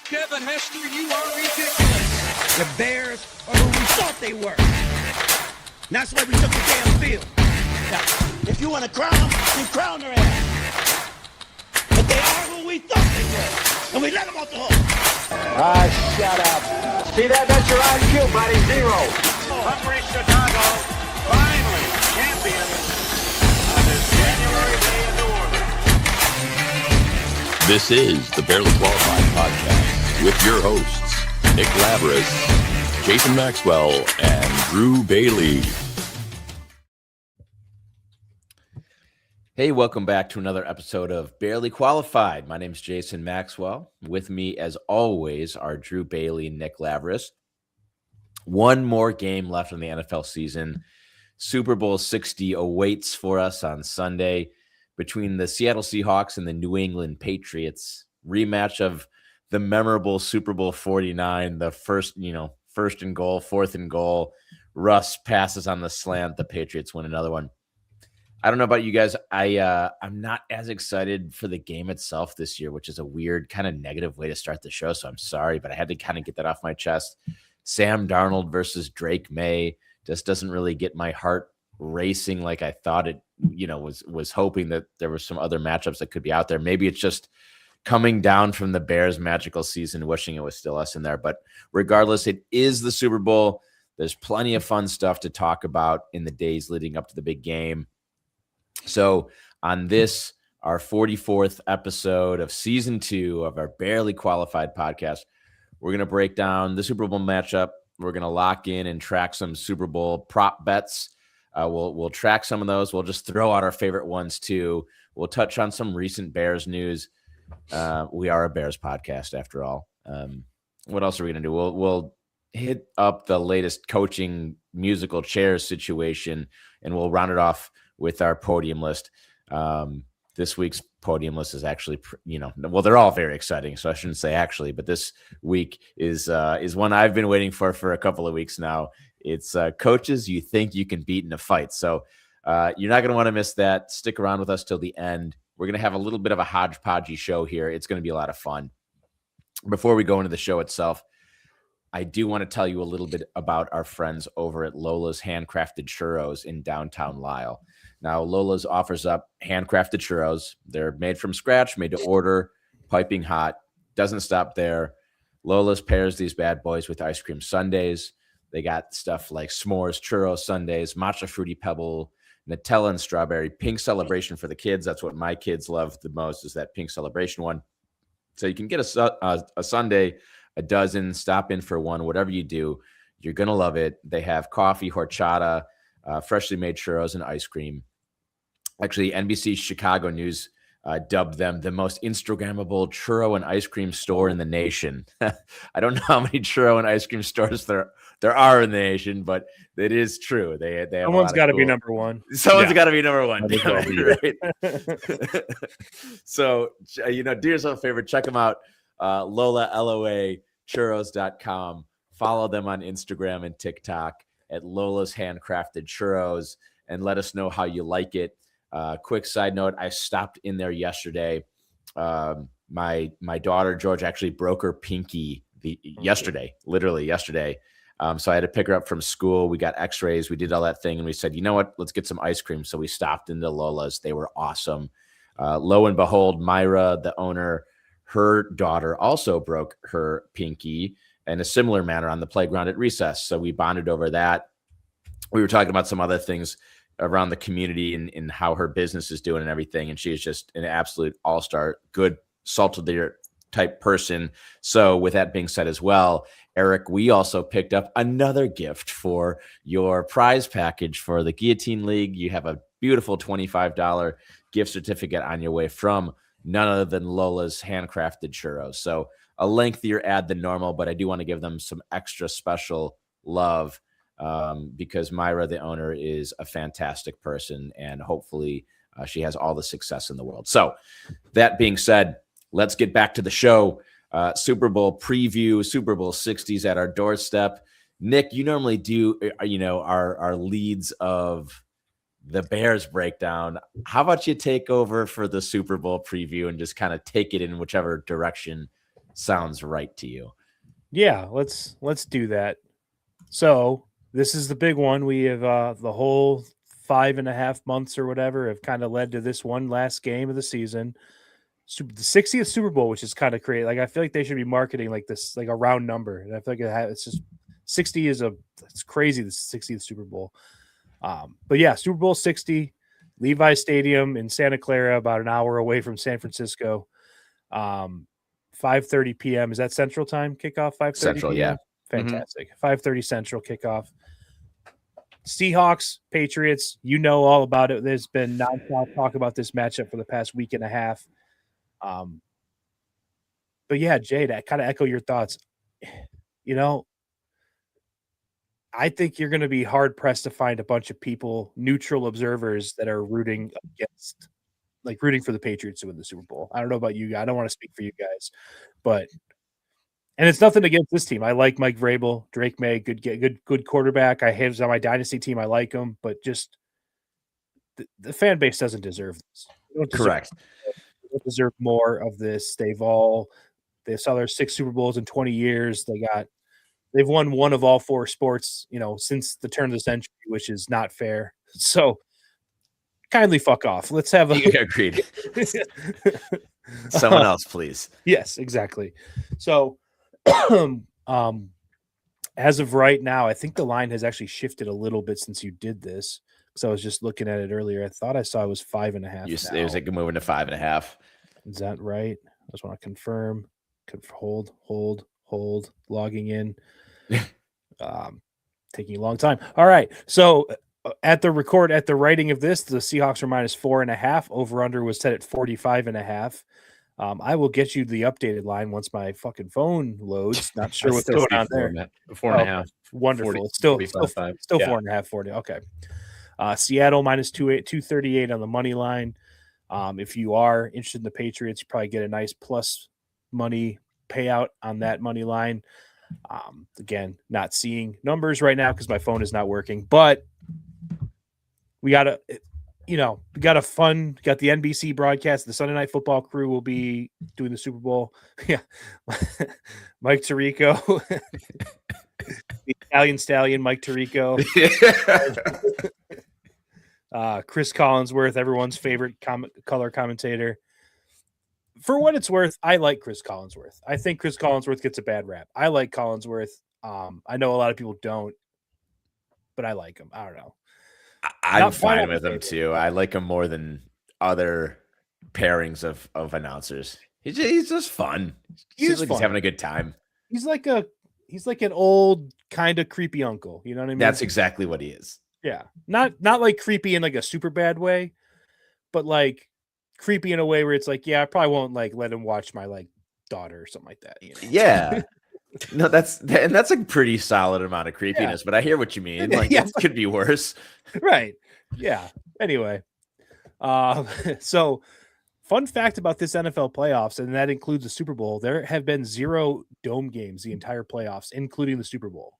Kevin Hester, you are ridiculous. The Bears are who we thought they were. And that's why we took the damn field. Now, if you want to crown them, then crown their ass. But they are who we thought they were. And we let them off the hook. Shut up. See that? That's your IQ, buddy. Zero. Hungry Chicago, finally champions on this January day in New Orleans. This is the Barely Qualified Podcast with your hosts, Nick Lavris, Jason Maxwell, and Drew Bailey. Hey, welcome back to another episode of Barely Qualified. My name is Jason Maxwell. With me, as always, are Drew Bailey and Nick Lavris. One more game left in the NFL season. Super Bowl 60 awaits for us on Sunday between the Seattle Seahawks and the New England Patriots. Rematch of the memorable Super Bowl 49, the first and goal, fourth and goal. Russ passes on the slant. The Patriots win another one. I don't know about you guys. I'm not as excited for the game itself this year, which is a weird kind of negative way to start the show. So I'm sorry, but I had to kind of get that off my chest. Sam Darnold versus Drake May just doesn't really get my heart racing like I thought it, was hoping that there were some other matchups that could be out there. Maybe it's just coming down from the Bears' magical season, wishing it was still us in there. But regardless, it is the Super Bowl. There's plenty of fun stuff to talk about in the days leading up to the big game. So on this, our 44th episode of season 2 of our Barely Qualified podcast, we're going to break down the Super Bowl matchup. We're going to lock in and track some Super Bowl prop bets. We'll track some of those. We'll just throw out our favorite ones too. We'll touch on some recent Bears news. We are a Bears podcast after all. What else are we going to do? We'll hit up the latest coaching musical chairs situation, and we'll round it off with our podium list. This week's podium list is actually, they're all very exciting, so I shouldn't say actually, but this week is one I've been waiting for a couple of weeks now. It's coaches you think you can beat in a fight. So you're not going to want to miss that. Stick around with us till the end. We're going to have a little bit of a hodgepodgey show here. It's going to be a lot of fun. Before we go into the show itself, I do want to tell you a little bit about our friends over at Lola's Handcrafted Churros in downtown Lisle. Now, Lola's offers up handcrafted churros. They're made from scratch, made to order, piping hot. Doesn't stop there. Lola's pairs these bad boys with ice cream sundaes. They got stuff like s'mores churro sundaes, matcha fruity pebble, Nutella and strawberry, pink celebration for the kids. That's what my kids love the most, is that pink celebration one. So you can get a sundae, a dozen, stop in for one, whatever you do. You're going to love it. They have coffee, horchata, freshly made churros, and ice cream. Actually, NBC Chicago News dubbed them the most Instagrammable churro and ice cream store in the nation. I don't know how many churro and ice cream stores there are in the nation, but it is true. They have someone's got to be number one. Someone's got to be number one. Right. So, do yourself a favor. Check them out. Lola, L-O-A, churros.com. Follow them on Instagram and TikTok at Lola's Handcrafted Churros, and let us know how you like it. Quick side note, I stopped in there yesterday. My daughter, George, actually broke her pinky literally yesterday. So I had to pick her up from school. We got x-rays. We did all that thing. And we said, you know what? Let's get some ice cream. So we stopped into Lola's. They were awesome. Lo and behold, Myra, the owner, her daughter also broke her pinky in a similar manner on the playground at recess. So we bonded over that. We were talking about some other things around the community and how her business is doing and everything. And she is just an absolute all-star, good, salt of the earth type person. So with that being said as well, Eric, we also picked up another gift for your prize package for the Guillotine League. You have a beautiful $25 gift certificate on your way from none other than Lola's Handcrafted Churros. So a lengthier ad than normal, but I do want to give them some extra special love because Myra, the owner, is a fantastic person, and hopefully she has all the success in the world. So that being said, let's get back to the show. Super Bowl preview, Super Bowl 60s at our doorstep. Nick, you normally do, our leads of the Bears breakdown. How about you take over for the Super Bowl preview and just kind of take it in whichever direction sounds right to you. Yeah, let's do that. So this is the big one. We have the whole 5.5 months or whatever have kind of led to this one last game of the season. The 60th Super Bowl, which is kind of crazy. Like I feel like they should be marketing like this, like a round number. And I feel like it's just 60 it's crazy. The 60th Super Bowl. But yeah, Super Bowl 60, Levi Stadium in Santa Clara, about an hour away from San Francisco. 5:30 p.m. Is that Central Time kickoff? 5:30 Central, p.m? yeah. Fantastic. 5:30 Central kickoff. Seahawks, Patriots, you know all about it. There's been nonstop talk about this matchup for the past week and a half. But yeah, Jay, to kind of echo your thoughts, you know, I think you're going to be hard pressed to find a bunch of people, neutral observers, that are rooting for the Patriots to win the Super Bowl. I don't know about you guys. I don't want to speak for you guys, but and it's nothing against this team. I like Mike Vrabel, Drake May, good quarterback. I have him on my dynasty team. I like him, but just the fan base doesn't deserve this. Correct. They don't deserve more of this. They saw their 6 Super Bowls in 20 years. They've won one of all 4 sports, since the turn of the century, which is not fair. So kindly fuck off. Let's have Agreed. Someone else, please. Yes, exactly. So as of right now, I think the line has actually shifted a little bit since you did this. So I was just looking at it earlier. I thought I saw it was 5.5. It was like moving to 5.5. Is that right? I just want to confirm. Hold. Logging in. Taking a long time. All right. So at the writing of this, the Seahawks are -4.5. Over under was set at 45.5. I will get you the updated line once my fucking phone loads. Not sure what's going on there. 4.5. Wonderful. 40, It's still 45. Still Yeah. 4.5, 40. Okay. Seattle -238 on the money line. If you are interested in the Patriots, you probably get a nice plus money payout on that money line. Again, not seeing numbers right now because my phone is not working, but we got the NBC broadcast. The Sunday Night Football crew will be doing the Super Bowl. Yeah. Mike Tirico, the Italian Stallion, Mike Tirico, Chris Collinsworth, everyone's favorite color commentator. For what it's worth, I like Chris Collinsworth. I think Chris Collinsworth gets a bad rap. I like Collinsworth. I know a lot of people don't, but I like him. I don't know. I'm fine with him too. I like him more than other pairings of announcers. He's just fun. He's having a good time. He's like an old kind of creepy uncle. You know what I mean? That's exactly what he is. Yeah. Not like creepy in like a super bad way, but like creepy in a way where it's like, yeah, I probably won't like let him watch my like daughter or something like that. Yeah. No, that's a pretty solid amount of creepiness, but I hear what you mean. Like, it could be worse. Right. Yeah. Anyway. So fun fact about this NFL playoffs, and that includes the Super Bowl, there have been 0 dome games the entire playoffs, including the Super Bowl.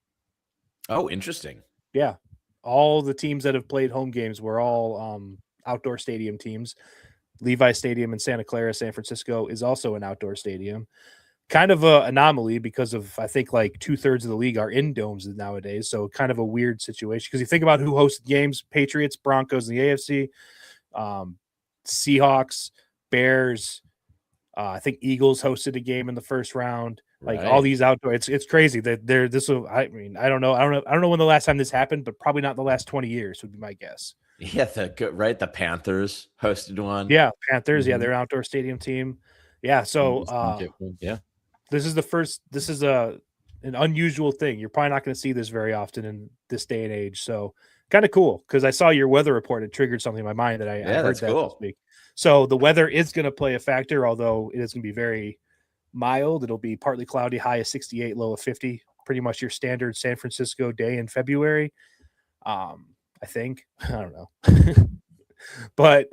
Oh, interesting. Yeah. All the teams that have played home games were all outdoor stadium teams. Levi Stadium in Santa Clara, San Francisco is also an outdoor stadium. Kind of an anomaly because of, I think, like 2/3 of the league are in domes nowadays. So kind of a weird situation because you think about who hosted games: Patriots, Broncos in the AFC, Seahawks, Bears. I think Eagles hosted a game in the first round. Like all these outdoor, it's crazy that they're this. I don't know when the last time this happened, but probably not in the last 20 years would be my guess. Yeah, the Panthers hosted one. Yeah, Panthers. Mm-hmm. Yeah, they're an outdoor stadium team. Yeah, so this is the first. This is an unusual thing. You're probably not going to see this very often in this day and age. So kind of cool because I saw your weather report. It triggered something in my mind that I heard that this week. So the weather is going to play a factor, although it is going to be very mild. It'll be partly cloudy, high of 68, low of 50. Pretty much your standard San Francisco day in February. I think. I don't know. But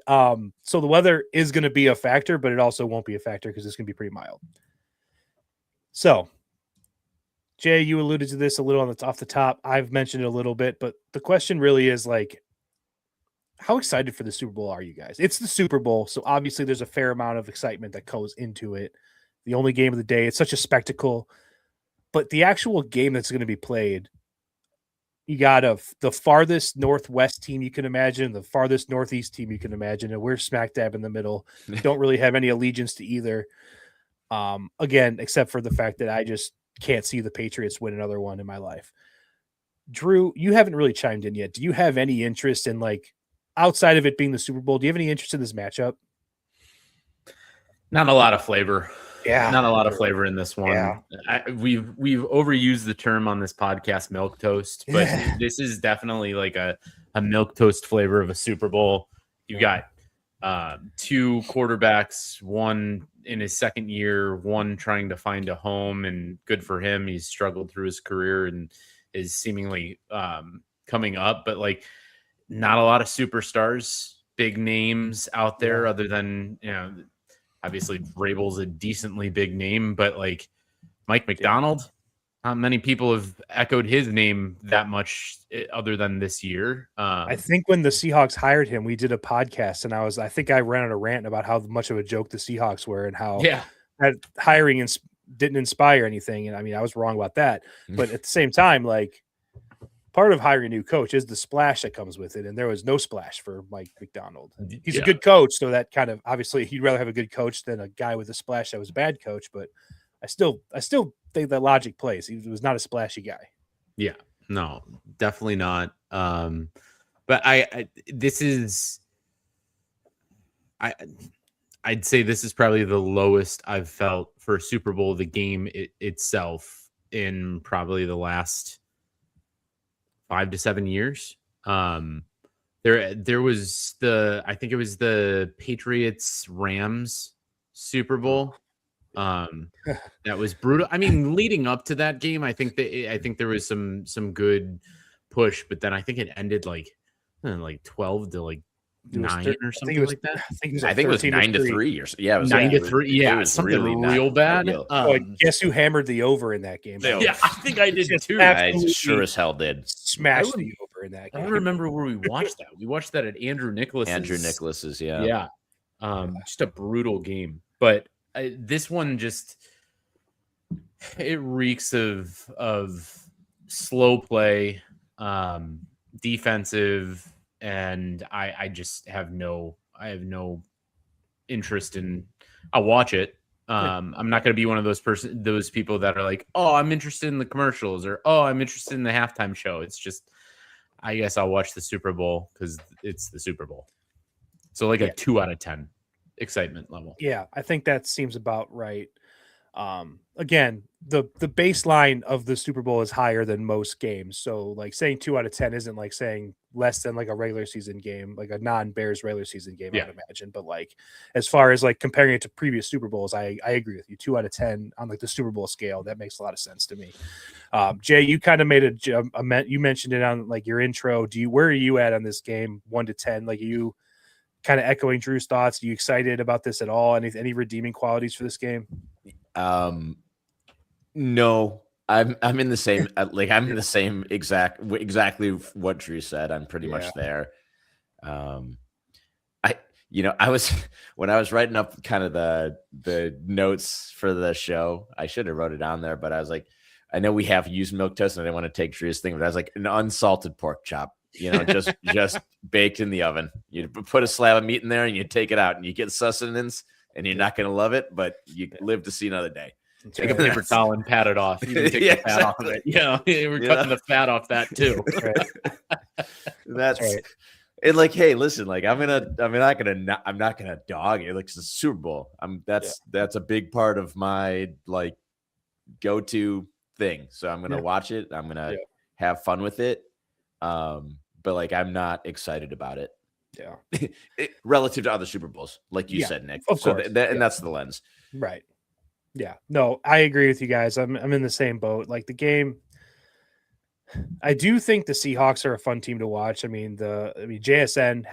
so the weather is going to be a factor, but it also won't be a factor because it's going to be pretty mild. So, Jay, you alluded to this a little off the top. I've mentioned it a little bit, but the question really is like, how excited for the Super Bowl are you guys? It's the Super Bowl, so obviously there's a fair amount of excitement that goes into it. the only game of the day. It's such a spectacle. But the actual game that's going to be played, you got the farthest northwest team you can imagine, the farthest northeast team you can imagine, and we're smack dab in the middle. Don't really have any allegiance to either. Again, except for the fact that I just can't see the Patriots win another one in my life. Drew, you haven't really chimed in yet. Do you have any interest in, like, outside of it being the Super Bowl, do you have any interest in this matchup? Not a lot of flavor. Yeah. Not a lot of flavor in this one. Yeah. We've overused the term on this podcast, milk toast, but this is definitely like a milk toast flavor of a Super Bowl. You got two quarterbacks, one in his second year, one trying to find a home, and good for him. He's struggled through his career and is seemingly coming up, but like not a lot of superstars, big names out there other than, obviously Vrabel's a decently big name, but like Mike McDonald, not many people have echoed his name that much other than this year. I think when the Seahawks hired him, we did a podcast, and I think I ran on a rant about how much of a joke the Seahawks were and how that hiring didn't inspire anything. And I mean, I was wrong about that, but at the same time, like, part of hiring a new coach is the splash that comes with it, and there was no splash for Mike McDonald. He's a good coach, so that kind of, obviously he'd rather have a good coach than a guy with a splash that was a bad coach, but I still think that logic plays. He was not a splashy guy. Yeah, no, definitely not. But I'd say this is probably the lowest I've felt for Super Bowl, the game itself, in probably the last 5 to 7 years. There was I think it was the Patriots Rams Super Bowl. That was brutal. I mean, leading up to that game, I think there was some good push, but then I think it ended like 12 to like 9 or something like that. I think it was 9 to 3 or so. Yeah, it was 9 to 3. Yeah, it was something really real bad. Guess who hammered the over in that game? Yeah, I think I did too. I sure as hell did. Smashed the over in that game. I don't remember where we watched that. We watched that at Andrew Nicholas's. Yeah. Just a brutal game. But this one it reeks of slow play, defensive, and I just have no interest in. I'll watch it. I'm not going to be one of those people that are like, oh, I'm interested in the commercials, or oh, I'm interested in the halftime show. It's just, I guess I'll watch the Super Bowl because it's the Super Bowl. So like a 2 out of 10 excitement level. Yeah, I think that seems about right. Again, the baseline of the Super Bowl is higher than most games. So like saying 2 out of 10 isn't like saying less than like a regular season game, like a non-Bears regular season game, I would imagine. But like, as far as like comparing it to previous Super Bowls, I agree with you. 2 out of 10 on like the Super Bowl scale, that makes a lot of sense to me. Jay, you kind of made you mentioned it on like your intro. Where are you at on this game? 1 to 10? Like, are you kind of echoing Drew's thoughts? Are you excited about this at all? Any redeeming qualities for this game? No, I'm in the same I'm in the same exactly what Drew said. I'm pretty much there. I was when I was writing up kind of the notes for the show, I should have wrote it down there, but I was like, I know we have used milk toast and I didn't want to take Drew's thing, but I was like, an unsalted pork chop, just baked in the oven. You put a slab of meat in there and you take it out and you get sustenance, and you're not going to love it, but you live to see another day. Take a paper towel and pat it off. You can take the fat off of it. Yeah, we're cutting the fat off that too. That's right. And like, hey, listen, like I'm not gonna dog it. Like, it's the Super Bowl. That's a big part of my like go-to thing. So I'm gonna watch it. I'm gonna have fun with it. But like, I'm not excited about it. Yeah, relative to other Super Bowls, like you said, Nick. Of course, and that's the lens, right? Yeah, no, I agree with you guys. I'm in the same boat. Like the game, I do think the Seahawks are a fun team to watch. I mean, JSN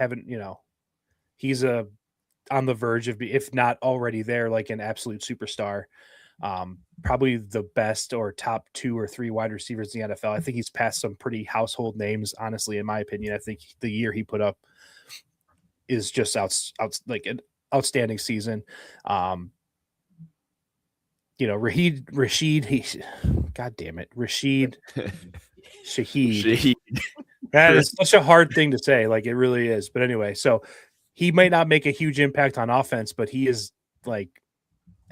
he's on the verge of if not already there, like an absolute superstar. Probably the best or top 2 or 3 wide receivers in the NFL. I think he's passed some pretty household names, honestly, in my opinion. I think the year he put up is just like an outstanding season. God damn it, Rashid Shaheed. Shaheed. That is such a hard thing to say. Like, it really is. But anyway, so he might not make a huge impact on offense, but he is like,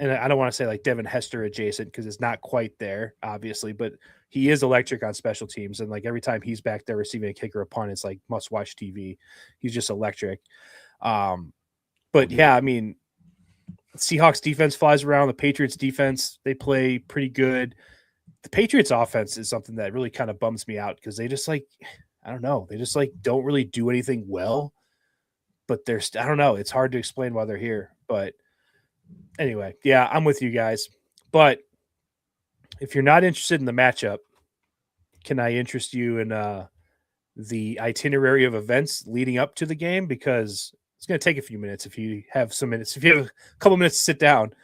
and I don't want to say like Devin Hester adjacent because it's not quite there, obviously, but he is electric on special teams. And like every time he's back there receiving a kick or a punt, it's like must watch TV. He's just electric. But yeah, I mean, Seahawks defense flies around. The Patriots defense, they play pretty good. The Patriots offense is something that really kind of bums me out because they just like, I don't know. They just like don't really do anything well, but I don't know. It's hard to explain why they're here, but anyway, yeah, I'm with you guys. But if you're not interested in the matchup, can I interest you in the itinerary of events leading up to the game? Because it's going to take a few minutes if you have some minutes. If you have a couple minutes to sit down,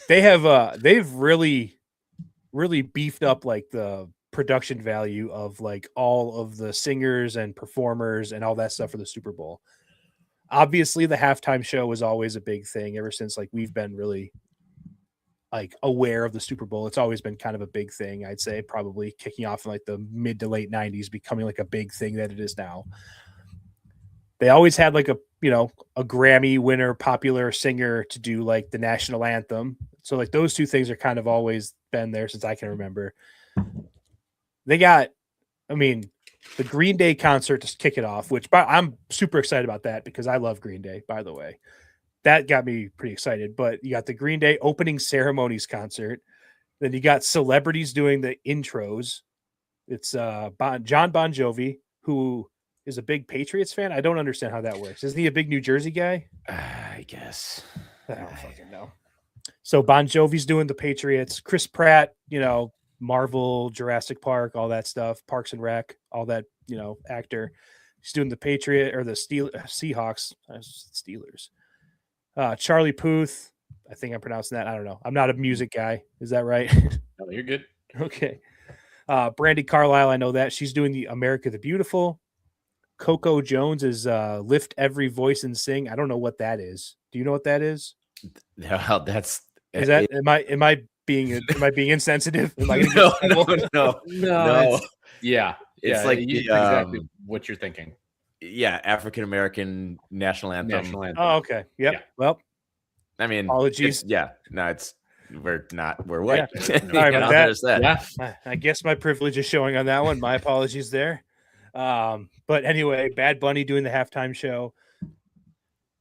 they've really beefed up like the production value of like all of the singers and performers and all that stuff for the Super Bowl. Obviously, the halftime show was always a big thing ever since like we've been really like aware of the Super Bowl. It's always been kind of a big thing, I'd say, probably kicking off in like the mid to late 90s, becoming like a big thing that it is now. They always had like a Grammy winner, popular singer to do like the national anthem. So like those two things are kind of always been there since I can remember. They got, the Green Day concert to kick it off, which I'm super excited about that because I love Green Day, by the way. That got me pretty excited. But you got the Green Day opening ceremonies concert. Then you got celebrities doing the intros. It's John Bon Jovi, who is a big Patriots fan. I don't understand how that works. Isn't he a big New Jersey guy? I guess. I don't fucking know. So Bon Jovi's doing the Patriots. Chris Pratt, Marvel, Jurassic Park, all that stuff, Parks and Rec, all that, actor. He's doing the Patriot or the Seahawks, Steelers. Charlie Puth, I think I'm pronouncing that. I don't know. I'm not a music guy. Is that right? No, you're good. Okay. Brandy Carlisle, I know that. She's doing the America the Beautiful. Coco Jones is Lift Every Voice and Sing. I don't know what that is. Do you know what that is? No, that's is that am I being insensitive? Am I no. Yeah. It's like exactly what you're thinking. Yeah, African American national anthem. Oh, okay. Yep. Yeah. Well, apologies. We're white. Yeah. Sorry about that. Yeah. I guess my privilege is showing on that one. My apologies there. But anyway, Bad Bunny doing the halftime show.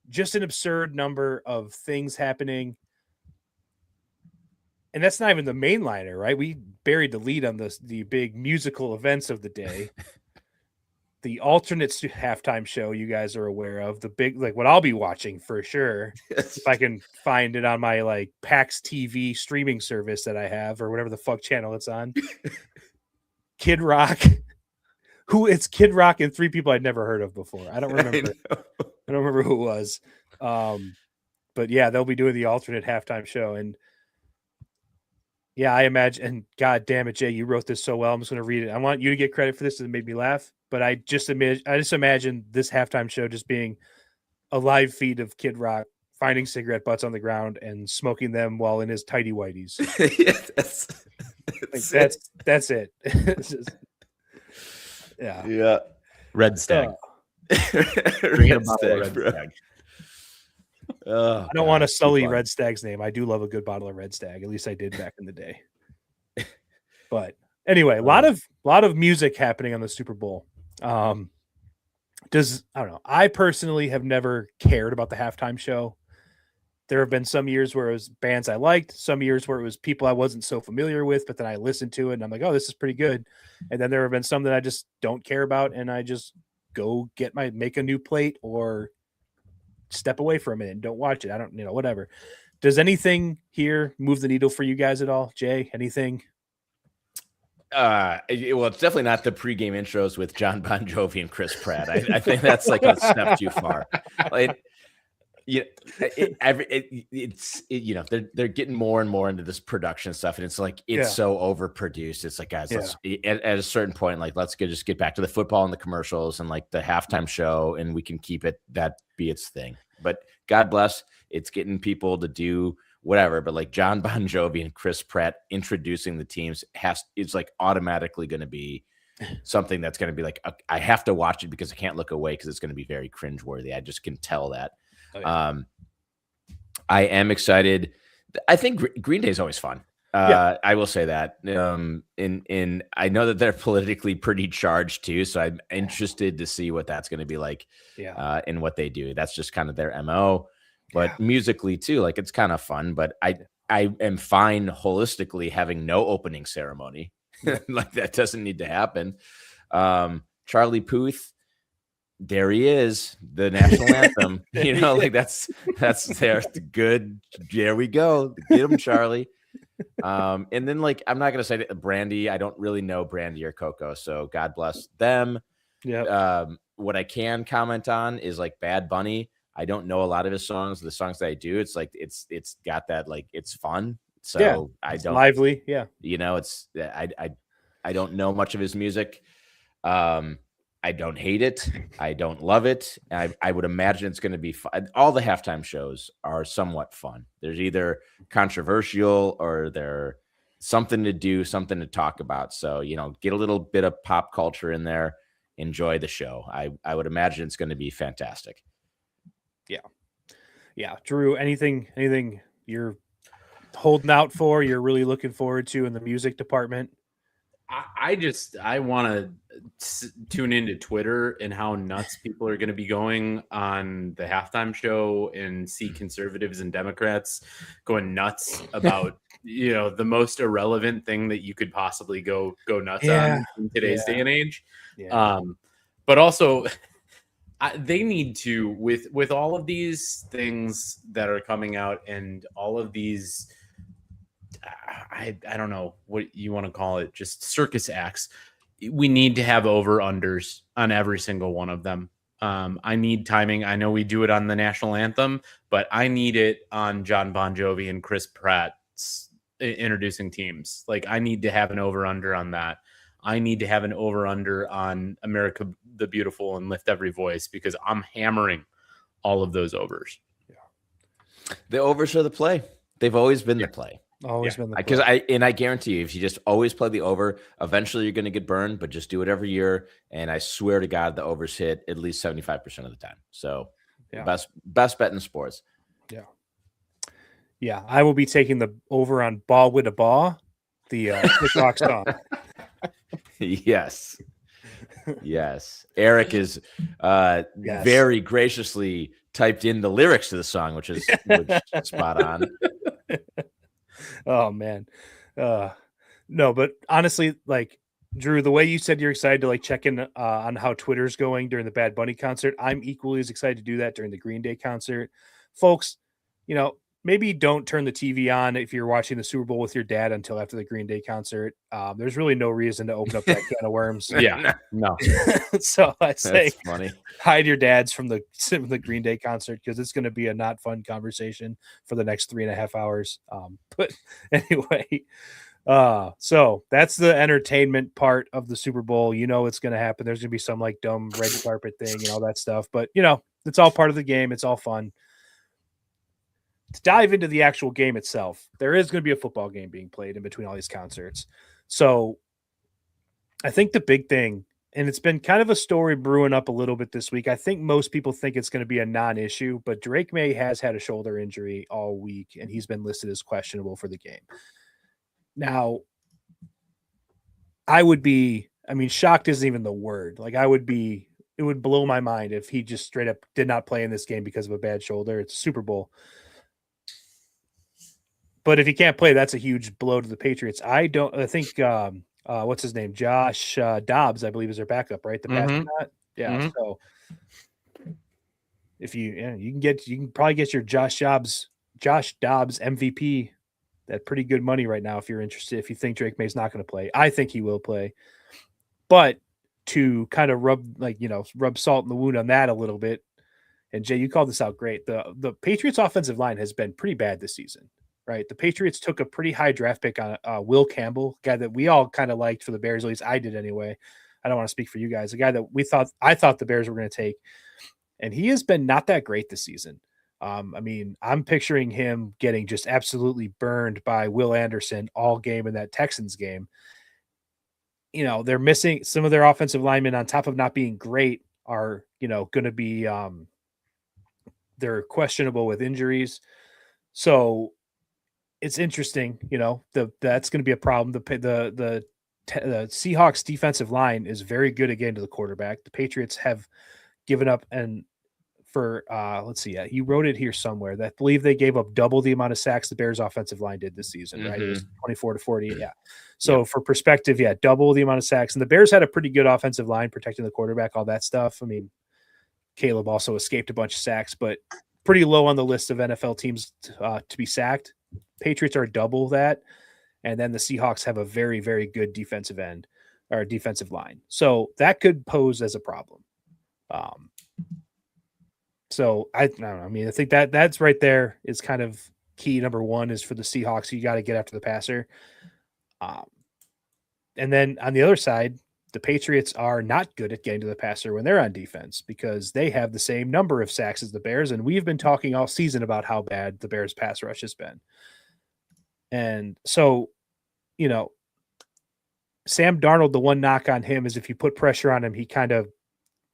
Just an absurd number of things happening. And that's not even the main liner, right? We buried the lead on the big musical events of the day. The alternate halftime show you guys are aware of, the big, like what I'll be watching for sure. If I can find it on my like PAX TV streaming service that I have or whatever the fuck channel it's on. Kid Rock. It's Kid Rock and three people I'd never heard of before. I don't remember. I don't remember who it was. But yeah, they'll be doing the alternate halftime show. And yeah, I imagine, and God damn it, Jay, you wrote this so well. I'm just going to read it. I want you to get credit for this. It made me laugh. But I just imagine this halftime show just being a live feed of Kid Rock finding cigarette butts on the ground and smoking them while in his tighty whities. That's it. Yeah. Red Stag. Red Stag. I don't want to sully Red Stag's name. I do love a good bottle of Red Stag. At least I did back in the day. But anyway, a lot of music happening on the Super Bowl. I don't know. I personally have never cared about the halftime show. There have been some years where it was bands I liked, some years where it was people I wasn't so familiar with, but then I listened to it and I'm like, oh, this is pretty good. And then there have been some that I just don't care about and I just go make a new plate or step away from it and don't watch it. I don't, whatever. Does anything here move the needle for you guys at all? Jay, anything? Well, it's definitely not the pregame intros with John Bon Jovi and Chris Pratt. I think that's like a step too far. They're getting more and more into this production stuff, and it's like so overproduced. It's like, guys, let's at a certain point, like let's just get back to the football and the commercials and like the halftime show, and we can keep it that be its thing. But God bless, it's getting people to do whatever, but like John Bon Jovi and Chris Pratt introducing the teams is like automatically going to be something that's going to be like, I have to watch it because I can't look away because it's going to be very cringeworthy. I just can tell that. Oh, yeah. I am excited. I think Green Day is always fun. I will say that. I know that they're politically pretty charged too, so I'm interested to see what that's going to be like. In what they do. That's just kind of their MO. But musically too, like it's kind of fun. But I am fine holistically having no opening ceremony. Like that doesn't need to happen. Charlie Puth, there he is, the national anthem. Like that's there. Good. There we go. Get him, Charlie. And then like I'm not gonna say that Brandy. I don't really know Brandy or Coco, so God bless them. Yeah. What I can comment on is like Bad Bunny. I don't know a lot of his songs. The songs that I do, it's like it's got that like it's fun. So I don't lively. Yeah. It's I don't know much of his music. I don't hate it. I don't love it. I would imagine it's going to be fun. All the halftime shows are somewhat fun. There's either controversial or they're something to do, something to talk about. So, get a little bit of pop culture in there. Enjoy the show. I would imagine it's going to be fantastic. Yeah. Yeah. Drew, anything you're holding out for, you're really looking forward to in the music department? I want to tune into Twitter and how nuts people are going to be going on the halftime show and see conservatives and Democrats going nuts about, the most irrelevant thing that you could possibly go nuts on in today's day and age. Yeah. But also they need to, with all of these things that are coming out and all of these, I don't know what you want to call it, just circus acts. We need to have over-unders on every single one of them. I need timing. I know we do it on the national anthem, but I need it on John Bon Jovi and Chris Pratt's introducing teams. Like I need to have an over-under on that. I need to have an over-under on America the Beautiful and Lift Every Voice because I'm hammering all of those overs. Yeah. The overs are the play. They've always been the play. Always been the play. Because I guarantee you, if you just always play the over, eventually you're going to get burned, but just do it every year. And I swear to God, the overs hit at least 75% of the time. So best bet in sports. Yeah. Yeah. I will be taking the over on Ball with a Ball, the Slick Rock song. Yes. Yes. Eric is very graciously typed in the lyrics to the song, which is spot on. Oh man. No, but honestly, like Drew, the way you said you're excited to like check in on how Twitter's going during the Bad Bunny concert, I'm equally as excited to do that during the Green Day concert. Folks, maybe don't turn the TV on if you're watching the Super Bowl with your dad until after the Green Day concert. There's really no reason to open up that can of worms. Yeah, no. So I say, that's funny. Hide your dads from the Green Day concert because it's going to be a not fun conversation for the next 3.5 hours. But anyway, so that's the entertainment part of the Super Bowl. It's going to happen. There's going to be some like dumb red carpet thing and all that stuff. But it's all part of the game. It's all fun. To dive into the actual game itself, there is going to be a football game being played in between all these concerts. So I think the big thing, and it's been kind of a story brewing up a little bit this week. I think most people think it's going to be a non-issue, but Drake May has had a shoulder injury all week, and he's been listed as questionable for the game. Now, shocked isn't even the word. Like it would blow my mind if he just straight up did not play in this game because of a bad shoulder. It's Super Bowl. But if he can't play, that's a huge blow to the Patriots. I think what's his name? Josh Dobbs, I believe, is their backup, right? The mascot. Yeah. Mm-hmm. So if you can probably get your Josh Dobbs MVP at pretty good money right now if you're interested. If you think Drake May's not going to play, I think he will play. But to kind of rub salt in the wound on that a little bit, and Jay, you called this out great. The Patriots offensive line has been pretty bad this season. Right. The Patriots took a pretty high draft pick on Will Campbell, guy that we all kind of liked for the Bears. At least I did anyway. I don't want to speak for you guys. A guy that I thought the Bears were going to take. And he has been not that great this season. I mean, I'm picturing him getting just absolutely burned by Will Anderson all game in that Texans game. You know, they're missing some of their offensive linemen on top of not being great are, going to be, they're questionable with injuries. So it's interesting, that's going to be a problem. The Seahawks defensive line is very good at getting to the quarterback. The Patriots have given up, and for let's see, you wrote it here somewhere that I believe they gave up double the amount of sacks the Bears offensive line did this season, right? It was 24-40. Yeah. So for perspective, double the amount of sacks. And the Bears had a pretty good offensive line protecting the quarterback, all that stuff. I mean, Caleb also escaped a bunch of sacks, but pretty low on the list of NFL teams to be sacked. Patriots are double that. And then the Seahawks have a very, very good defensive end or defensive line. So that could pose as a problem. So I don't know. I mean, I think that's right there is kind of key. Number one is for the Seahawks. You got to get after the passer. And then on the other side, the Patriots are not good at getting to the passer when they're on defense because they have the same number of sacks as the Bears. And we've been talking all season about how bad the Bears pass rush has been. And so, Sam Darnold, the one knock on him is if you put pressure on him, he kind of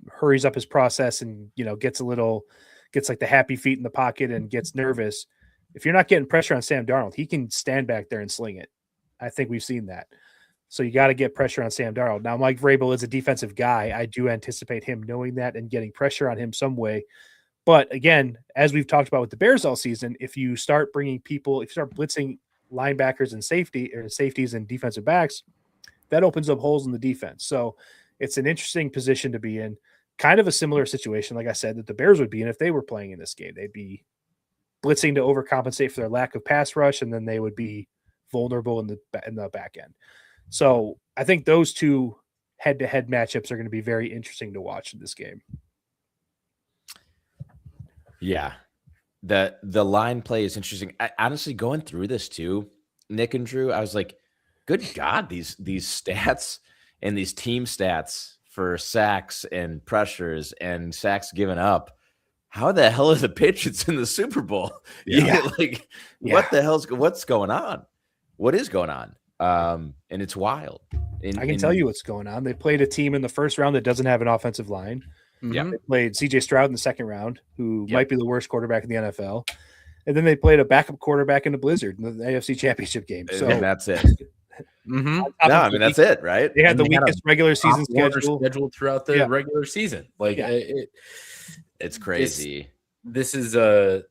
hurries up his process and, gets like the happy feet in the pocket and gets nervous. If you're not getting pressure on Sam Darnold, he can stand back there and sling it. I think we've seen that. So you got to get pressure on Sam Darnold. Now, Mike Vrabel is a defensive guy. I do anticipate him knowing that and getting pressure on him some way. But again, as we've talked about with the Bears all season, if you start bringing people, if you start blitzing linebackers and safeties and defensive backs, that opens up holes in the defense. So it's an interesting position to be in. Kind of a similar situation, like I said, that the Bears would be in if they were playing in this game. They'd be blitzing to overcompensate for their lack of pass rush, and then they would be vulnerable in the back end. So I think those two head-to-head matchups are going to be very interesting to watch in this game. Yeah. The line play is interesting. Honestly, going through this too, Nick and Drew, I was like, good God, these stats and these team stats for sacks and pressures and sacks given up. How the hell are the Patriots in the Super Bowl? What the hell's what's going on? What is going on? And it's wild. I can tell you what's going on. They played a team in the first round that doesn't have an offensive line. Yeah, they played CJ Stroud in the second round, who might be the worst quarterback in the NFL. And then they played a backup quarterback in the Blizzard in the AFC Championship game. So and that's it. No, I mean that's it, right? They had the weakest regular season scheduled throughout the regular season. Like it's crazy. This is the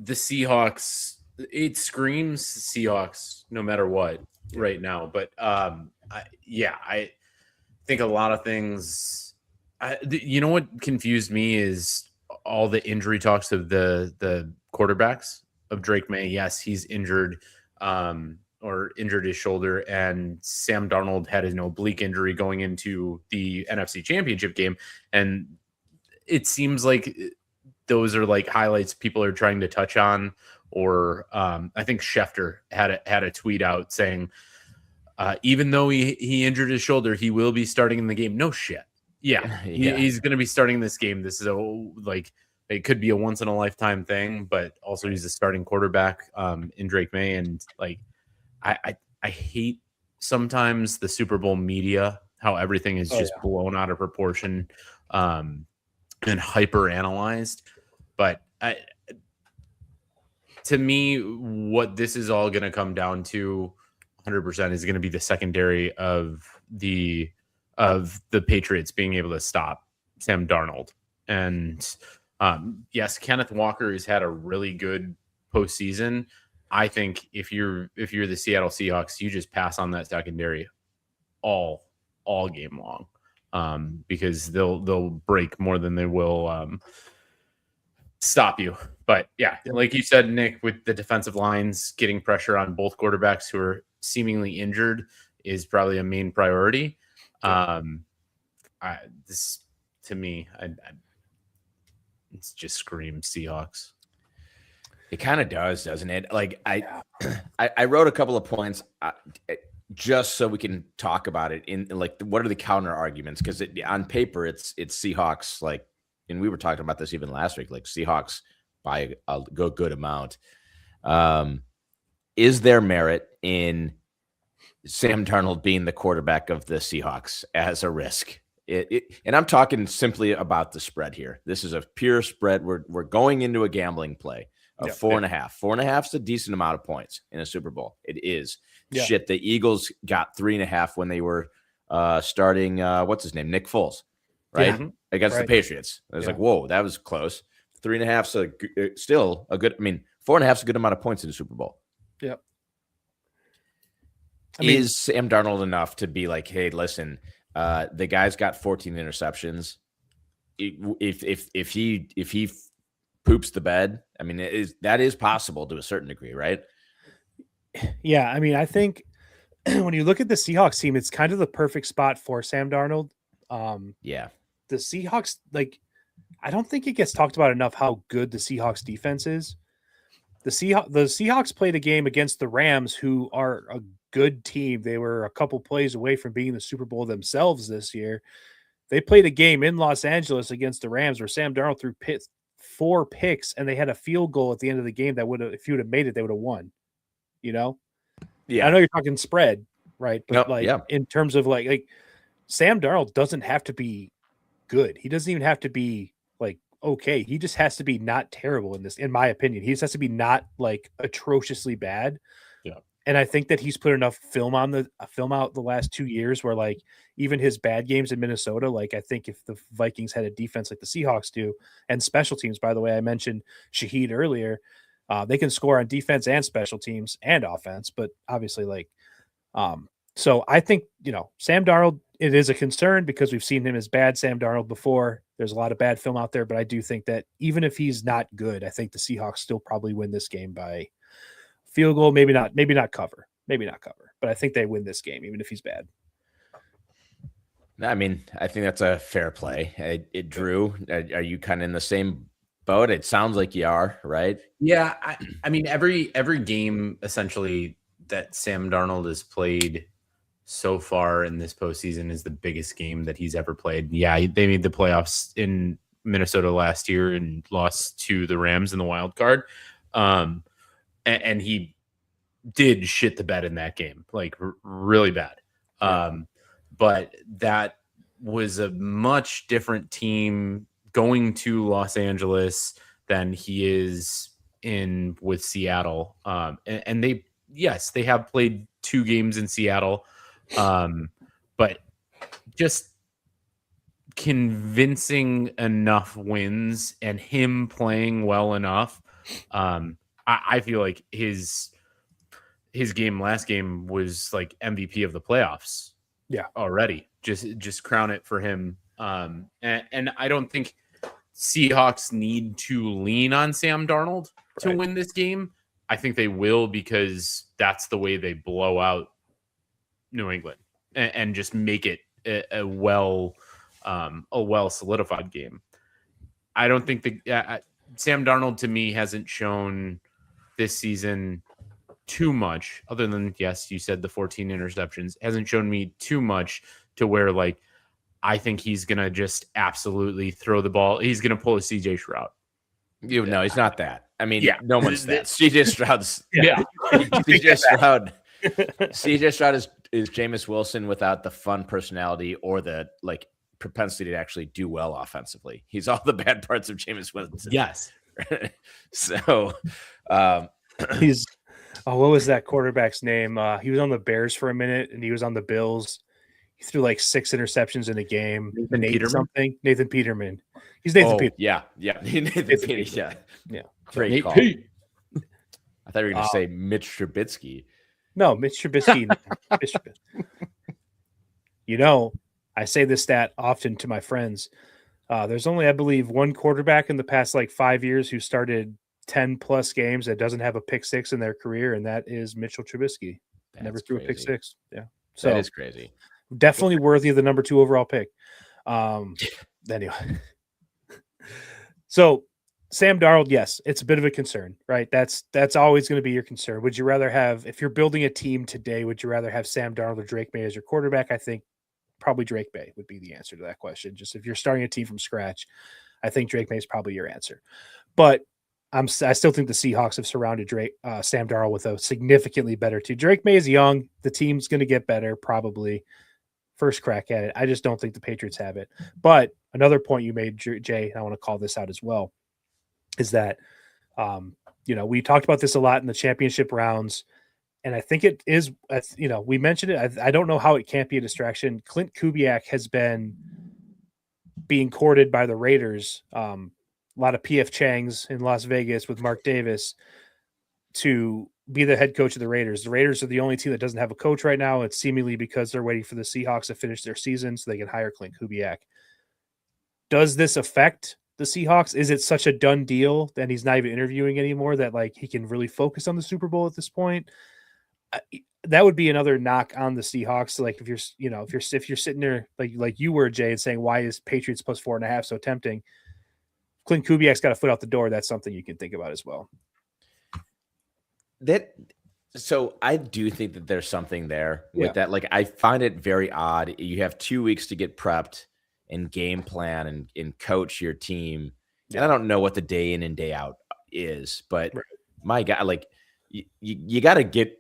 Seahawks. It screams Seahawks no matter what right now. But I think a lot of things. What confused me is all the injury talks of the quarterbacks of Drake May. Yes, he's injured. Or injured his shoulder, and Sam Darnold had an oblique injury going into the NFC Championship game. And it seems like those are like highlights people are trying to touch on. Or I think Schefter had a tweet out saying, even though he injured his shoulder, he will be starting in the game. No shit. Yeah. He's going to be starting this game. This is it could be a once in a lifetime thing, but also he's a starting quarterback in Drake May. And I hate sometimes the Super Bowl media, how everything is just blown out of proportion and hyper analyzed. But to me, what this is all going to come down to 100% is going to be the secondary of the Patriots being able to stop Sam Darnold. And yes, Kenneth Walker has had a really good postseason. I think if you're the Seattle Seahawks, you just pass on that secondary all game long because they'll break more than they will stop you. But yeah, like you said, Nick, with the defensive lines getting pressure on both quarterbacks who are seemingly injured is probably a main priority. This to me, it's just screams Seahawks. It kind of does, doesn't it? Like I wrote a couple of points just so we can talk about it in like what are the counter arguments? Because on paper it's Seahawks like and we were talking about this even last week, like Seahawks by a good amount. Is there merit in Sam Darnold being the quarterback of the Seahawks as a risk? And I'm talking simply about the spread here. This is a pure spread. We're going into a gambling play of 4.5. 4.5 is a decent amount of points in a Super Bowl. It is. Yeah. Shit, the Eagles got 3.5 when they were starting, what's his name? Nick Foles, right? Yeah. Against the Patriots. I was like, whoa, that was close. 3.5 is still a good, 4.5 is a good amount of points in the Super Bowl. Yep. Is Sam Darnold enough to be like, hey, listen, the guy's got 14 interceptions. If he poops the bed, that is possible to a certain degree, right? Yeah, I think when you look at the Seahawks team, it's kind of the perfect spot for Sam Darnold. Yeah. The Seahawks, I don't think it gets talked about enough how good the Seahawks defense is. The Seahawks played a game against the Rams, who are a good team. They were a couple plays away from being the Super Bowl themselves this year. They played a game in Los Angeles against the Rams where Sam Darnold threw 4 picks, and they had a field goal at the end of the game that would have, if you would have made it, they would have won. Yeah, I know you're talking spread, right? But in terms of like Sam Darnold doesn't have to be good. He doesn't even have to be okay. He just has to be not terrible in this, in my opinion. He just has to be not atrociously bad. Yeah. And I think that he's put enough film out the last 2 years where even his bad games in Minnesota, I think if the Vikings had a defense like the Seahawks do, and special teams, by the way, I mentioned Shaheed earlier, they can score on defense and special teams and offense, but obviously so I think, Sam Darnold, it is a concern because we've seen him as bad Sam Darnold before. There's a lot of bad film out there, but I do think that even if he's not good, I think the Seahawks still probably win this game by field goal, maybe not cover, but I think they win this game, even if he's bad. I think that's a fair play. Drew, are you kind of in the same boat? It sounds like you are, right? Yeah. Every game essentially that Sam Darnold has played so far in this postseason is the biggest game that he's ever played. Yeah, they made the playoffs in Minnesota last year and lost to the Rams in the wild card. And he did shit the bed in that game, really bad. But that was a much different team going to Los Angeles than he is in with Seattle. And they have played 2 games in Seattle. But just convincing enough wins and him playing well enough. I feel like his last game was MVP of the playoffs. Yeah, already. Just crown it for him. And I don't think Seahawks need to lean on Sam Darnold to win this game. I think they will because that's the way they blow out New England and just make it a well solidified game. I don't think Sam Darnold to me hasn't shown this season too much, other than, yes, you said the 14 interceptions, hasn't shown me too much to where I think he's gonna just absolutely throw the ball. He's gonna pull a CJ Stroud. No, he's not that. No one's that. CJ Stroud's CJ Stroud is Jameis Wilson without the fun personality or the propensity to actually do well offensively. He's all the bad parts of Jameis Wilson. Yes. So he's what was that quarterback's name? He was on the Bears for a minute and he was on the Bills. He threw 6 interceptions in a game. Nathan Peterman. He's Nathan Peterman. Yeah. Nathan Peterman. Yeah. Great Nate call. Pete. I thought you were going to say Mitch Trubisky. No, Mitch Trubisky. I say this stat often to my friends. There's only, I believe, one quarterback in the past 5 years who started 10 plus games that doesn't have a pick 6 in their career, and that is Mitchell Trubisky. Never threw a pick 6. Yeah, so that is crazy. Definitely worthy of the number 2 overall pick. Anyway, so Sam Darnold, yes, it's a bit of a concern, right? That's always going to be your concern. Would you rather have, if you're building a team today, would you rather have Sam Darnold or Drake May as your quarterback? I think probably Drake May would be the answer to that question. Just if you're starting a team from scratch, I think Drake May is probably your answer. But I still think the Seahawks have surrounded Sam Darnold with a significantly better team. Drake May is young. The team's going to get better, probably. First crack at it. I just don't think the Patriots have it. But another point you made, Jay, and I want to call this out as well, is that, we talked about this a lot in the championship rounds. And I think it is, we mentioned it. I don't know how it can't be a distraction. Clint Kubiak has been being courted by the Raiders. A lot of PF Chang's in Las Vegas with Mark Davis to be the head coach of the Raiders. The Raiders are the only team that doesn't have a coach right now. It's seemingly because they're waiting for the Seahawks to finish their season so they can hire Clint Kubiak. Does this affect the Seahawks? Is it such a done deal that he's not even interviewing anymore that he can really focus on the Super Bowl at this point? That would be another knock on the Seahawks. Like if you're sitting there like you were, Jay, and saying, why is Patriots plus 4.5 so tempting? Clint Kubiak's got a foot out the door. That's something you can think about as well. So I do think that there's something there with that. Like, I find it very odd. You have 2 weeks to get prepped and game plan and coach your team. Yeah. And I don't know what the day in and day out is, but my God, you got to get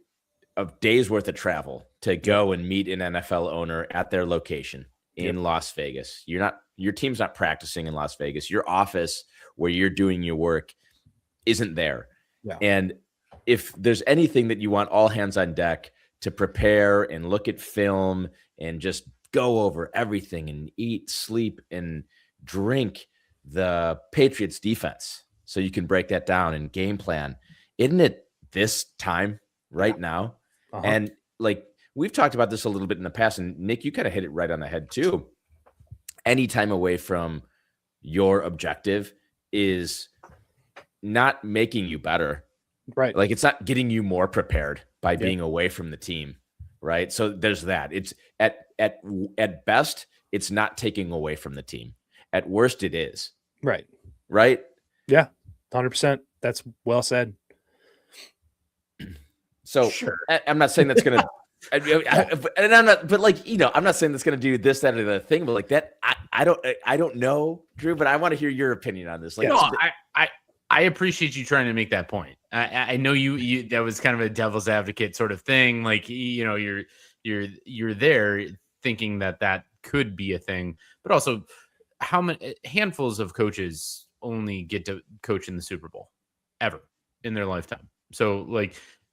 a day's worth of travel to go and meet an NFL owner at their location in Las Vegas. Your team's not practicing in Las Vegas. Your office where you're doing your work isn't there. Yeah. And if there's anything that you want all hands on deck to prepare and look at film and just go over everything and eat, sleep, and drink the Patriots defense so you can break that down and game plan, isn't it this time right now? Uh-huh. And we've talked about this a little bit in the past, and Nick, you kind of hit it right on the head too. Any time away from your objective is not making you better. Right. Like, it's not getting you more prepared by being away from the team. Right. So there's that. It's at best, it's not taking away from the team. At worst, it is. Right. Right. Yeah. 100%. That's well said. So sure. I'm not saying that's going to, and I'm not, but I'm not saying that's going to do this, that, or the other thing, but that, I don't know, Drew, but I want to hear your opinion on this. I appreciate you trying to make that point. I know you that was kind of a devil's advocate sort of thing. You're there thinking that could be a thing, but also how many handfuls of coaches only get to coach in the Super Bowl ever in their lifetime. So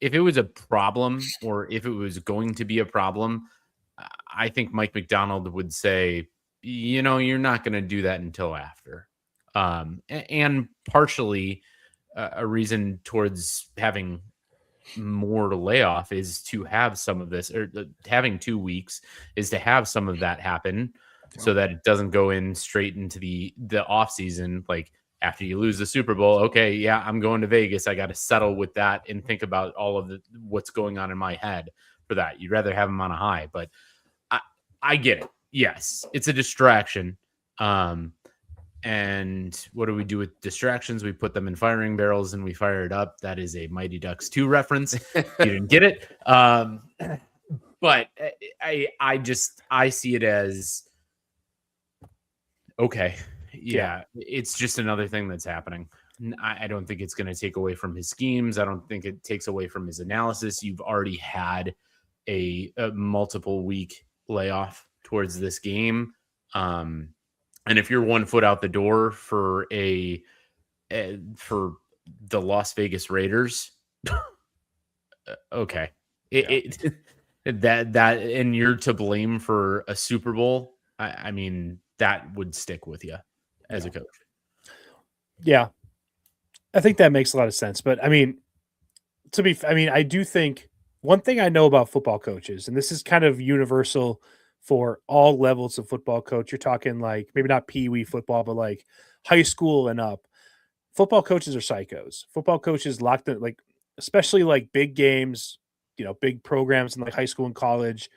if it was a problem or if it was going to be a problem, I think Mike McDonald would say, you're not going to do that until after. And partially a reason towards having more to lay off is to have some of this, or having 2 weeks is to have some of that happen so that it doesn't go in straight into the off season. After you lose the Super Bowl, okay, yeah, I'm going to Vegas. I got to settle with that and think about all of what's going on in my head for that. You'd rather have them on a high, but I get it. Yes, it's a distraction. And what do we do with distractions? We put them in firing barrels and we fire it up. That is a Mighty Ducks 2 reference. You didn't get it. But I see it as, okay. Yeah, it's just another thing that's happening. I don't think it's going to take away from his schemes. I don't think it takes away from his analysis. You've already had a multiple week layoff towards this game. And if you're 1 foot out the door for the Las Vegas Raiders, okay, that and you're to blame for a Super Bowl. I mean, that would stick with you as a coach. Yeah. I think that makes a lot of sense. But I do think one thing I know about football coaches, and this is kind of universal for all levels of football coach. You're talking maybe not Pee-wee football, but high school and up. Football coaches are psychos. Football coaches locked in, especially big games, big programs in high school and college.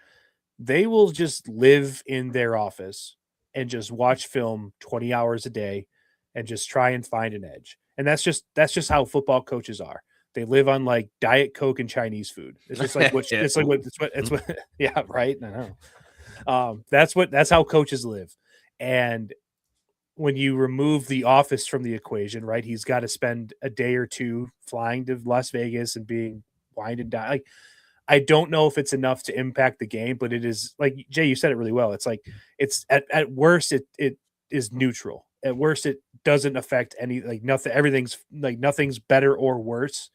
They will just live in their office and just watch film 20 hours a day and just try and find an edge. And that's just how football coaches are. They live on Diet Coke and Chinese food. It's just yeah, right. I know. That's how coaches live. And when you remove the office from the equation, right? He's got to spend a day or two flying to Las Vegas and being wined and dined. Like, I don't know if it's enough to impact the game, but it is, like Jay, you said it really well. It's like, it's at worst, it is neutral. At worst, it doesn't affect any, like nothing, everything's like nothing's better or worse.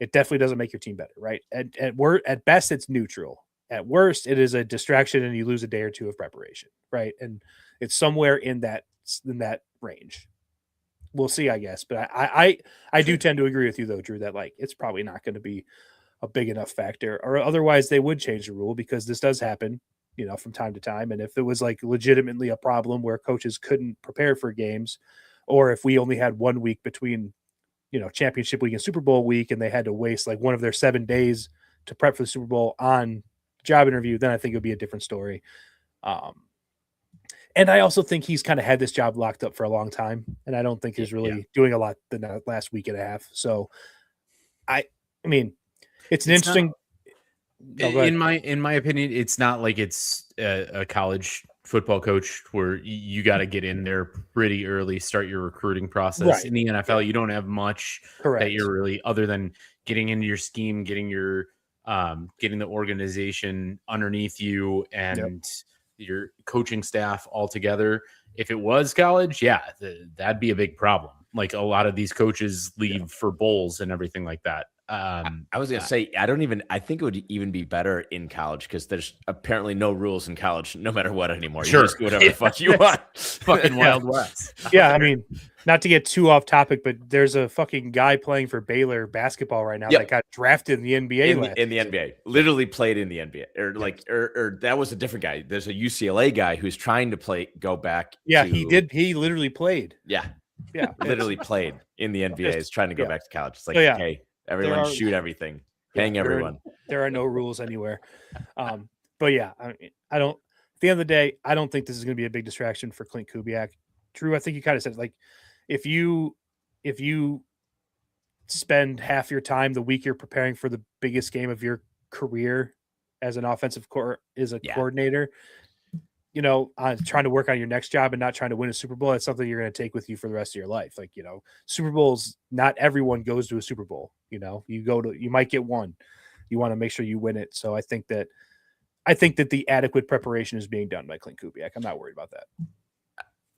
It definitely doesn't make your team better, right? At best, it's neutral. At worst, it is a distraction and you lose a day or two of preparation, right? And it's somewhere in that range. We'll see, I guess. But I do tend to agree with you though, Drew, that like it's probably not going to be a big enough factor, or otherwise they would change the rule, because this does happen, from time to time. And if it was like legitimately a problem where coaches couldn't prepare for games, or if we only had 1 week between, championship week and Super Bowl week, and they had to waste like one of their 7 days to prep for the Super Bowl on job interview, then I think it would be a different story. And I also think he's kind of had this job locked up for a long time, and I don't think he's really doing a lot the last week and a half. So I mean, it's an interesting. In my opinion, it's not like it's a college football coach where you got to get in there pretty early, start your recruiting process. Right. In the NFL, you don't have much that you're really, other than getting into your scheme, getting your getting the organization underneath you and your coaching staff all together. If it was college, that'd be a big problem. Like a lot of these coaches leave for bowls and everything like that. I was going to say, I think it would even be better in college, because there's apparently no rules in college, no matter what anymore. Sure. You just do whatever the fuck you want. Fucking Wild West. Yeah. I mean, not to get too off topic, but there's a fucking guy playing for Baylor basketball right now that got drafted in the NBA. In the NBA, literally played in the NBA, or that was a different guy. There's a UCLA guy who's trying to go back. Yeah, he did. He literally played. Yeah. Literally played in the NBA. Is trying to go back to college. It's like, okay. Everyone shoot everything, hang everyone. There are no rules anywhere. But yeah, I don't. At the end of the day, I don't think this is going to be a big distraction for Clint Kubiak. Drew, I think you kind of said, like, if you spend half your time the week you're preparing for the biggest game of your career as an offensive coordinator, trying to work on your next job and not trying to win a Super Bowl, that's something you're going to take with you for the rest of your life. Like, Super Bowls, not everyone goes to a Super Bowl. You might get one. You want to make sure you win it. So I think that the adequate preparation is being done by Clint Kubiak. I'm not worried about that.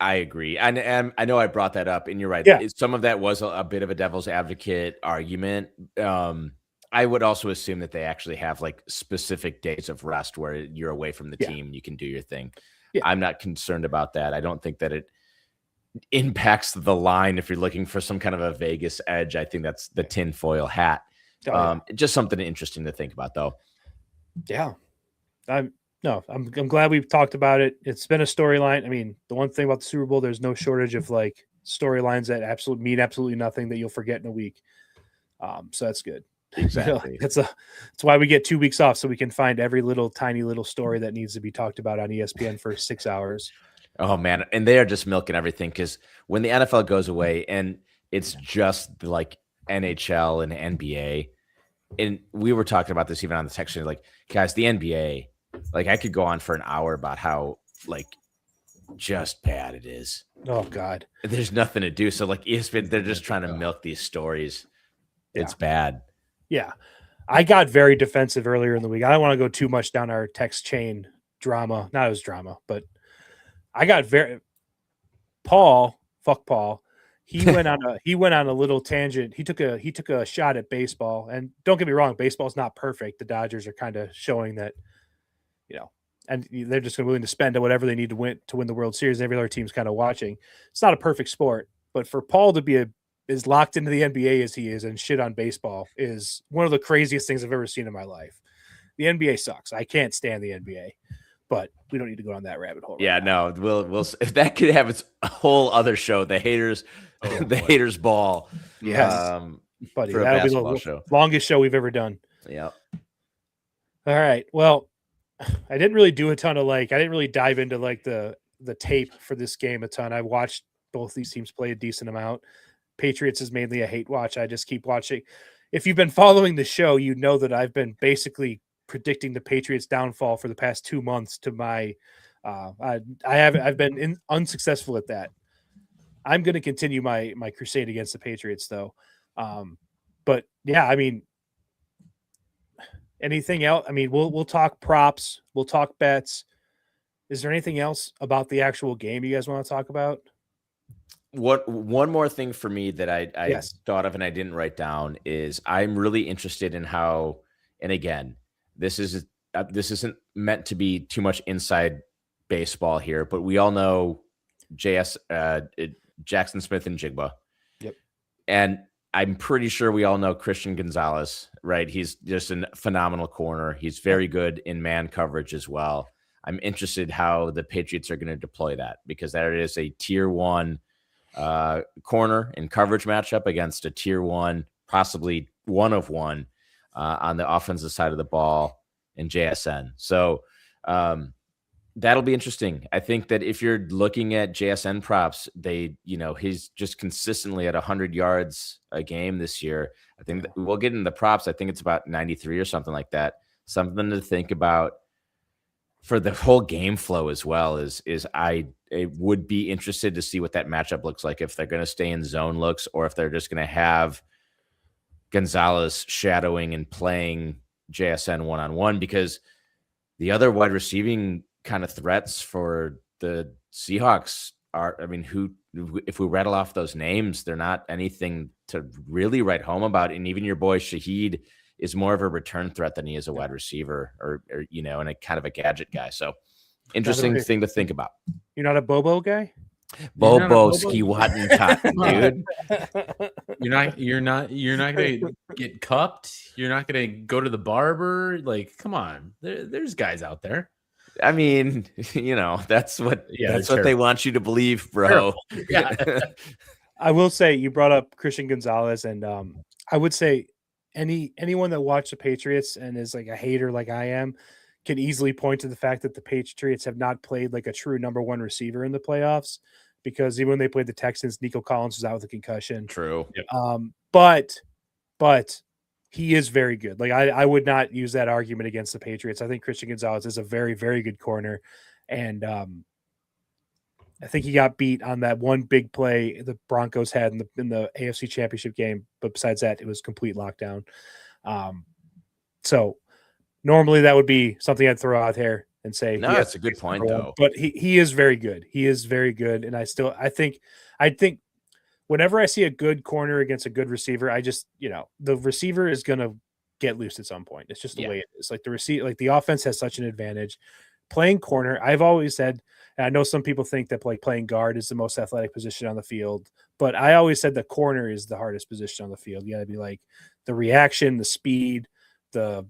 I agree. And I know I brought that up, and you're right. Yeah. Some of that was a bit of a devil's advocate argument. I would also assume that they actually have like specific days of rest where you're away from the team, you can do your thing. Yeah. I'm not concerned about that. I don't think that it impacts the line if you're looking for some kind of a Vegas edge. I think that's the tinfoil hat. Just something interesting to think about, though. Yeah. I'm glad we've talked about it. It's been a storyline. I mean, the one thing about the Super Bowl, there's no shortage of like storylines that mean absolutely nothing that you'll forget in a week. So that's good. Exactly. That's why we get 2 weeks off, so we can find every tiny little story that needs to be talked about on ESPN for 6 hours. Oh man. And they are just milking everything, because when the NFL goes away and it's just like NHL and NBA, and we were talking about this even on the text, like, guys, the NBA, like, I could go on for an hour about how like just bad it is. Oh God. There's nothing to do. So like ESPN, they're just trying to milk these stories. It's bad. Yeah. I got very defensive earlier in the week. I don't want to go too much down our text chain drama. Not as drama, but I got fuck Paul. He went on a little tangent. He took a shot at baseball, and don't get me wrong, baseball's not perfect. The Dodgers are kind of showing that, and they're just willing to spend whatever they need to win the World Series. Every other team's kind of watching. It's not a perfect sport, but for Paul to be as locked into the NBA as he is and shit on baseball is one of the craziest things I've ever seen in my life. The NBA sucks. I can't stand the NBA, but we don't need to go down that rabbit hole. Yeah, no, we'll if that could have its whole other show, the haters ball. Yes, buddy, that'll be the longest show we've ever done. Yeah. All right. Well, I didn't really do a ton of I didn't really dive into the tape for this game a ton. I watched both these teams play a decent amount. Patriots is mainly a hate watch. I just keep watching. If you've been following the show, you know that I've been basically predicting the Patriots downfall for the past 2 months to my I've been unsuccessful at that. I'm going to continue my crusade against the Patriots, though. But yeah, I mean, anything else? I mean, we'll talk props, we'll talk bets. Is there anything else about the actual game you guys want to talk about? One more thing for me that I Yes. thought of and I didn't write down is I'm really interested in how, and again, this isn't meant to be too much inside baseball here, but we all know Jackson Smith and Jigba. Yep. And I'm pretty sure we all know Christian Gonzalez, right? He's just a phenomenal corner. He's very good in man coverage as well. I'm interested how the Patriots are going to deploy that, because that is a tier 1 corner and coverage matchup against a tier 1, possibly 1 of 1 on the offensive side of the ball in JSN. So that'll be interesting. I think that if you're looking at JSN props, he's just consistently at 100 yards a game this year. I think that we'll get into the props. I think it's about 93 or something like that. Something to think about for the whole game flow as well is I would be interested to see what that matchup looks like, if they're going to stay in zone looks or if they're just going to have Gonzalez shadowing and playing JSN one-on-one, because the other wide receiving kind of threats for the Seahawks are, I mean, if we rattle off those names, they're not anything to really write home about. And even your boy Shaheed is more of a return threat than he is a wide receiver or and a kind of a gadget guy. So interesting thing to think about. You're not a Bobo guy? Bobo ski Watton cotton, dude. You're not gonna get cupped. You're not gonna go to the barber. Like, come on. There's guys out there. I mean, that's what they want you to believe, bro. Yeah. I will say you brought up Christian Gonzalez, and I would say anyone that watched the Patriots and is like a hater like I am can easily point to the fact that the Patriots have not played like a true number 1 receiver in the playoffs, because even when they played the Texans, Nico Collins was out with a concussion. True. Yep. But he is very good. Like I would not use that argument against the Patriots. I think Christian Gonzalez is a very, very good corner. And I think he got beat on that one big play the Broncos had in the AFC Championship game. But besides that, it was complete lockdown. So normally that would be something I'd throw out there and say, no, that's a good point though. But he is very good. He is very good. And I think whenever I see a good corner against a good receiver, I just, the receiver is going to get loose at some point. It's just the way it is. Like the offense has such an advantage. Playing corner, I've always said, and I know some people think that playing guard is the most athletic position on the field, but I always said the corner is the hardest position on the field. You got to be like the reaction, the speed, the,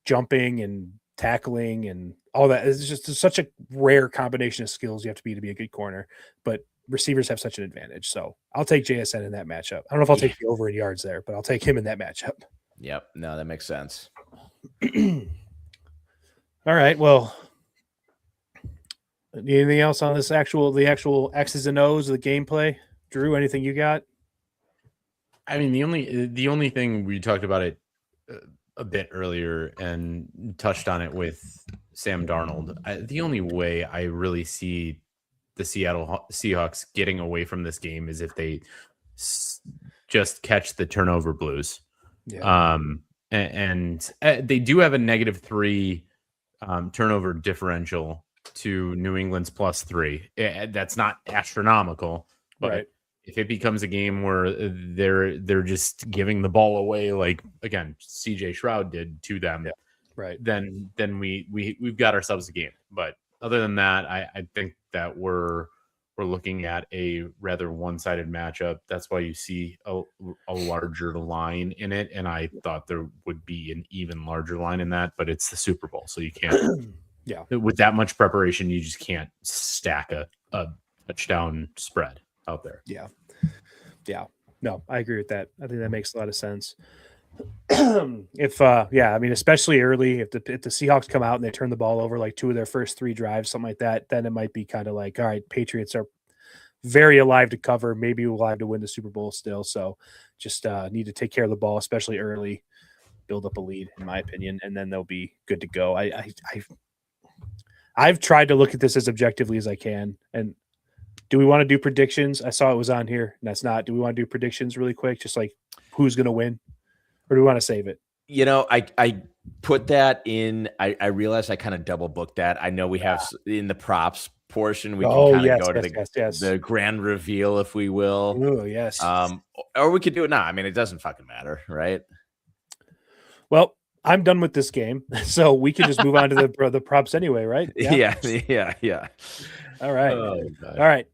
jumping and tackling and all that. It's just such a rare combination of skills you have to be a good corner, but receivers have such an advantage. So I'll take JSN in that matchup. I don't know if I'll take the over in yards there, but I'll take him in that matchup. Yep. No, that makes sense. All right. Well, anything else on the actual X's and O's of the gameplay? Drew, anything you got? I mean, the only thing we talked about it a bit earlier and touched on it with Sam Darnold. The only way I really see the Seattle Seahawks getting away from this game is if they just catch the turnover blues. Yeah. And they do have a -3 turnover differential to New England's +3. That's not astronomical, but right. If it becomes a game where they're just giving the ball away, like again CJ Stroud did to them, right? Then we've got ourselves a game. But other than that, I think that we're looking at a rather one-sided matchup. That's why you see a larger line in it, and I thought there would be an even larger line in that. But it's the Super Bowl, so you can't. Yeah, with that much preparation, you just can't stack a touchdown spread out there. Yeah. No, I agree with that. I think that makes a lot of sense. I mean, especially early, if the Seahawks come out and they turn the ball over like 2 of their first 3 drives, something like that, then it might be kind of like, all right, Patriots are very alive to cover, maybe alive to win the Super Bowl still. So just need to take care of the ball, especially early, build up a lead, in my opinion, and then they'll be good to go. I've tried to look at this as objectively as I can, and Do we want to do predictions? I saw it was on here, and that's not. Do we want to do predictions really quick? Just like who's going to win, or do we want to save it? You know, I put that in. I realized I kind of double booked that. I know we have in the props portion. We can kind of go to the grand reveal, if we will. Oh, yes. Or we could do it now. I mean, it doesn't fucking matter, right? Well, I'm done with this game, so we can just move on to the props anyway, right? Yeah. All right. Oh, all right.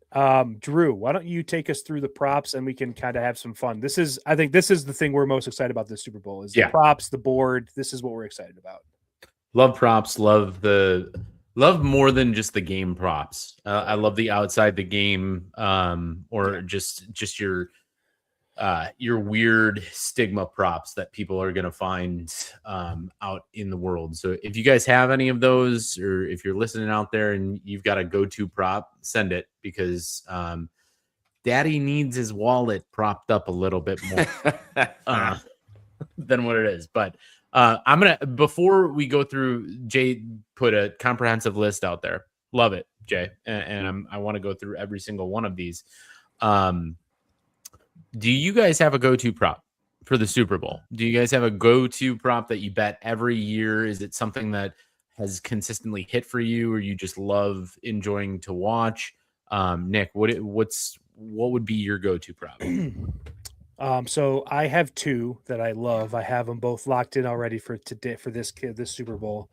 Drew, why don't you take us through the props and we can kind of have some fun. I think this is the thing we're most excited about this Super Bowl is the props, the board. This is what we're excited about. Love props. Love more than just the game props. I love the outside the game, or just your weird stigma props that people are going to find out in the world. So if you guys have any of those, or if you're listening out there and you've got a go-to prop, send it, because daddy needs his wallet propped up a little bit more than what it is. But I'm going to, before we go through, Jay put a comprehensive list out there. Love it, Jay. And I want to go through every single one of these. Do you guys have a go-to prop for the Super Bowl? Do you guys have a go-to prop that you bet every year? Is it something that has consistently hit for you, or you just love enjoying to watch? Nick, what would be your go-to prop? So I have two that I love. I have them both locked in already for today for this Super Bowl.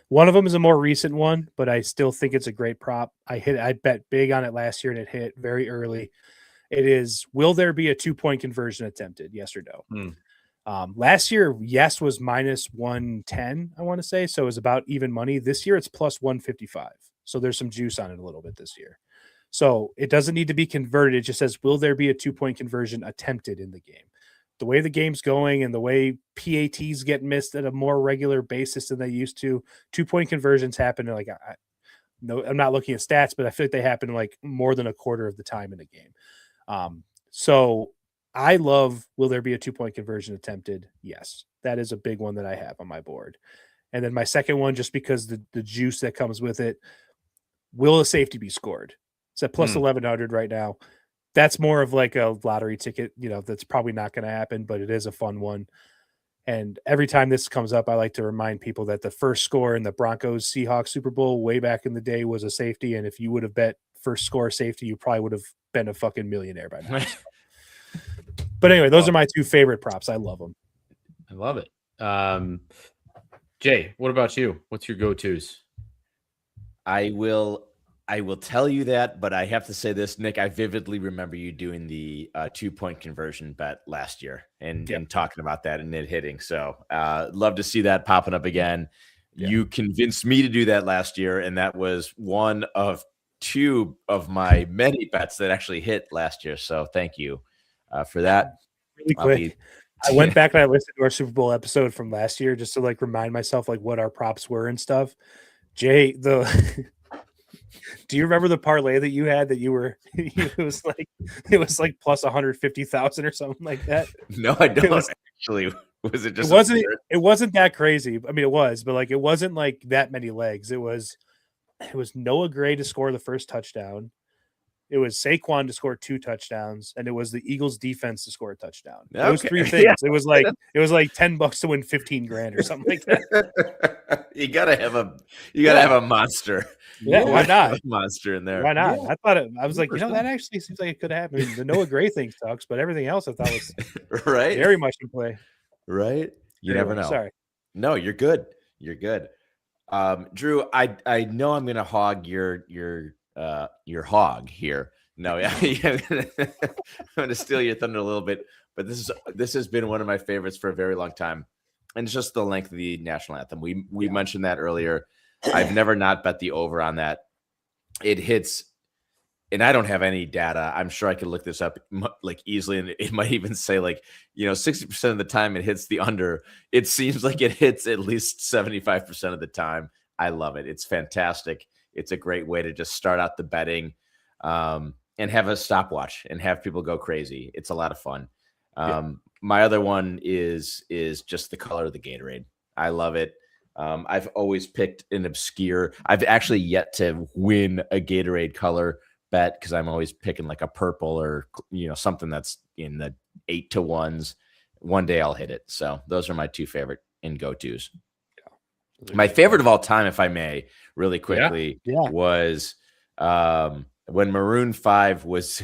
One of them is a more recent one, but I still think it's a great prop. I bet big on it last year and it hit very early. It is, will there be a 2-point conversion attempted? Yes or no? Last year, yes was minus 110, I want to say. So it was about even money. This year, it's plus 155. So there's some juice on it a little bit this year. So it doesn't need to be converted. It just says, will there be a 2-point conversion attempted in the game? The way the game's going and the way PATs get missed at a more regular basis than they used to, 2-point conversions happen to no, I'm not looking at stats, but I feel like they happen like more than a quarter of the time in a game. So I love, will there be a 2-point conversion attempted? Yes, that is a big one that I have on my board. And then my second one, just because the juice that comes with it, will a safety be scored? It's at plus 1,100 right now. That's more of like a lottery ticket, that's probably not going to happen, but it is a fun one. And every time this comes up, I like to remind people that the first score in the Broncos Seahawks Super Bowl way back in the day was a safety. And if you would have bet first score safety, you probably would have been a fucking millionaire by now. But anyway, those are my two favorite props. I love them. I love it. Jay, what about you? What's your go-tos? I will tell you that, but I have to say this, Nick. I vividly remember you doing the 2-point conversion bet last year and talking about that and it hitting. So love to see that popping up again. Yeah. You convinced me to do that last year, and that was one of two of my many bets that actually hit last year. So thank you for that. Really quick, I went back and I listened to our Super Bowl episode from last year just to remind myself what our props were and stuff. Jay, do you remember the parlay that you had that it was like plus 150,000 or something like that? No, I don't actually. Was it just? It wasn't that crazy. I mean, it was, but it wasn't like that many legs. It was Noah Gray to score the first touchdown. It was Saquon to score 2 touchdowns, and it was the Eagles defense to score a touchdown. Okay. Those 3 things. Yeah. It was like $10 to win 15 grand or something like that. You gotta have a monster. Yeah, why not? A monster in there. Why not? Yeah. I was like, that actually seems like it could happen. The Noah Gray thing sucks, but everything else I thought was right, very much in play. Right? You never know. Sorry. No, you're good. You're good. Drew, I know I'm gonna hog your hog here. No, I'm gonna steal your thunder a little bit, but this has been one of my favorites for a very long time, and it's just the length of the national anthem. We mentioned that earlier. I've never not bet the over on that. It hits, and I don't have any data. I'm sure I could look this up easily, and it might even say 60% of the time it hits the under. It seems like it hits at least 75% of the time. I love it. It's fantastic. It's a great way to just start out the betting and have a stopwatch and have people go crazy. It's a lot of fun. My other one is just the color of the Gatorade. I love it. I've always picked an obscure. I've actually yet to win a Gatorade color, bet because I'm always picking like a purple or something that's in the 8 to 1s. One day I'll hit it. So those are my two favorite in go-tos. My favorite of all time, if I may, really quickly, was when Maroon 5 was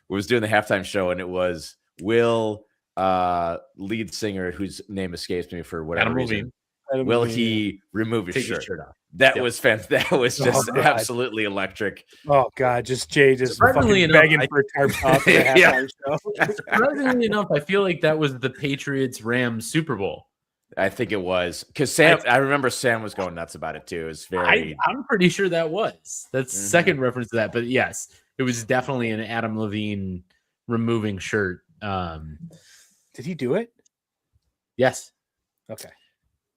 doing the halftime show, and it was Will, lead singer, whose name escapes me for whatever reason. Will he remove his shirt off? That was fantastic. That was just absolutely electric. Oh God, just Jay just fucking begging for a tarp top. Surprisingly enough, I feel like that was the Patriots-Rams Super Bowl. I think it was because Sam. I remember Sam was going nuts about it too. It was very. I'm pretty sure that was. That's second reference to that, but yes, it was definitely an Adam Levine removing shirt. Did he do it? Yes. Okay.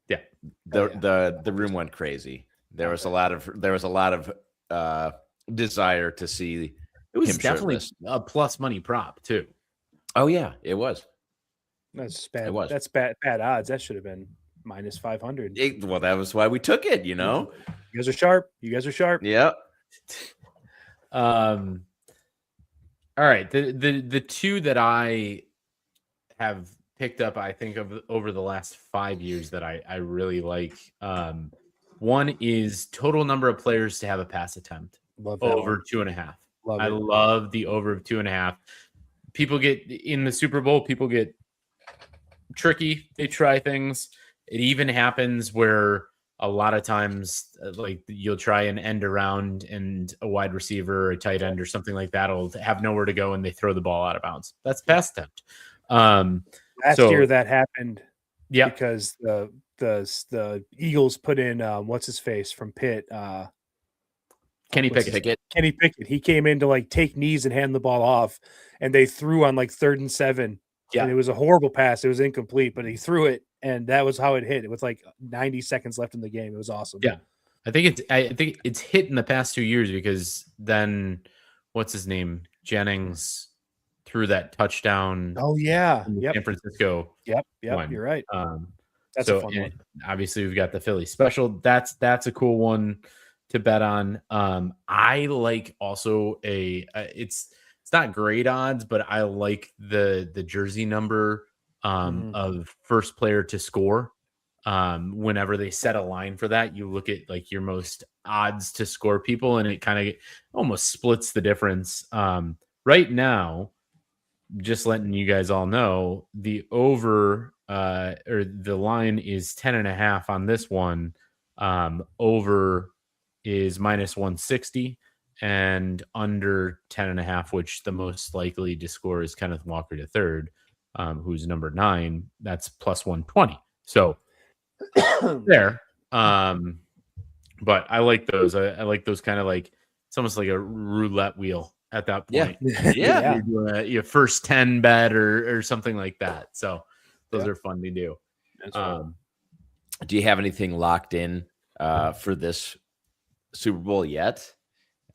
Yeah. The room went crazy. There was a lot of desire to see. It was him definitely shirtless. a plus money prop too. Oh yeah, it was. That's bad. It was. That's bad odds. That should have been minus 500. Well, that was why we took it. You guys are sharp. Yep. All right. The two that I have picked up, I think, of over the last 5 years that I really like. One is total number of players to have a pass attempt over 2.5. I love the over of 2.5. People get in the Super Bowl. People get tricky. They try things. It even happens where a lot of times, like you'll try an end around and a wide receiver or a tight end or something like that will have nowhere to go and they throw the ball out of bounds. That's pass attempt. Last year that happened. Yeah, because the Eagles put in what's his face from Pitt. Kenny Pickett. Kenny Pickett. He came in to like take knees and hand the ball off, and they threw on like 3rd and 7. Yeah, and it was a horrible pass. It was incomplete, but he threw it, and that was how it hit. It was like 90 seconds left in the game. It was awesome. Yeah, I think it's hit in the past 2 years because then what's his name, Jennings, threw that touchdown. Oh yeah, San Francisco. Yep. You're right. That's a fun one. Obviously, we've got the Philly special. That's a cool one to bet on. I like also it's not great odds, but I like the jersey number of first player to score. Whenever they set a line for that, you look at like your most odds to score people, and it kind of almost splits the difference. Right now, just letting you guys all know, the over or the line is 10.5 on this one. Over is minus 160. And under 10.5, which the most likely to score is Kenneth Walker III, who's number 9. That's plus 120. So there. But I like those. I like those kind of like it's almost like a roulette wheel at that point. Yeah. You're doing your first 10 bet or something like that. So those are fun to do. Do you have anything locked in for this Super Bowl yet?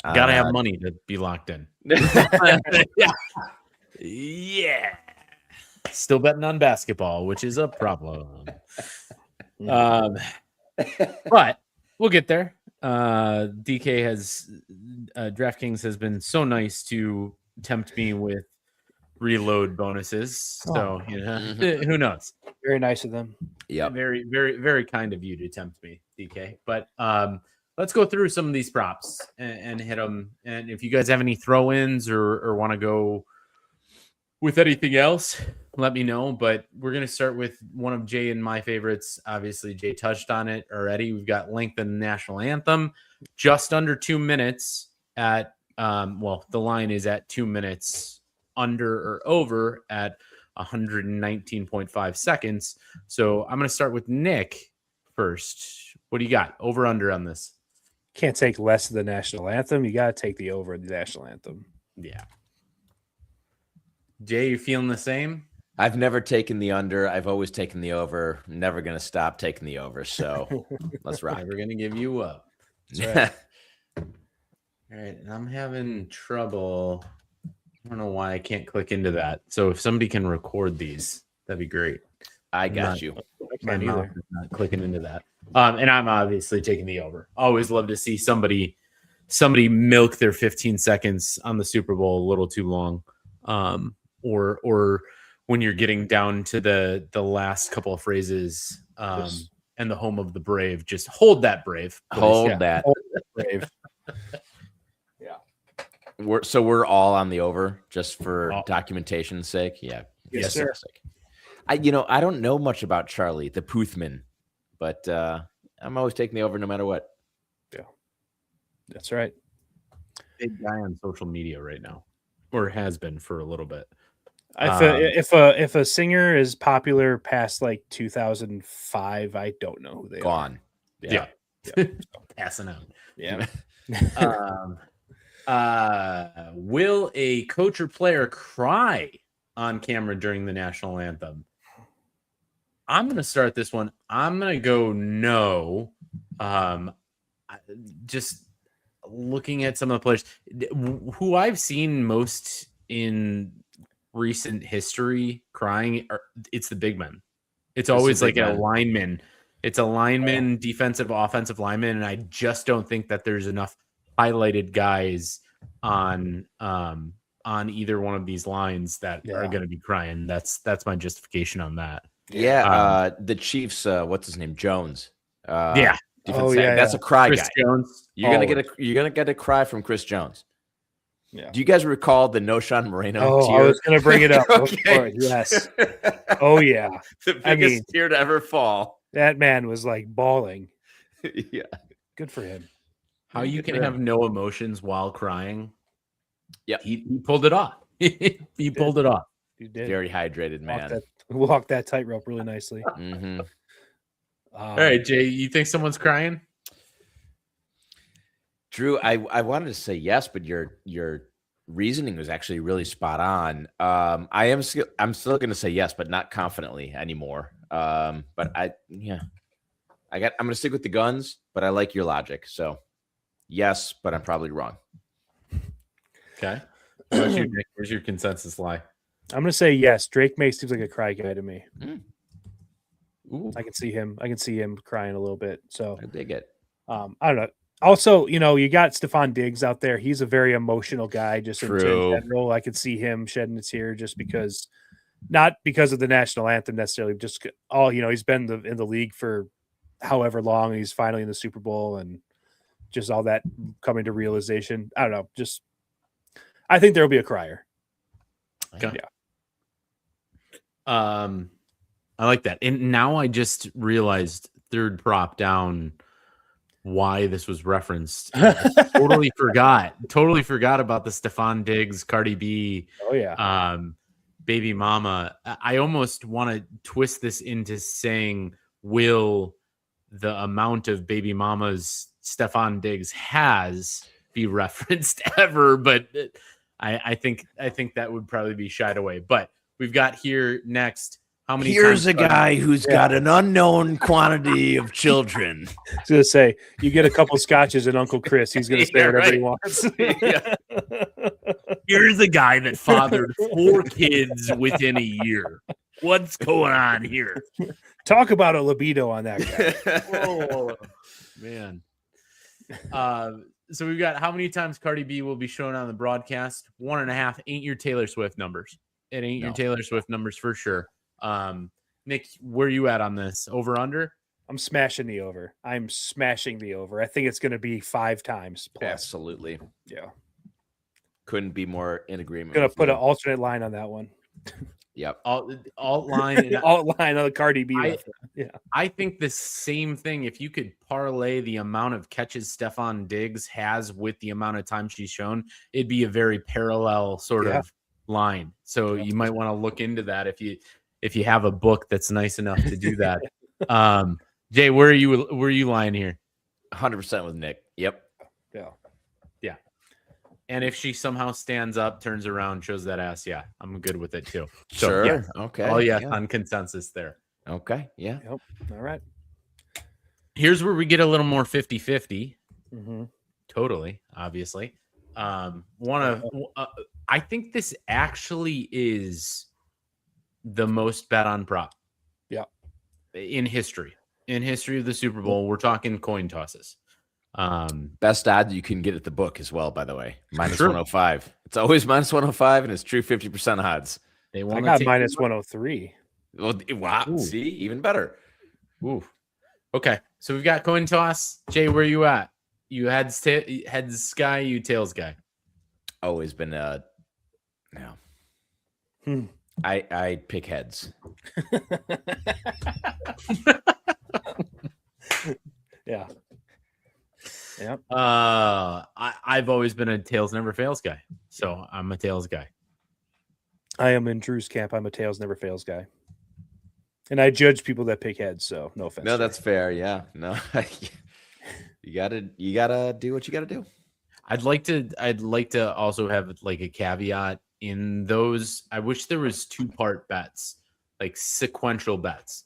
Gotta have money to be locked in. Yeah. Still betting on basketball, which is a problem. But we'll get there. DK has DraftKings has been so nice to tempt me with reload bonuses. So who knows? Very nice of them. Yeah. Very, very, very kind of you to tempt me, DK. But let's go through some of these props and hit them. And if you guys have any throw-ins or want to go with anything else, let me know. But we're going to start with one of Jay and my favorites. Obviously, Jay touched on it already. We've got lengthened national anthem, just under 2 minutes at, the line is at 2 minutes under or over at 119.5 seconds. So I'm going to start with Nick first. What do you got? Over, under on this? Can't take less of the national anthem. You got to take the over the national anthem. Yeah. Jay, you feeling the same? I've never taken the under. I've always taken the over. Never going to stop taking the over. So let's rock. We're going to give you up. That's right. All right. And I'm having trouble. I don't know why I can't click into that. So if somebody can record these, that'd be great. I got you. My mouth is not clicking into that. And I'm obviously taking the over. Always love to see somebody somebody milk their 15 seconds on the Super Bowl a little too long, or when you're getting down to the last couple of phrases, and the home of the brave, just hold that brave, please. Hold that. Hold that brave. We're all on the over just for documentation's sake. Yeah. Yes, sir. I don't know much about Charlie the Puthman, but I'm always taking the over no matter what. Yeah, that's right. Big guy on social media right now, or has been for a little bit. If a singer is popular past like 2005, I don't know who they Gone. are. Yeah. Passing out. Yeah. Will a coach or player cry on camera during the national anthem? I'm going to start this one. I'm going to go no. Just looking at some of the players who I've seen most in recent history crying, it's the big men. It's always like a lineman. It's a lineman, defensive, offensive lineman, and I just don't think that there's enough highlighted guys on either one of these lines that are going to be crying. That's my justification on that. Yeah, the Chiefs. What's his name? Jones. Yeah. That's a cry Chris guy. Jones. You're gonna get a cry from Chris Jones. Yeah. Do you guys recall the No-Sean Moreno tear? I was going to bring it up. Okay. Yes. Oh, yeah. The biggest tear to ever fall. That man was like bawling. Yeah. Good for him. How you can have no emotions while crying. Yeah. He pulled it off. He pulled it off. He did. Very hydrated man. Walked that tightrope really nicely. Mm-hmm. All right, Jay, you think someone's crying? Drew, I wanted to say yes, but your reasoning was actually really spot on. I'm still going to say yes, but not confidently anymore. But I'm going to stick with the guns, but I like your logic. So yes, but I'm probably wrong. Okay. Where's your consensus lie? I'm going to say yes. Drake May seems like a cry guy to me. Ooh. I can see him crying a little bit. So I dig it. I don't know. Also, you got Stephon Diggs out there. He's a very emotional guy, just in general. I could see him shedding a tear just because, not because of the national anthem necessarily, just he's been in the league for however long, and he's finally in the Super Bowl, and just all that coming to realization. I don't know. Just, I think there will be a crier. Okay. Yeah. I like that. And now I just realized third prop down why this was referenced. Totally forgot about the Stephon Diggs, Cardi B. Oh yeah. Baby mama. I almost want to twist this into saying, will the amount of baby mamas Stephon Diggs has be referenced ever? But I think that would probably be shied away. But we've got here next. How many? Here's a guy who's got an unknown quantity of children. I was gonna say, you get a couple scotches and Uncle Chris, he's gonna say whatever he wants. Here's a guy that fathered 4 kids within a year. What's going on here? Talk about a libido on that guy. Oh man. So we've got how many times Cardi B will be shown on the broadcast? 1.5. Ain't your Taylor Swift numbers. It ain't your Taylor Swift numbers for sure. Nick, where are you at on this? Over under? I'm smashing the over. I'm smashing the over. I think it's going to be 5 times plus. Absolutely. Yeah. Couldn't be more in agreement. Going to put an alternate line on that one. Yep. Alt line. Alt line on the Cardi B. I think the same thing. If you could parlay the amount of catches Stephon Diggs has with the amount of time she's shown, it'd be a very parallel sort of line. So you might want to look into that if you have a book that's nice enough to do that. Jay, where are you lying here? 100% with Nick. Yep. Yeah. And if she somehow stands up, turns around, shows that ass, I'm good with it too. So, sure. Yeah. Okay. Oh yeah, on consensus there. Okay. Yeah. Yep. All right. Here's where we get a little more 50-50. Mm-hmm. Totally, obviously. I think this actually is the most bet on prop. Yeah. In history of the Super Bowl, we're talking coin tosses. Best odds you can get at the book as well, by the way. Minus True. 105. It's always minus 105, and it's true 50% odds. They I want got minus 103. Well, wow. Ooh. See, even better. Ooh. Okay, so we've got coin toss. Jay, where you at? You heads guy, you tails guy. Always been no. I pick heads. Yeah. Yeah. I've always been a tails never fails guy, so I'm a tails guy. I am in Drew's camp. I'm a tails never fails guy. And I judge people that pick heads, so no offense. No, that's fair. Yeah. No. you gotta do what you gotta do. I'd like to also have like a caveat in those. I wish there was 2-part bets, like sequential bets.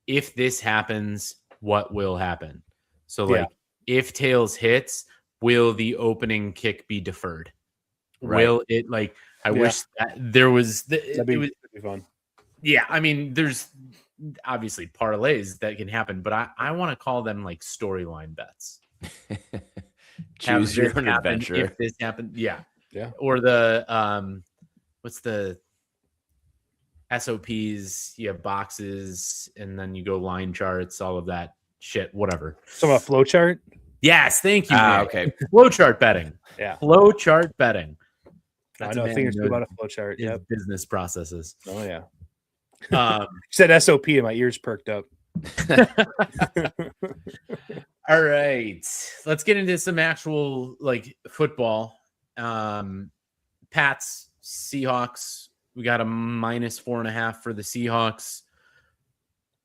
If this happens, what will happen? So like if tails hits, will the opening kick be deferred? Right. Will it like I wish that there was That'd be fun. Yeah, I mean, there's obviously parlays that can happen, but I want to call them like storyline bets. Choose your own adventure. If this happened, yeah. Or the what's the SOPs? You have boxes, and then you go line charts, all of that shit, whatever. So a flow chart? Yes, thank you. Okay. Flow chart betting. Yeah. Flow chart betting. I know a thing or two about a flow chart. Yeah. Yeah. Business processes. Oh yeah. Um, You said SOP and my ears perked up. all right. Let's get into some actual like football. Pats, Seahawks. We got a minus 4.5 for the Seahawks.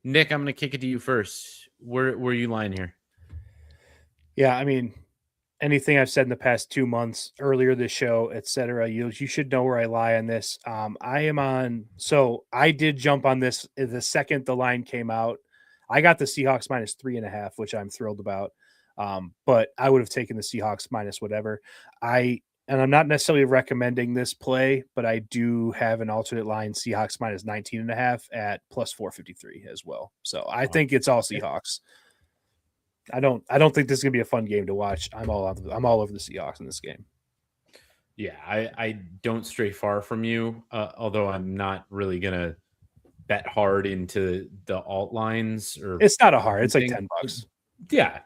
Nick, I'm going to kick it to you first. Where are you lying here? Yeah, I mean, anything I've said in the past 2 months, earlier this show, etc. You should know where I lie on this. I am on. So I did jump on this the second the line came out. I got the Seahawks minus 3.5, which I'm thrilled about. But I would have taken the Seahawks minus whatever. And I'm not necessarily recommending this play, but I do have an alternate line Seahawks minus 19.5 at plus 453 as well. So I think it's all Seahawks. I don't think this is gonna be a fun game to watch. I'm all over the Seahawks in this game. Yeah, I don't stray far from you, although I'm not really gonna bet hard into the alt lines. Or it's not a hard. It's like $10. Yeah,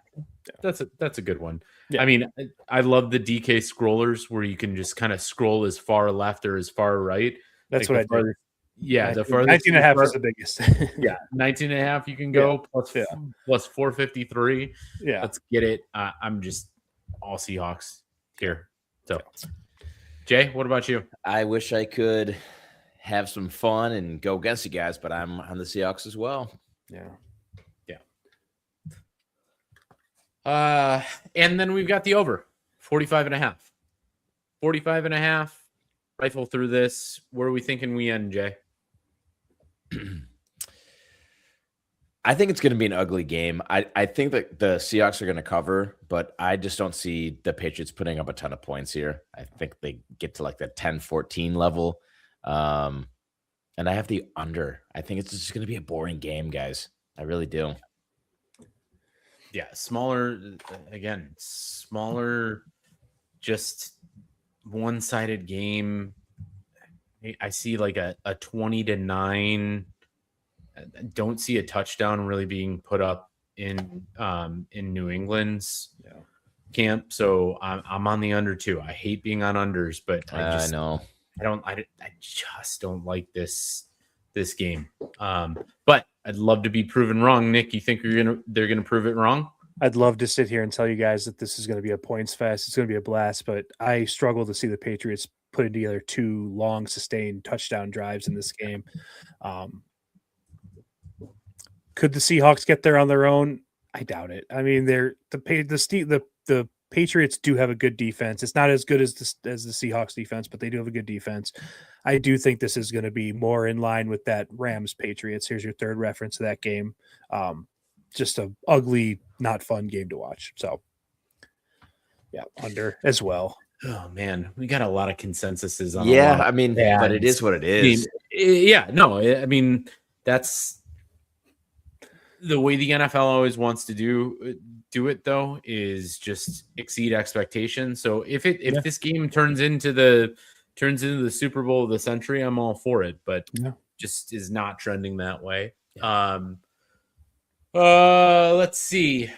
that's a good one. Yeah. I mean, I love the DK scrollers where you can just kind of scroll as far left or as far right. That's like what I do. Yeah, the farthest 19.5 is the biggest. Yeah, 19.5 you can go plus 453. Yeah, let's get it. I'm just all Seahawks here. So, Jay, what about you? I wish I could have some fun and go against you guys, but I'm on the Seahawks as well. Yeah. And then we've got the over 45.5. 45.5. Rifle through this. Where are we thinking we end, Jay? I think it's going to be an ugly game. I think that the Seahawks are going to cover, but I just don't see the Patriots putting up a ton of points here. I think they get to like the 10-14 level. And I have the under. I think it's just going to be a boring game, guys. I really do. Yeah, smaller, just one-sided game. I see like a 20-9. I don't see a touchdown really being put up in New England's camp. So I'm on the under too. I hate being on unders, but I know I just don't like this game. But I'd love to be proven wrong. Nick, you think they're gonna prove it wrong? I'd love to sit here and tell you guys that this is going to be a points fest. It's going to be a blast, but I struggle to see the Patriots putting together 2 long sustained touchdown drives in this game. Could the Seahawks get there on their own? I doubt it. I mean, the Patriots do have a good defense. It's not as good as the Seahawks defense, but they do have a good defense. I do think this is going to be more in line with that Rams Patriots. Here's your third reference to that game. Just a ugly, not fun game to watch. So, yeah, under as well. Oh man, we got a lot of consensuses on. Yeah, I mean, but it is what it is. I mean, yeah, no, I mean that's The way the NFL always wants to do it though is just exceed expectations. So if this game turns into the Super Bowl of the century, I'm all for it, but just is not trending that way. Let's see.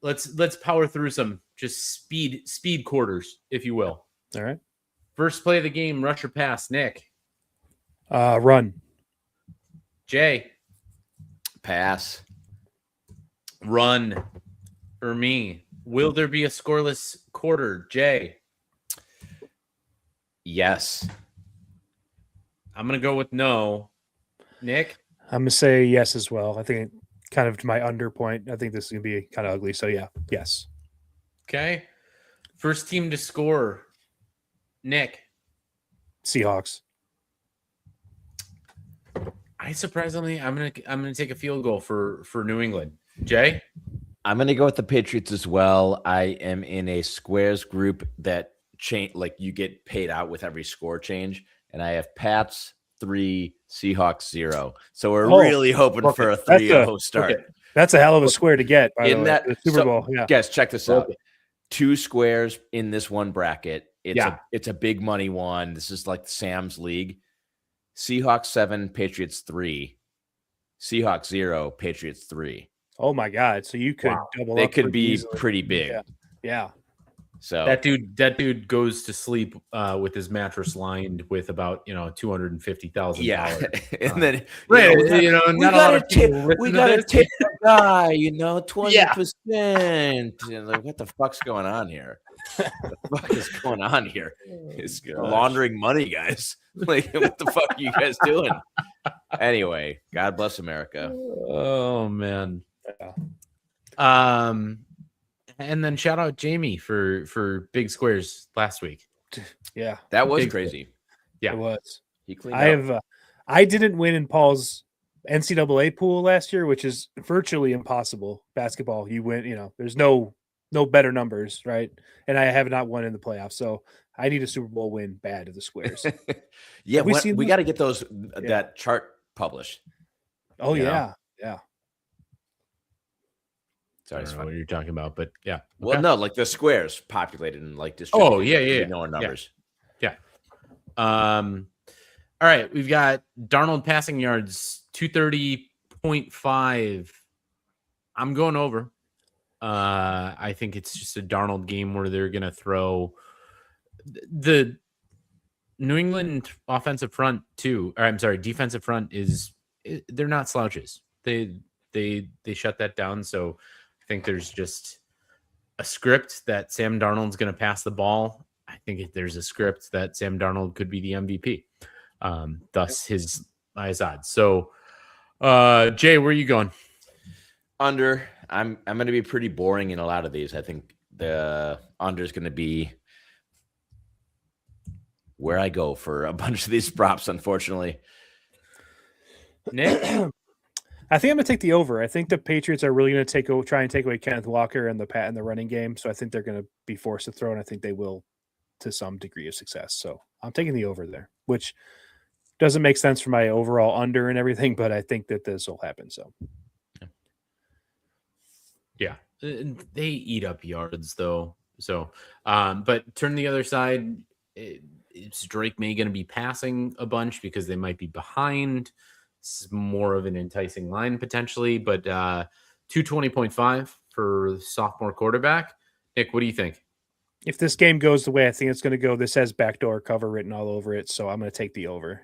Let's power through some just speed quarters, if you will. All right. First play of the game, rush or pass, Nick. Run. Jay. Pass. Run for me. Will there be a scoreless quarter, Jay? Yes. I'm going to go with no. Nick? I'm going to say yes as well. I think kind of to my under point. I think this is going to be kind of ugly. So, yeah, yes. Okay. First team to score, Nick? Seahawks. I'm gonna take a field goal for New England. Jay? I'm gonna go with the Patriots as well. I am in a squares group that you get paid out with every score change, and I have Pats 3, Seahawks 0. So we're really hoping for a 3-0 start. Okay. That's a hell of a square to get. By the way, the Super Bowl. Yeah. Guys, check this out. 2 squares in this one bracket. It's a big money one. This is like Sam's league. Seahawks 7, Patriots 3. Seahawks 0, Patriots 3. Oh my God! So you could double up. They could be easily. pretty big. Yeah. So that dude goes to sleep with his mattress lined with about $250,000. Yeah, and then we gotta tip the guy, 20%. Like, what the fuck's going on here? What the fuck is going on here? It's laundering money, guys. Like, what the fuck are you guys doing? Anyway, God bless America. Oh man. And then shout out Jamie for big squares last week. Yeah, that was crazy. Yeah, it was. He cleaned I didn't win in Paul's NCAA pool last year, which is virtually impossible. Basketball, you win. There's no better numbers, right? And I have not won in the playoffs, so I need a Super Bowl win bad at the squares. Yeah, we got to get that chart published. Oh yeah. Sorry, I don't know what you're talking about, but yeah. Well, no, like the squares populated and like distributed. Oh yeah. Know our numbers. Yeah. All right, we've got Darnold passing yards 230.5. I'm going over. I think it's just a Darnold game where they're going to throw the New England defensive front they're not slouches. They shut that down. So I think there's just a script that Sam Darnold's going to pass the ball. I think there's a script that Sam Darnold could be the MVP. Thus his highest odds. So, Jay, where are you going? Under. I'm going to be pretty boring in a lot of these. I think the under is going to be where I go for a bunch of these props, unfortunately. Nick? I think I'm going to take the over. I think the Patriots are really going to try and take away Kenneth Walker and the running game. So I think they're going to be forced to throw, and I think they will to some degree of success. So I'm taking the over there, which doesn't make sense for my overall under and everything, but I think that this will happen. So yeah, they eat up yards though. So, but turn the other side. Is Drake May going to be passing a bunch because they might be behind? It's more of an enticing line potentially, but 220.5 for sophomore quarterback. Nick, what do you think? If this game goes the way I think it's going to go, this has backdoor cover written all over it, so I'm going to take the over.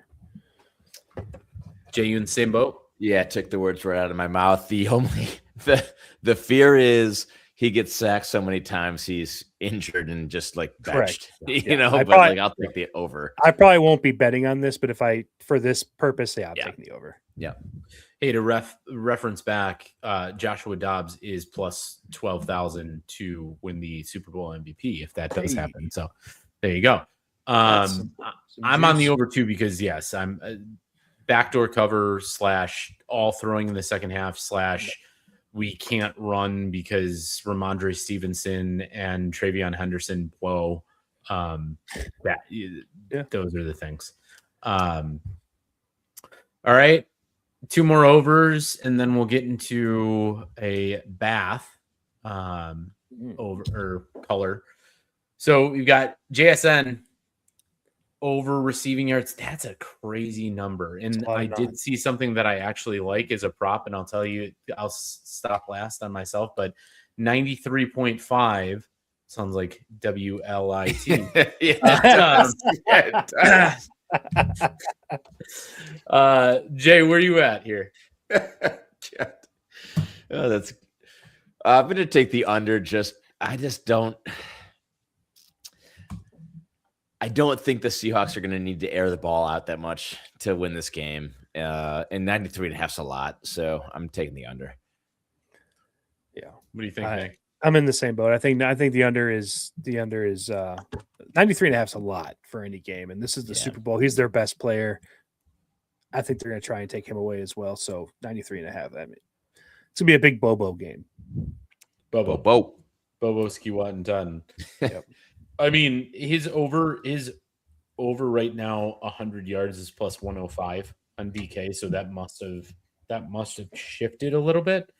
Jay, you in the same boat? Yeah, I took the words right out of my mouth. The fear is he gets sacked so many times he's injured and just like benched. I'll take the over. I probably won't be betting on this, but for this purpose, I'm taking the over. Yeah. Hey, to reference back, Joshua Dobbs is plus 12,000 to win the Super Bowl MVP if that does happen. So there you go. I'm on the over too because yes, I'm backdoor cover / all throwing in the second half / we can't run because Ramondre Stevenson and Travion Henderson blow. Those are the things. All right. 2 more overs, and then we'll get into a bath over or color. So we've got JSN over receiving yards. That's a crazy number. And I did see something that I actually like as a prop, and I'll tell you, I'll stop last on myself, but 93.5 sounds like WLIT. Jay, where are you at here? That's I'm gonna take the under. I don't think the Seahawks are going to need to air the ball out that much to win this game. And 93.5 is a lot, so I'm taking the under. Yeah. What do you think, Nick? I'm in the same boat. I think the under is 93.5 is a lot for any game, and this is the Super Bowl. He's their best player. I think they're going to try and take him away as well. So 93.5. I mean, it's gonna be a big Bobo game. Bobo ski what and done. Yep. I mean, his over right now 100 yards is plus 105 on DK, so that must have shifted a little bit.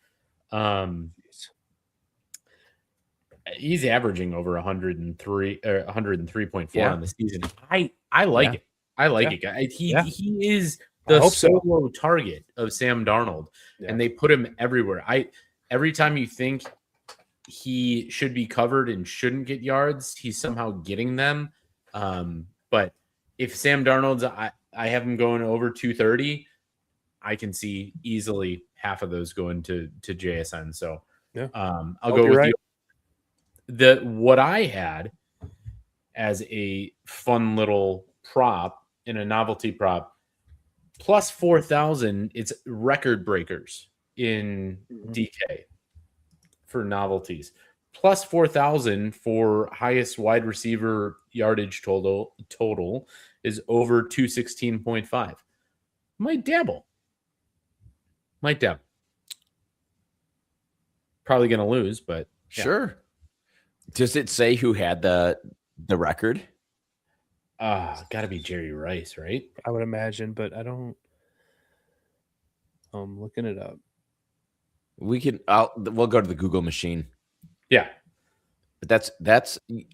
He's averaging over 103 or 103.4 on the season. I like it. I like it. He is the solo target of Sam Darnold, and they put him everywhere. Every time you think he should be covered and shouldn't get yards, he's somehow getting them. But if Sam Darnold's, I have him going over 230, I can see easily half of those going to JSN. So I'll go with you. What I had as a fun little prop in a novelty prop, plus 4,000, it's record breakers in DK. For novelties, plus 4,000 for highest wide receiver yardage total is over 216.5. Might dabble. Probably gonna lose, but sure. Does it say who had the record? Gotta be Jerry Rice, right? I would imagine, but I don't. I'm looking it up. We'll go to the Google machine. Yeah. But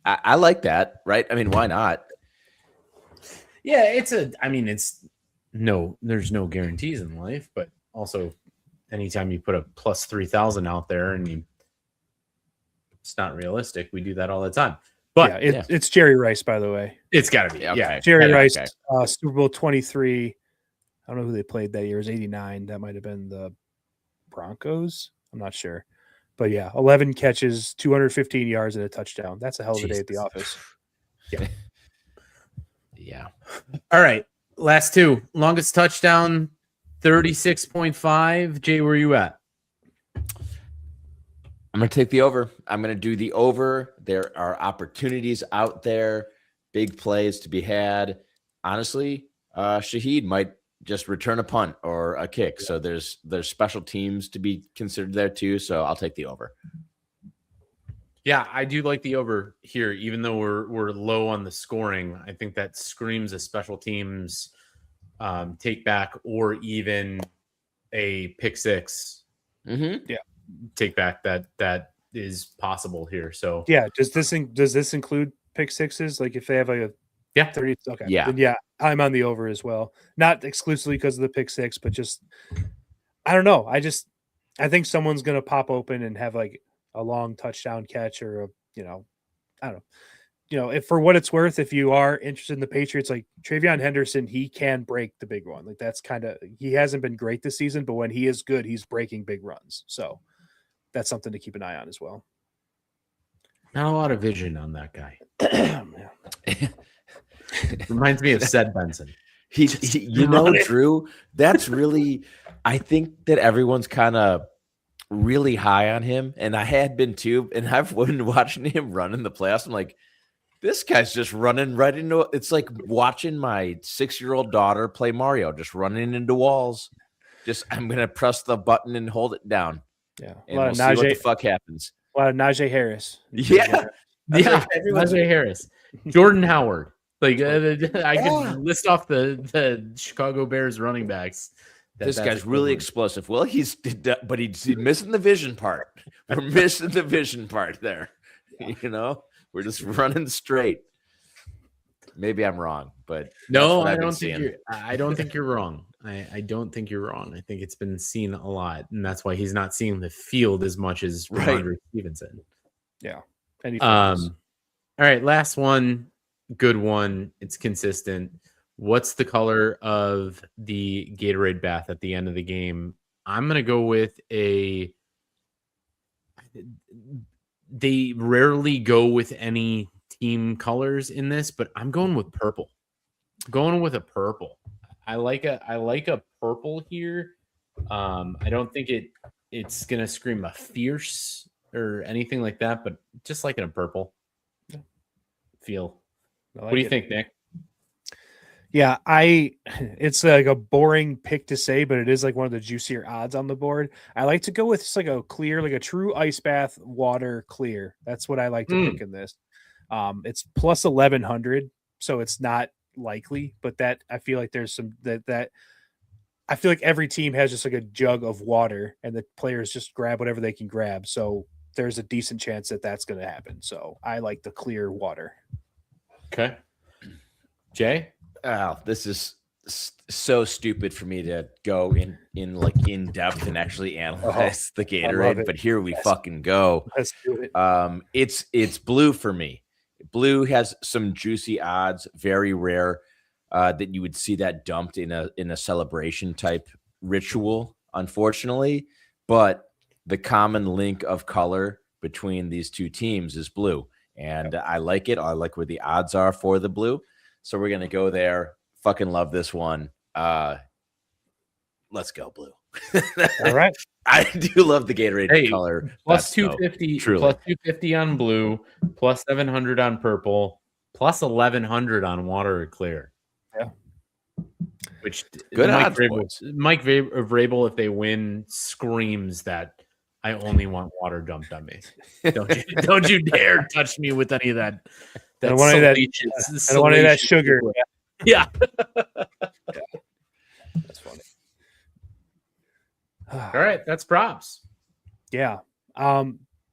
I like that, right? I mean, why not? Yeah, there's no guarantees in life, but also anytime you put a plus 3,000 out there and it's not realistic, we do that all the time. But it's Jerry Rice, by the way. It's got to be. Jerry Rice, Super Bowl 23. I don't know who they played that year. It was 89. That might have been the Broncos. I'm not sure. But 11 catches, 215 yards, and a touchdown. That's a hell of a day at the office. Yeah. All right. Last two. Longest touchdown, 36.5. Jay, where are you at? I'm going to take the over. I'm going to do the over. There are opportunities out there, big plays to be had. Honestly, Shaheed might just return a punt or a kick. So there's special teams to be considered there too. So I'll take the over. Yeah, I do like the over here, even though we're low on the scoring. I think that screams a special teams take back or even a pick six. Mm-hmm. Take back that is possible here. So does this include pick sixes? Like if they have like a 30, okay. Then I'm on the over as well. Not exclusively because of the pick six, but just I don't know. I think someone's gonna pop open and have like a long touchdown catch or I don't know. If for what it's worth, if you are interested in the Patriots, like Travion Henderson, he can break the big one. Like that's he hasn't been great this season, but when he is good, he's breaking big runs. So that's something to keep an eye on as well. Not a lot of vision on that guy. Reminds me of Sed Benson. Drew, that's really, I think that everyone's kind of really high on him. And I had been too. And I've been watching him run in the playoffs. I'm like, this guy's just running right into it. It's like watching my 6-year-old daughter play Mario, just running into walls. I'm going to press the button and hold it down. Yeah. And we'll see what the fuck happens. A lot of Najee Harris. Najee Harris. Jordan Howard. Like I could list off the Chicago Bears running backs This guy's really explosive. Well, he's missing the vision part. We're missing the vision part there. Yeah. We're just running straight. Maybe I'm wrong, but no, I don't think you're wrong. I don't think you're wrong. I think it's been seen a lot, and that's why he's not seeing the field as much as Ramondre Stevenson. Yeah. All right, last one, good one. It's consistent. What's the color of the Gatorade bath at the end of the game? I'm going to go with they rarely go with any team colors in this, but I'm going with purple. Going with a purple. I like a purple here. I don't think it's going to scream a fierce or anything like that, but just like in a purple feel. What do you think, Nick? Yeah, it's like a boring pick to say, but it is like one of the juicier odds on the board. I like to go with just like a clear, like a true ice bath water clear. That's what I like to pick in this. It's plus 1100, so it's not likely, but that I feel like there's some that I feel like every team has just like a jug of water and the players just grab whatever they can grab. So there's a decent chance that that's going to happen. So I like the clear water. Okay. Jay? Oh, this is so stupid for me to go in depth and actually analyze the Gatorade, but here we fucking go. Let's do it. It's blue for me. Blue has some juicy odds, very rare that you would see that dumped in a celebration type ritual, unfortunately. But the common link of color between these two teams is blue, and I like it. I like where the odds are for the blue. So we're going to go there. Fucking love this one. Let's go blue. All right. I do love the Gatorade color. Plus 250, plus 250 on blue, plus 700 on purple, plus 1100 on water or clear. Yeah. Which good Mike odds, Vrabel, Mike Vrabel, if they win, screams that I only want water dumped on me. Don't you dare touch me with any of that. I don't want any of that sugar. Yeah. That's funny. All right, that's props. Yeah.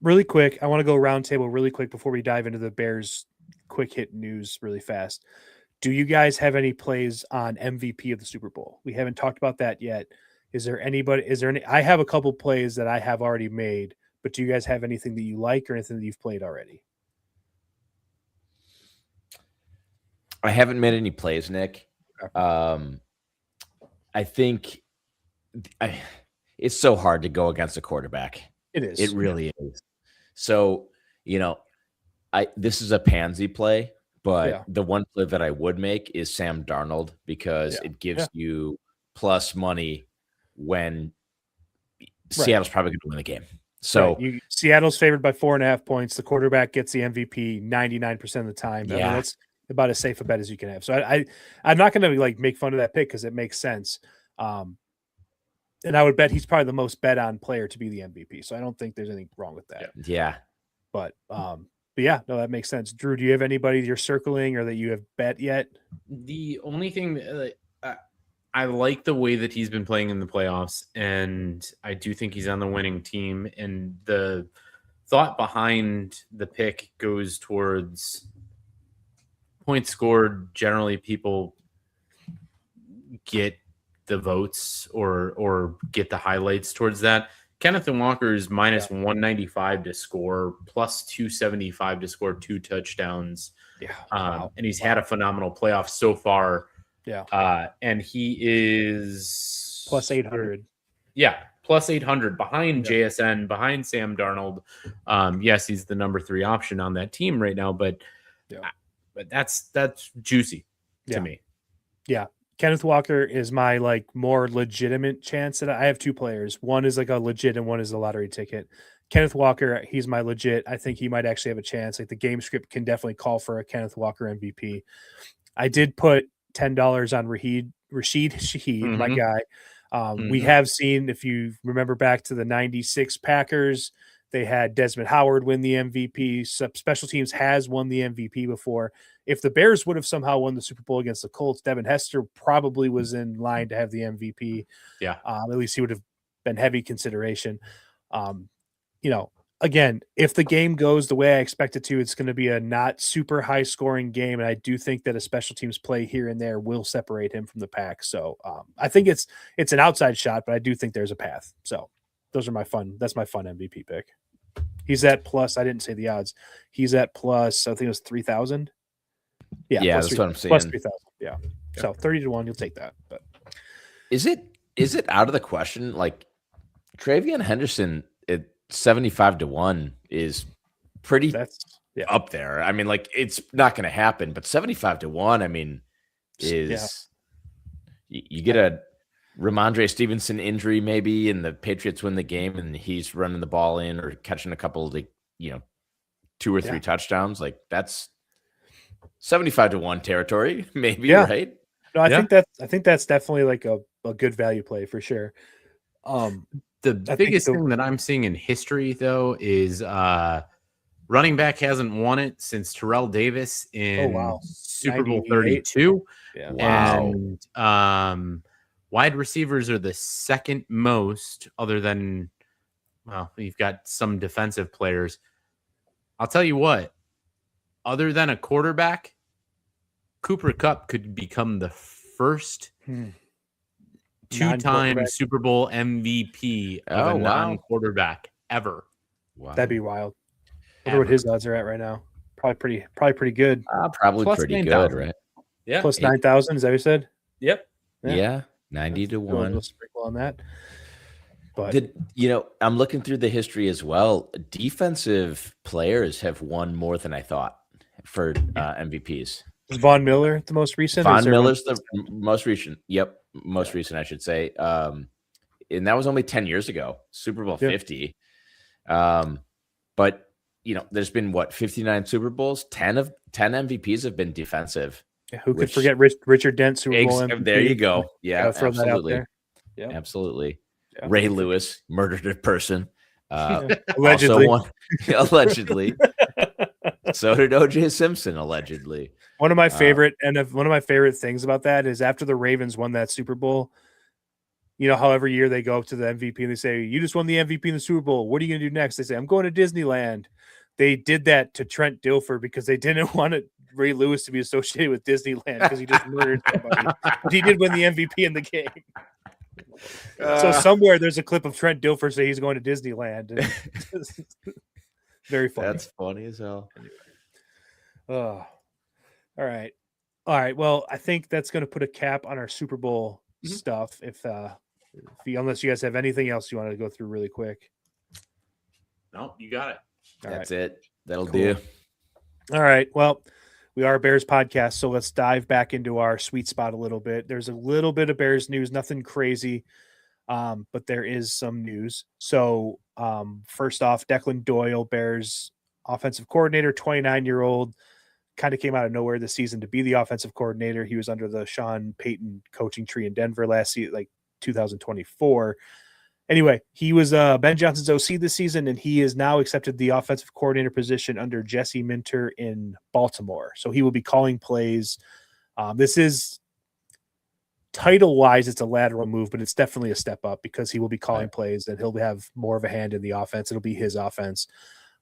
Really quick, I want to go round table really quick before we dive into the Bears quick hit news really fast. Do you guys have any plays on MVP of the Super Bowl? We haven't talked about that yet. I have a couple plays that I have already made, but do you guys have anything that you like or anything that you've played already? I haven't made any plays, Nick. I think it's so hard to go against a quarterback. It is. It really is. So, this is a pansy play, but the one play that I would make is Sam Darnold because it gives you plus money when Seattle's probably going to win the game. So Seattle's favored by 4.5 points. The quarterback gets the MVP 99% of the time. I mean, that's about as safe a bet as you can have. So I'm not going to make fun of that pick because it makes sense. And I would bet he's probably the most bet on player to be the MVP. So I don't think there's anything wrong with that. Yeah. But yeah, no, that makes sense. Drew, do you have anybody you're circling or that you have bet yet? The only thing that I like the way that he's been playing in the playoffs, and I do think he's on the winning team. And the thought behind the pick goes towards points scored. Generally, people get the votes or get the highlights towards that. Kenneth Walker is minus 195 to score, plus 275 to score 2 touchdowns. Yeah. And he's had a phenomenal playoff so far. Yeah. And he is plus 800. Yeah. Plus 800 behind JSN, behind Sam Darnold. Yes, he's the number 3 option on that team right now, but that's juicy to me. Yeah. Kenneth Walker is my more legitimate chance that I have 2 players. One is a legit and one is a lottery ticket. Kenneth Walker, he's my legit. I think he might actually have a chance. The game script can definitely call for a Kenneth Walker MVP. I did put $10 on Rashid Shaheed, my guy. We have seen, if you remember back to the 96 Packers, they had Desmond Howard win the MVP. Special teams has won the MVP before. if the Bears would have somehow won the Super Bowl against the Colts, Devin Hester probably was in line to have the MVP. Yeah. At least he would have been heavy consideration. Again, if the game goes the way I expect it to, it's going to be a not super high scoring game. And I do think that a special teams play here and there will separate him from the pack. So I think it's an outside shot, but I do think there's a path. So that's my fun MVP pick. He's at plus, I didn't say the odds. He's at plus, I think it was 3,000. Yeah, that's what I'm saying. Plus 3,000. Yeah. So 30-1, you'll take that. But is it out of the question? Like Travion Henderson at 75-1 is pretty up there. I mean, like it's not going to happen, but 75-1, I mean, is you get a Ramondre Stevenson injury maybe, and the Patriots win the game, and he's running the ball in or catching a couple of 2 or 3 touchdowns. Like that's 75-1 territory, maybe, right? No, I think that's definitely like a good value play for sure. The biggest thing that I'm seeing in history, though, is running back hasn't won it since Terrell Davis in Super Bowl 32. Yeah. Wow. And wide receivers are the second most, other than, well, you've got some defensive players. I'll tell you what, other than a quarterback, Cooper Kupp could become the first two-time Super Bowl MVP of a non-quarterback ever. Wow. That'd be wild. I wonder what his odds are at right now. Probably pretty good. Probably Plus pretty 9,000. good, right? Yeah. Plus 9,000, is that what you said? Yep. Yeah, 90-1. A little sprinkle on that. But I'm looking through the history as well. Defensive players have won more than I thought for MVPs. Is Von Miller the most recent? Von Miller's the most recent. Yep, most recent, I should say. And that was only 10 years ago, Super Bowl 50. But there's been 59 Super Bowls. 10 MVPs have been defensive. Yeah, who could forget Richard Dent, Super Bowl MVP? There you go. Yeah, throw that out there. Yep. Absolutely. Yeah. Ray Lewis murdered a person. Allegedly. Allegedly. So did O.J. Simpson, allegedly. One of my favorite things about that is after the Ravens won that Super Bowl, how every year they go up to the MVP and they say, "You just won the MVP in the Super Bowl. What are you going to do next?" They say, "I'm going to Disneyland." They did that to Trent Dilfer because they didn't want Ray Lewis to be associated with Disneyland because he just murdered somebody. But he did win the MVP in the game. So somewhere there's a clip of Trent Dilfer say he's going to Disneyland. Very funny. That's funny as hell. All right. Well, I think that's going to put a cap on our Super Bowl stuff. Unless you guys have anything else you want to go through really quick. No, you got it. That's it. That'll do. All right. Well, we are a Bears podcast, so let's dive back into our sweet spot a little bit. There's a little bit of Bears news, nothing crazy, but there is some news. So first off, Declan Doyle, Bears offensive coordinator, 29-year-old, kind of came out of nowhere this season to be the offensive coordinator. He was under the Sean Payton coaching tree in Denver last season, like 2024. Anyway, he was Ben Johnson's OC this season, and he has now accepted the offensive coordinator position under Jesse Minter in Baltimore. So he will be calling plays. This is title-wise, it's a lateral move, but it's definitely a step up because he will be calling plays and he'll have more of a hand in the offense. It'll be his offense.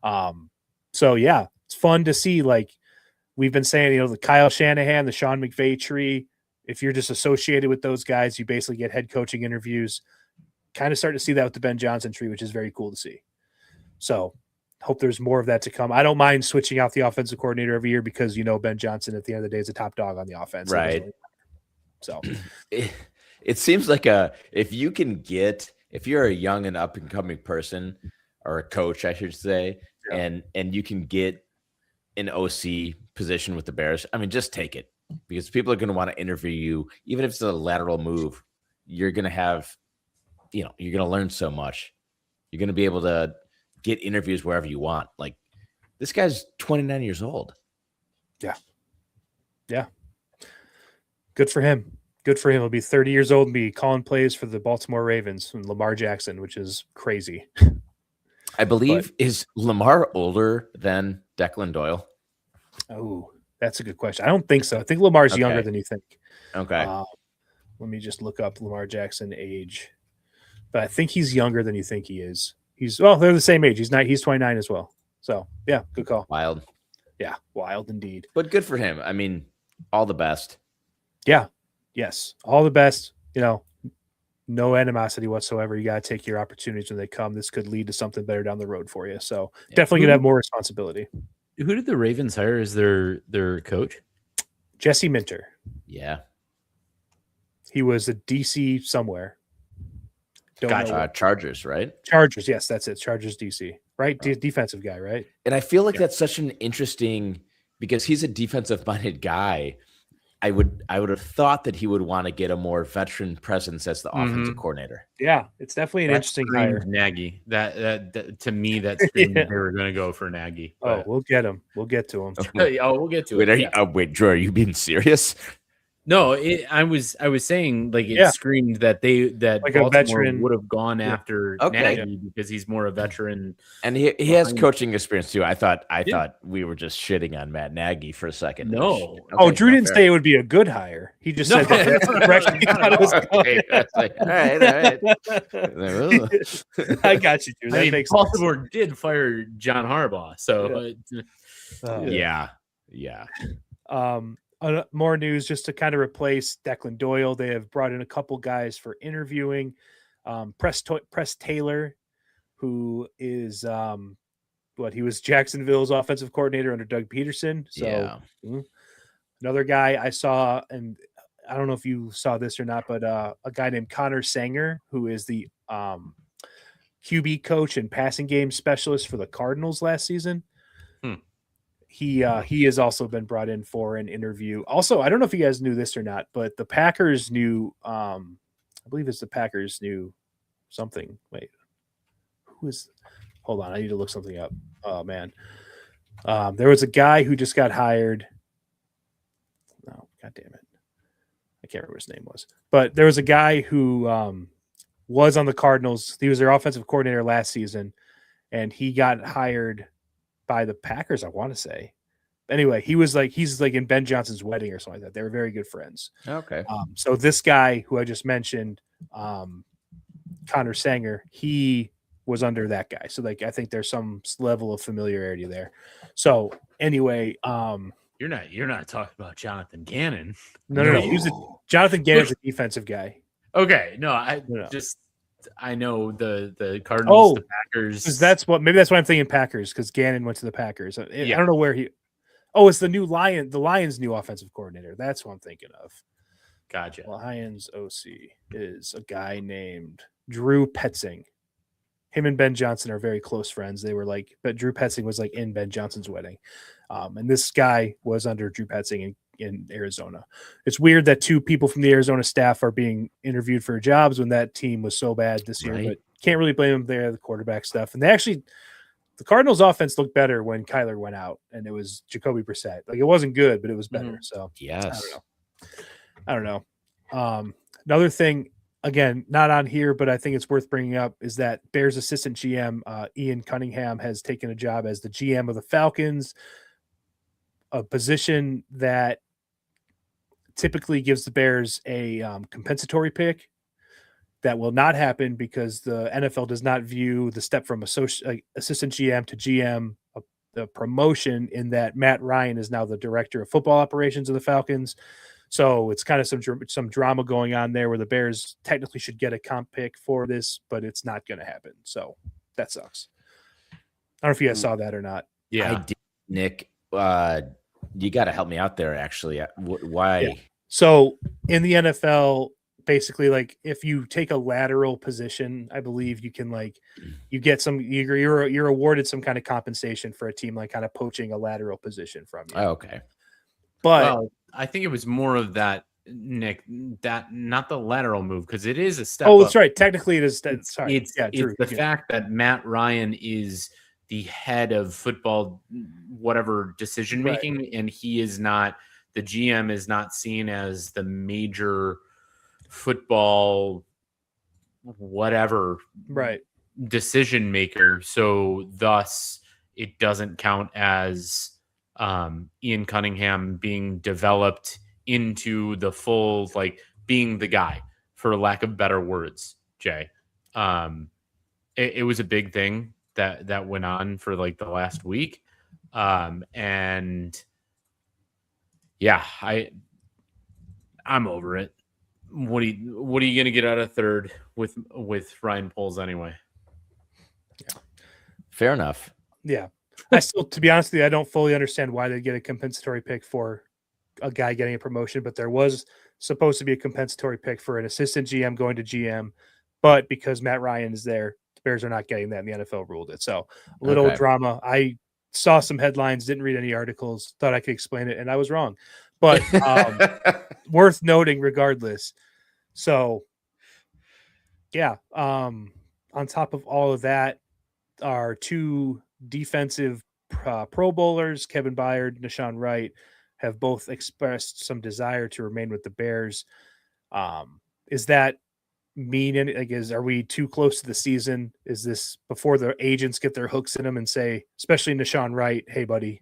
So yeah, it's fun to see. Like we've been saying, the Kyle Shanahan, the Sean McVay tree. If you're just associated with those guys, you basically get head coaching interviews. Kind of starting to see that with the Ben Johnson tree, which is very cool to see. So hope there's more of that to come. I don't mind switching out the offensive coordinator every year because, Ben Johnson at the end of the day is a top dog on the offense. Right. So it seems like if you're a young and up and coming person or a coach, I should say, and you can get an OC position with the Bears, I mean, just take it because people are going to want to interview you. Even if it's a lateral move, you're going to have, you're going to learn so much. You're going to be able to get interviews wherever you want. Like this guy's 29 years old. Yeah. Yeah. Good for him. He'll be 30 years old and be calling plays for the Baltimore Ravens and Lamar Jackson, which is crazy. I believe is Lamar older than Declan Doyle? Oh, That's a good question. I don't think so. I think Lamar's Okay. younger than you think. Okay. Let me just look up Lamar Jackson age. But I think he's younger than you think he is. They're the same age. He's 29 as well. So yeah, good call. Wild. Yeah, wild indeed. But good for him. I mean, all the best. Yeah. Yes. All the best. No animosity whatsoever. You got to take your opportunities when they come. This could lead to something better down the road for you. So definitely going to have more responsibility. Who did the Ravens hire as their coach? Jesse Minter. Yeah. He was a DC somewhere. Chargers, right? Chargers. Yes, that's it. Chargers DC. Right? Defensive guy, right? And I feel like that's such an interesting, because he's a defensive-minded guy. I would have thought that he would want to get a more veteran presence as the offensive coordinator. Yeah, it's definitely an interesting hire. Nagy. That to me, that screamed they were going to go for Nagy. Oh, we'll get him. We'll get to him. We'll get to it. Wait, Drew, are you being serious? No, I was saying like it screamed that like Baltimore a veteran would have gone after Nagy because he's more a veteran, and he has coaching experience too. I thought we were just shitting on Matt Nagy for a second. No, Drew didn't say it would be a good hire. He just said that the direction he thought it was going. All right. I got you, Drew. That makes sense. Baltimore did fire John Harbaugh, so yeah. More news just to kind of replace Declan Doyle. They have brought in a couple guys for interviewing. Press Taylor, who is he was Jacksonville's offensive coordinator under Doug Peterson. So another guy I saw, and I don't know if you saw this or not, but a guy named Connor Sanger, who is the QB coach and passing game specialist for the Cardinals last season. He has also been brought in for an interview. Also, I don't know if you guys knew this or not, but the Packers knew, I believe it's the Packers knew something. Wait, hold on. I need to look something up. Oh man. There was a guy who just got hired. Oh, God damn it. I can't remember what his name was, but there was a guy who was on the Cardinals. He was their offensive coordinator last season, and he got hired by the Packers, I want to say. Anyway, he's like in Ben Johnson's wedding or something like that. They were very good friends. Okay. So this guy who I just mentioned, Connor Sanger, he was under that guy. So I think there's some level of familiarity there. So anyway, you're not talking about Jonathan Gannon. No. Jonathan Gannon's a defensive guy. Okay. I know the Cardinals, the Packers. Maybe that's why I'm thinking Packers, because Gannon went to the Packers. I don't know where he. Oh, it's the Lions' new offensive coordinator. That's what I'm thinking of. Gotcha. Lions OC is a guy named Drew Petzing. Him and Ben Johnson are very close friends. They were but Drew Petzing was in Ben Johnson's wedding, and this guy was under Drew Petzing in Arizona. It's weird that two people from the Arizona staff are being interviewed for jobs when that team was so bad this year, but can't really blame them there, the quarterback stuff. And the Cardinals offense looked better when Kyler went out and it was Jacoby Brissett. It wasn't good, but it was better. So yes, I don't know. Another thing, again, not on here, but I think it's worth bringing up, is that Bears assistant GM, Ian Cunningham, has taken a job as the GM of the Falcons, a position that typically gives the Bears a compensatory pick. That will not happen because the NFL does not view the step from assistant GM to GM the promotion, in that Matt Ryan is now the director of football operations of the Falcons. So it's kind of some drama going on there where the Bears technically should get a comp pick for this, but it's not going to happen. So that sucks. I don't know if you guys saw that or not. Yeah, I did, Nick. You got to help me out there. Actually, why? Yeah. So in the NFL, basically, if you take a lateral position, I believe you can you get you're awarded some kind of compensation for a team kind of poaching a lateral position from you. Oh, okay. But I think it was more of that, Nick, that not the lateral move, because it is a step. Oh, that's right. Technically, it is. It's the fact that Matt Ryan is the head of football, whatever decision making, right, and he is not. The GM is not seen as the major football whatever decision maker, so thus it doesn't count as Ian Cunningham being developed into the full, like being the guy, for lack of better words, Jay. It was a big thing that went on for like the last week. And yeah, I'm over it. What are you going to get out of third with Ryan Poles anyway? Yeah. Fair enough. Yeah. I still, to be honest with you, I don't fully understand why they get a compensatory pick for a guy getting a promotion, but there was supposed to be a compensatory pick for an assistant GM going to GM, but because Matt Ryan is there, the Bears are not getting that, and the NFL ruled it. So a little drama. I saw some headlines, didn't read any articles, thought I could explain it, and I was wrong. But worth noting regardless. So yeah, on top of all of that, our two defensive Pro Bowlers, Kevin Byard, Nashawn Wright, have both expressed some desire to remain with the Bears. Is that mean any, like, are we too close to the season? Is this before the agents get their hooks in them and say, especially Nashawn Wright, hey buddy,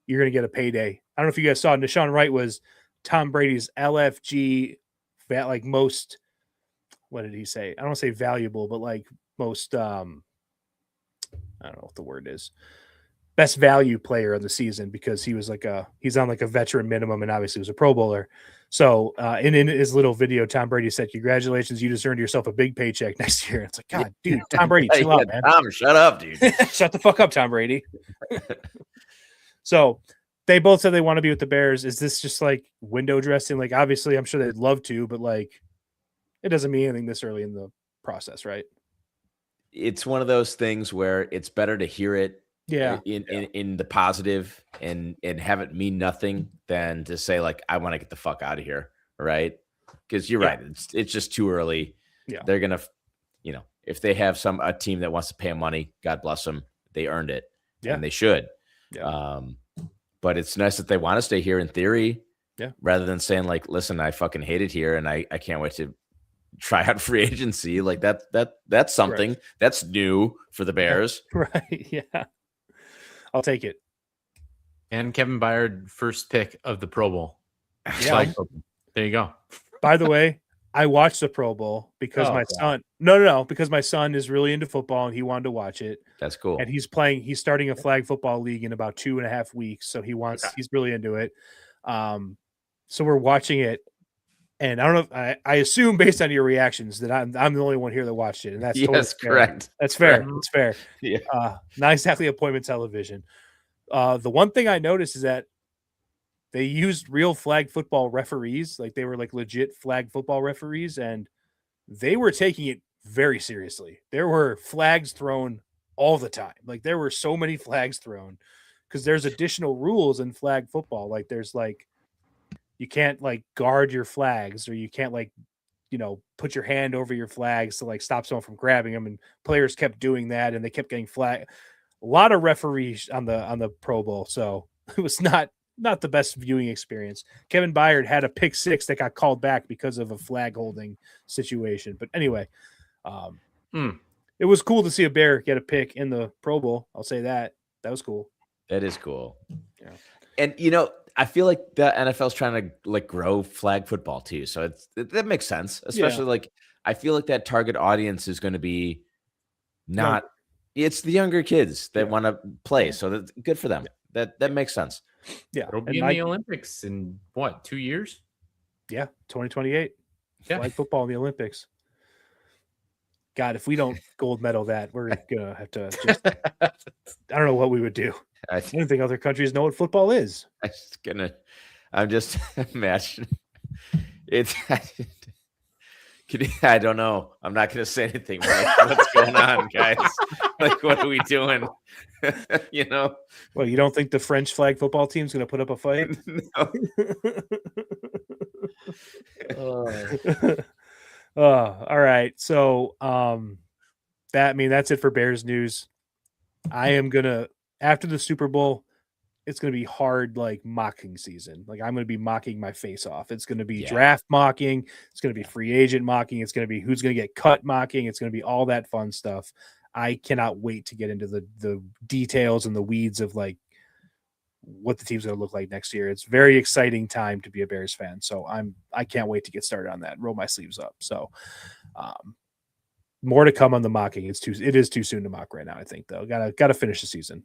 you're going to get a payday? I don't know if you guys saw, Nashawn Wright was Tom Brady's LFG, like most, what did he say? I don't want to say valuable, but like most, I don't know what the word is, best value player of the season, because he was he's on like a veteran minimum and obviously was a Pro Bowler. So in his little video, Tom Brady said, congratulations, you just earned yourself a big paycheck next year. It's like, God, dude, Tom Brady, chill out, man. Tom, shut up, dude. Shut the fuck up, Tom Brady. So they both said they want to be with the Bears. Is this just like window dressing? Like, obviously, I'm sure they'd love to, but like, it doesn't mean anything this early in the process, right? It's one of those things where it's better to hear it in the positive and have it mean nothing than to say, like, I want to get the fuck out of here, right? Because you're right. It's just too early. Yeah. They're going to, if they have a team that wants to pay them money, God bless them. They earned it. Yeah. And they should. Yeah. But it's nice that they want to stay here in theory. Yeah. Rather than saying, like, listen, I fucking hate it here and I can't wait to try out free agency. Like that's something that's new for the Bears. Right. Yeah. I'll take it. And Kevin Byard, first pick of the Pro Bowl. Yeah. There you go. By the way, I watched the Pro Bowl because my son, because my son is really into football and he wanted to watch it. That's cool. And he's starting a flag football league in about 2.5 weeks. So he's really into it. So we're watching it. And I don't know. I assume based on your reactions that I'm the only one here that watched it, and that's totally fair. Correct. That's fair. That's fair. Yeah. Not exactly appointment television. The one thing I noticed is that they used real flag football referees, like they were like legit flag football referees, and they were taking it very seriously. There were flags thrown all the time. Like there were so many flags thrown because there's additional rules in flag football. Like there's like, you can't like guard your flags, or you can't like, put your hand over your flags to like stop someone from grabbing them. And players kept doing that and they kept getting flagged. A lot of referees on the Pro Bowl. So it was not the best viewing experience. Kevin Byard had a pick six that got called back because of a flag holding situation. But anyway, it was cool to see a Bear get a pick in the Pro Bowl. I'll say that. That was cool. That is cool. Yeah. And, I feel like the NFL is trying to like grow flag football too. So that makes sense, especially like, I feel like that target audience is going to be it's the younger kids that want to play. So that's good for them. That makes sense. Yeah. It'll be in the Olympics in 2 years? Yeah. 2028. Yeah. Flag football in the Olympics. God, if we don't gold medal that, we're going to have to just, I don't know what we would do. I don't think other countries know what football is. I'm just imagining it's. I don't know. I'm not going to say anything. What's going on, guys? Like, what are we doing? Well, you don't think the French flag football team's going to put up a fight? No. All right. So, that's it for Bears news. I am going to, after the Super Bowl, it's going to be hard, like mocking season. Like I'm going to be mocking my face off. It's going to be draft mocking. It's going to be free agent mocking. It's going to be who's going to get cut mocking. It's going to be all that fun stuff. I cannot wait to get into the details and the weeds of like what the team's going to look like next year. It's very exciting time to be a Bears fan. So I can't wait to get started on that. Roll my sleeves up. So more to come on the mocking. It is too soon to mock right now, I think, though. Gotta finish the season.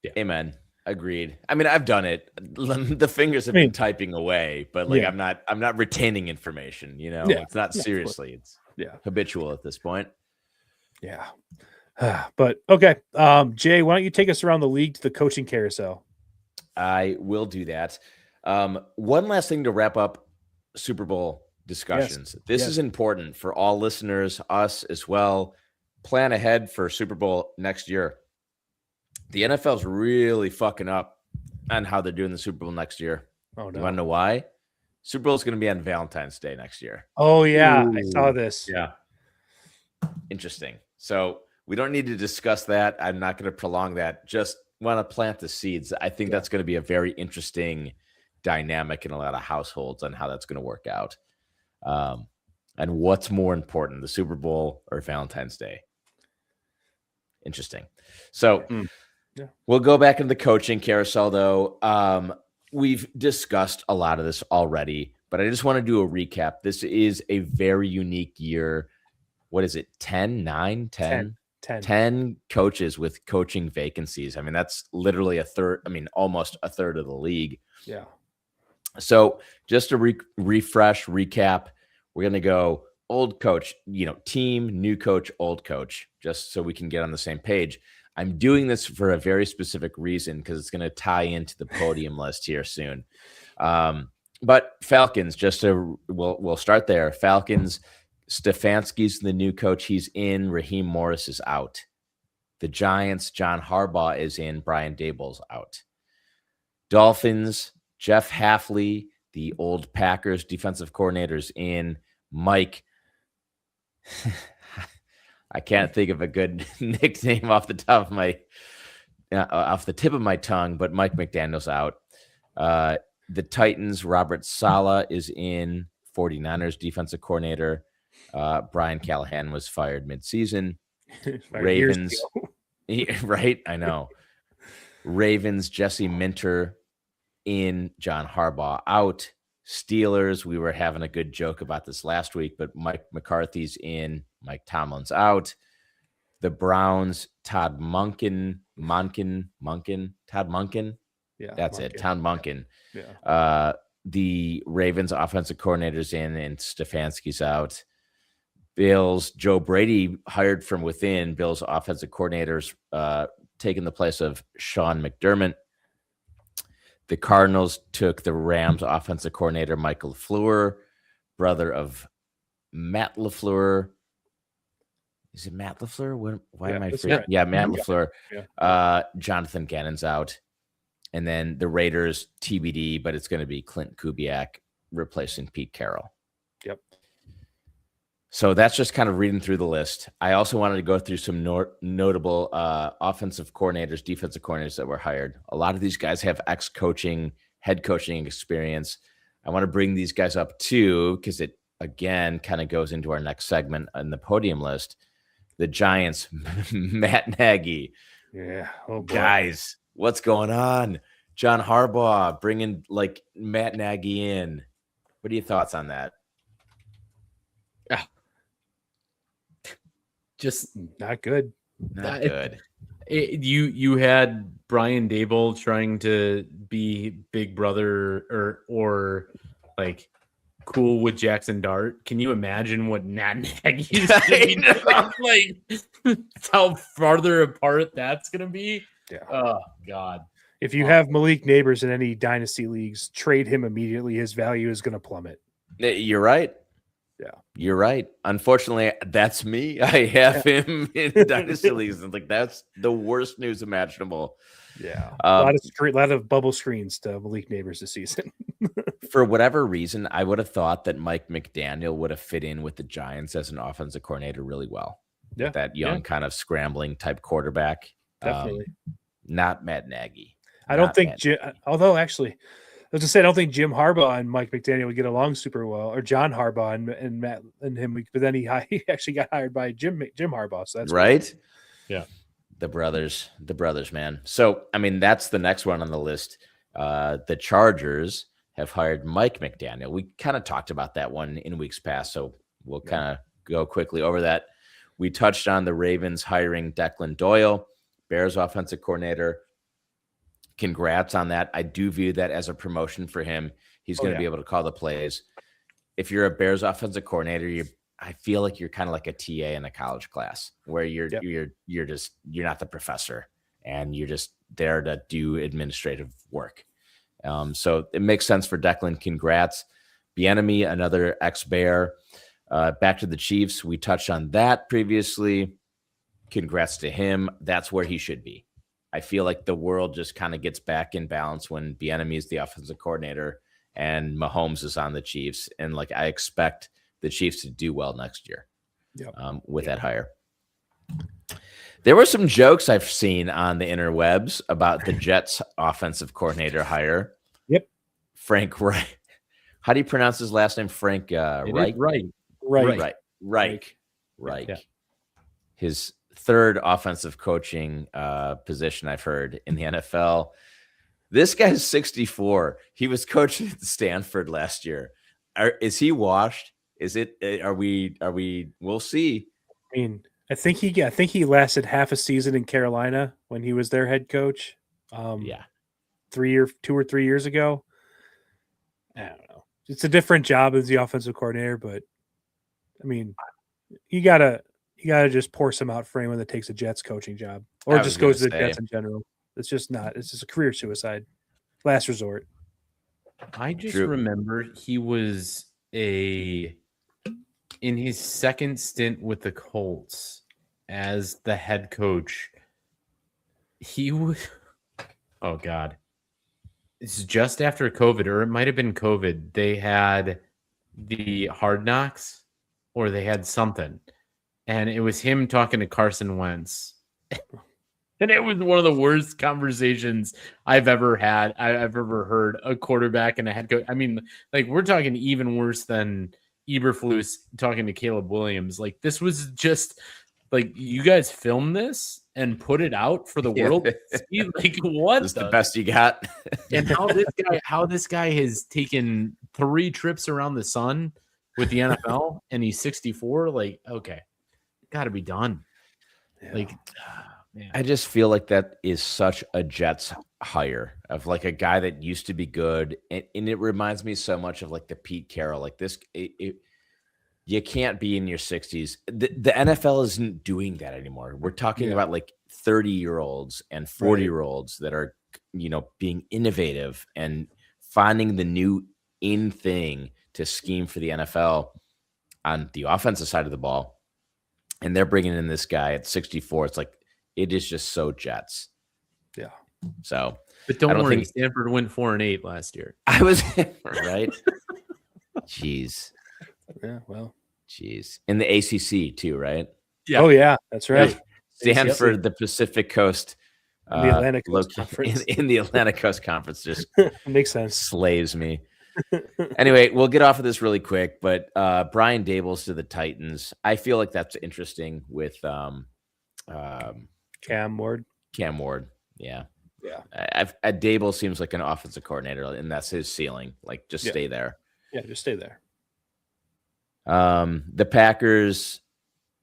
Yeah. Amen. Agreed. I mean, I've done it. The fingers have been typing away, but like I'm not retaining information, you know. It's not seriously. It's habitual at this point. Yeah. But okay. Jay, why don't you take us around the league to the coaching carousel? I will do that. One last thing to wrap up Super Bowl discussions. This is important for all listeners, us as well. Plan ahead for Super Bowl next year. The NFL's really fucking up on how they're doing the Super Bowl next year. Oh, no. You want to know why? Super Bowl is going to be on Valentine's Day next year. Oh, yeah. Ooh. I saw this. Yeah. Interesting. So we don't need to discuss that. I'm not going to prolong that. Just want to plant the seeds. I think that's going to be a very interesting dynamic in a lot of households on how that's going to work out. And what's more important, the Super Bowl or Valentine's Day? Interesting. So we'll go back into the coaching carousel, though. We've discussed a lot of this already, but I just want to do a recap. This is a very unique year. What is it? 10 coaches with coaching vacancies. I mean, that's literally a third. I mean, almost a third of the league. Yeah. So just to refresh, recap, we're going to go old coach, team, new coach, old coach, just so we can get on the same page. I'm doing this for a very specific reason because it's going to tie into the podium list here soon. But Falcons, we'll start there. Falcons, Stefanski's the new coach. He's in. Raheem Morris is out. The Giants, John Harbaugh is in. Brian Daboll's out. Dolphins, Jeff Hafley, the old Packers defensive coordinator's in. Mike, I can't think of a good nickname off the tip of my tongue, but Mike McDaniel's out. The Titans, Robert Saleh is in. 49ers defensive coordinator. Brian Callahan was fired midseason. Ravens, right? I know. Ravens, Jesse Minter in. John Harbaugh out. Steelers, we were having a good joke about this last week, but Mike McCarthy's in. Mike Tomlin's out. The Browns, Todd Monken. Todd Monken? Yeah. That's it. Todd Monken. Yeah. The Ravens offensive coordinator's in and Stefanski's out. Bills, Joe Brady hired from within. Bills offensive coordinators taking the place of Sean McDermott. The Cardinals took the Rams offensive coordinator, Michael LaFleur, brother of Matt LaFleur. Is it Matt LaFleur? Why am I forgetting? Right. Yeah, Matt LaFleur. Yeah. Jonathan Gannon's out. And then the Raiders, TBD, but it's going to be Clint Kubiak replacing Pete Carroll. Yep. So that's just kind of reading through the list. I also wanted to go through some notable offensive coordinators, defensive coordinators that were hired. A lot of these guys have ex-coaching, head coaching experience. I want to bring these guys up too, because it, again, kind of goes into our next segment on the podium list. The Giants, Matt Nagy. Yeah. Oh, boy. Guys, what's going on? John Harbaugh bringing like Matt Nagy in. What are your thoughts on that? Just not good. Not good. You had Brian Daboll trying to be big brother or like cool with Jackson Dart. Can you imagine what Matt Nagy is going to be? Like how farther apart that's going to be? Yeah. Oh God. If you have Malik Neighbors in any dynasty leagues, trade him immediately. His value is going to plummet. You're right. Yeah, you're right. Unfortunately, that's me. I have him in dynasty leagues, and like that's the worst news imaginable. Yeah, a lot of bubble screens to Malik Neighbors this season. For whatever reason, I would have thought that Mike McDaniel would have fit in with the Giants as an offensive coordinator really well. Yeah, that young kind of scrambling type quarterback. Definitely not Matt Nagy. I don't think Jim. Although actually. I was gonna say I don't think Jim Harbaugh and Mike McDaniel would get along super well, or John Harbaugh and Matt and him. But then he actually got hired by Jim Harbaugh. So that's right. Cool. Yeah, the brothers, man. So I mean, that's the next one on the list. The Chargers have hired Mike McDaniel. We kind of talked about that one in weeks past, so we'll kind of go quickly over that. We touched on the Ravens hiring Declan Doyle, Bears offensive coordinator. Congrats on that. I do view that as a promotion for him. He's going to be able to call the plays. If you're a Bears offensive coordinator, I feel like you're kind of like a TA in a college class where you're not the professor and you're just there to do administrative work. So it makes sense for Declan. Congrats. Bieniemy, another ex-Bear. Back to the Chiefs. We touched on that previously. Congrats to him. That's where he should be. I feel like the world just kind of gets back in balance when Bieniemy is the offensive coordinator and Mahomes is on the Chiefs. And like I expect the Chiefs to do well next year with that hire. There were some jokes I've seen on the interwebs about the Jets offensive coordinator hire. Yep. Frank Reich. How do you pronounce his last name? Frank Reich? Reich. Yeah. His third offensive coaching position I've heard in the NFL. This guy's 64. He was coaching at Stanford last year. Is he washed? Is it? Are we? We'll see. I mean, I think he lasted half a season in Carolina when he was their head coach. 2 or 3 years ago. I don't know. It's a different job as the offensive coordinator, but I mean, you gotta just pour some out for anyone that takes a Jets coaching job or just goes to the Jets in general. It's just a career suicide. Last resort. I just remember he was in his second stint with the Colts as the head coach. He was, oh God. It's just after COVID, or it might have been COVID. They had the Hard Knocks or they had something. And it was him talking to Carson Wentz. And it was one of the worst conversations I've ever had. I've ever heard a quarterback and a head coach. I mean, like we're talking even worse than Eberflus talking to Caleb Williams. Like this was just like you guys filmed this and put it out for the world to see. Like what? This is the best you got. And how this guy has taken 3 trips around the sun with the NFL and he's 64. Like, okay, gotta be done. Yeah. Like Man. I just feel like that is such a Jets hire of like a guy that used to be good. And it reminds me so much of like the Pete Carroll, like this, you can't be in your 60s. The NFL isn't doing that anymore. We're talking about like 30-year-olds and 40-year-olds that are, being innovative and finding the new in thing to scheme for the NFL on the offensive side of the ball. And they're bringing in this guy at 64. It's like, it is just so Jets. Yeah. So, but don't worry, Stanford went 4-8 last year. I was right. Jeez. Yeah. Well. Jeez. In the ACC too, right? Yeah. Oh yeah, that's right. Yeah. Stanford, the Pacific Coast, the Atlantic Coast Conference. In the Atlantic Coast Conference, just makes sense. Slaves me. Anyway, we'll get off of this really quick. But Brian Daboll's to the Titans. I feel like that's interesting with. Cam Ward. Yeah. Daboll seems like an offensive coordinator, and that's his ceiling. Like, just stay there. Yeah, just stay there. The Packers,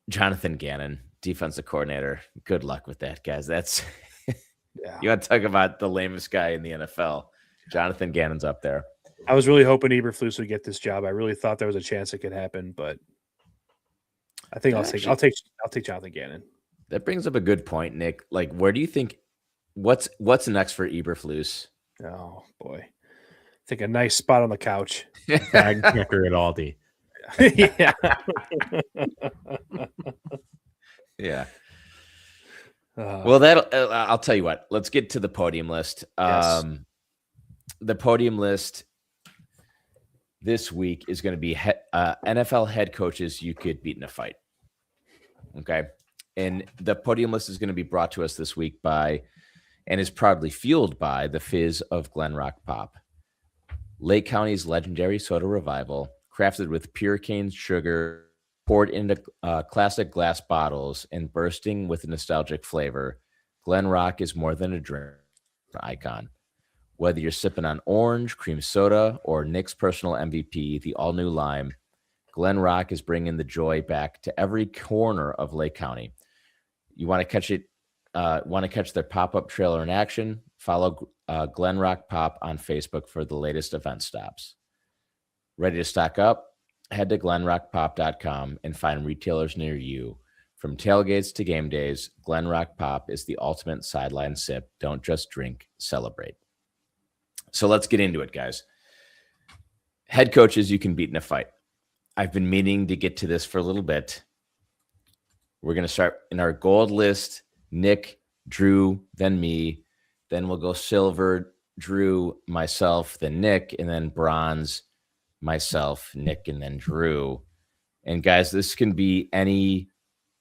Jonathan Gannon, defensive coordinator. Good luck with that, guys. That's you want to talk about the lamest guy in the NFL. Jonathan Gannon's up there. I was really hoping Eberflus would get this job. I really thought there was a chance it could happen, but I think I'll take Jonathan Gannon. That brings up a good point, Nick. Like, where do you think what's next for Eberflus? Oh boy, I think a nice spot on the couch. Bag checker at Aldi. Yeah. Yeah. Well, I'll tell you what. Let's get to the podium list. Yes. The podium list this week is going to be NFL head coaches you could beat in a fight. Okay. And the podium list is going to be brought to us this week by, and is proudly fueled by, the fizz of Glen Rock Pop. Lake County's legendary soda revival, crafted with pure cane sugar, poured into classic glass bottles, and bursting with a nostalgic flavor. Glen Rock is more than a drink icon. Whether you're sipping on orange, cream soda, or Nick's personal MVP, the all-new lime, Glen Rock is bringing the joy back to every corner of Lake County. You want to catch it? Want to catch their pop-up trailer in action? Follow Glen Rock Pop on Facebook for the latest event stops. Ready to stock up? Head to glenrockpop.com and find retailers near you. From tailgates to game days, Glen Rock Pop is the ultimate sideline sip. Don't just drink, celebrate. So let's get into it, guys. Head coaches you can beat in a fight. I've been meaning to get to this for a little bit. We're going to start in our gold list. Nick, Drew, then me. Then we'll go silver, Drew, myself, then Nick, and then bronze, myself, Nick, and then Drew. And guys, this can be any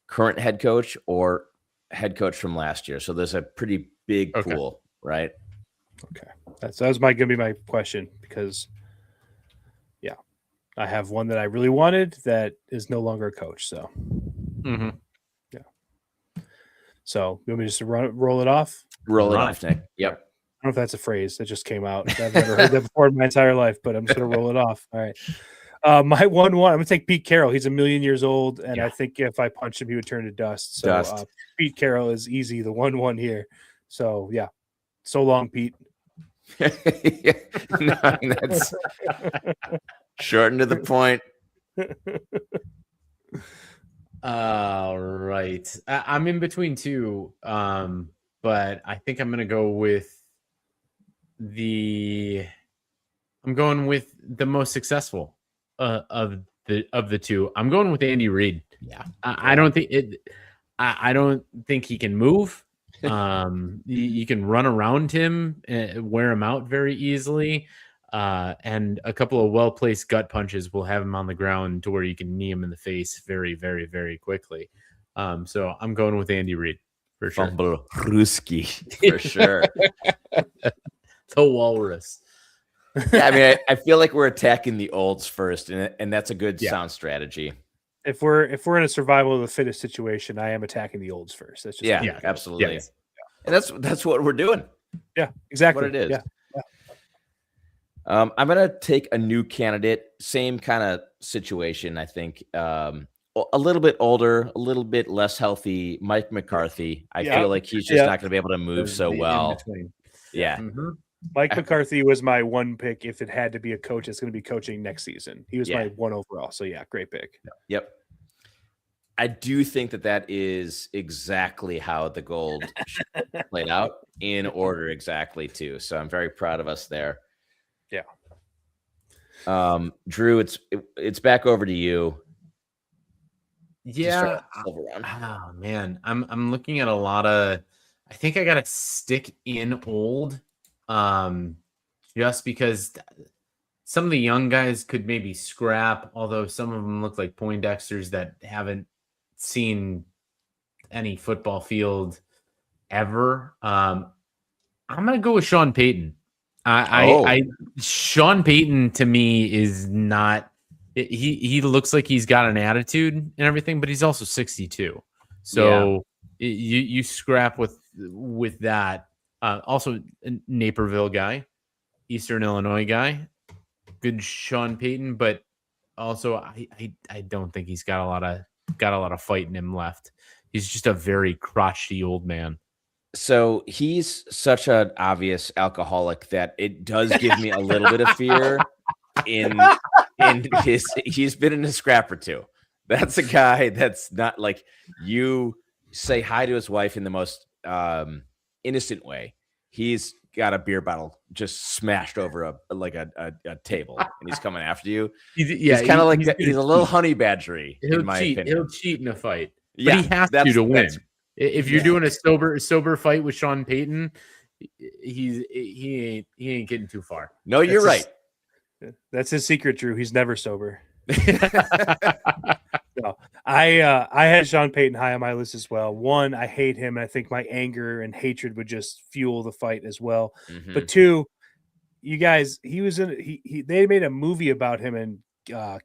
current head coach or head coach from last year. So there's a pretty big pool, right? Okay. That was going to be my question because, yeah, I have one that I really wanted that is no longer a coach. So, yeah. So you want me just to roll it off? Roll it off, Nick. Yep. I don't know if that's a phrase that just came out. I've never heard that before in my entire life, but I'm just going to roll it off. All right. My 1-1, I'm going to take Pete Carroll. He's 1,000,000 years old, and I think if I punch him, he would turn to dust. So Pete Carroll is easy, the 1-1 here. So, yeah. So long, Pete. No, that's shorten to the point. All right. I'm in between two, but I think I'm going to go with the most successful of the two. I'm going with Andy Reid. Yeah. I don't think he can move. You can run around him, wear him out very easily. And a couple of well-placed gut punches will have him on the ground to where you can knee him in the face very, very, very quickly. So I'm going with Andy Reid for sure. Fumble Ruski for sure. The walrus. Yeah, I mean, I feel like we're attacking the olds first, and that's a good sound strategy. If we're in a survival of the fittest situation, I am attacking the olds first. That's just absolutely. Yes. And that's what we're doing. Yeah, exactly. What it is. Yeah. I'm gonna take a new candidate, same kind of situation. I think a little bit older, a little bit less healthy. Mike McCarthy. I feel like he's just not gonna be able to move so well. Yeah. Mm-hmm. Mike McCarthy was my one pick. If it had to be a coach, it's going to be coaching next season. He was my one overall. So yeah, great pick. Yep. I do think that is exactly how the gold played out in order exactly too. So I'm very proud of us there. Yeah. Drew, it's back over to you. Yeah. Oh man, I'm looking at a lot of. I think I got to stick in old. Just because some of the young guys could maybe scrap, although some of them look like Poindexters that haven't seen any football field ever. I'm going to go with Sean Payton. Sean Payton to me is not, he looks like he's got an attitude and everything, but he's also 62. So you scrap with that. Also, a Naperville guy, Eastern Illinois guy, good Sean Payton, but also I don't think he's got a lot of fight in him left. He's just a very crotchety old man. So he's such an obvious alcoholic that it does give me a little bit of fear. He's been in a scrap or two. That's a guy that's not like you say hi to his wife in the most innocent way. He's got a beer bottle just smashed over a table, and he's coming after you. He's kind of like that. He's a little honey badgery. In my opinion, he'll cheat in a fight, but he has to win. If you're doing a sober fight with Sean Payton, he ain't getting too far. No, you're right. That's his secret, Drew. He's never sober. No, I had Sean Payton high on my list as well. One, I hate him, and I think my anger and hatred would just fuel the fight as well. Mm-hmm. But two, you guys, they made a movie about him, and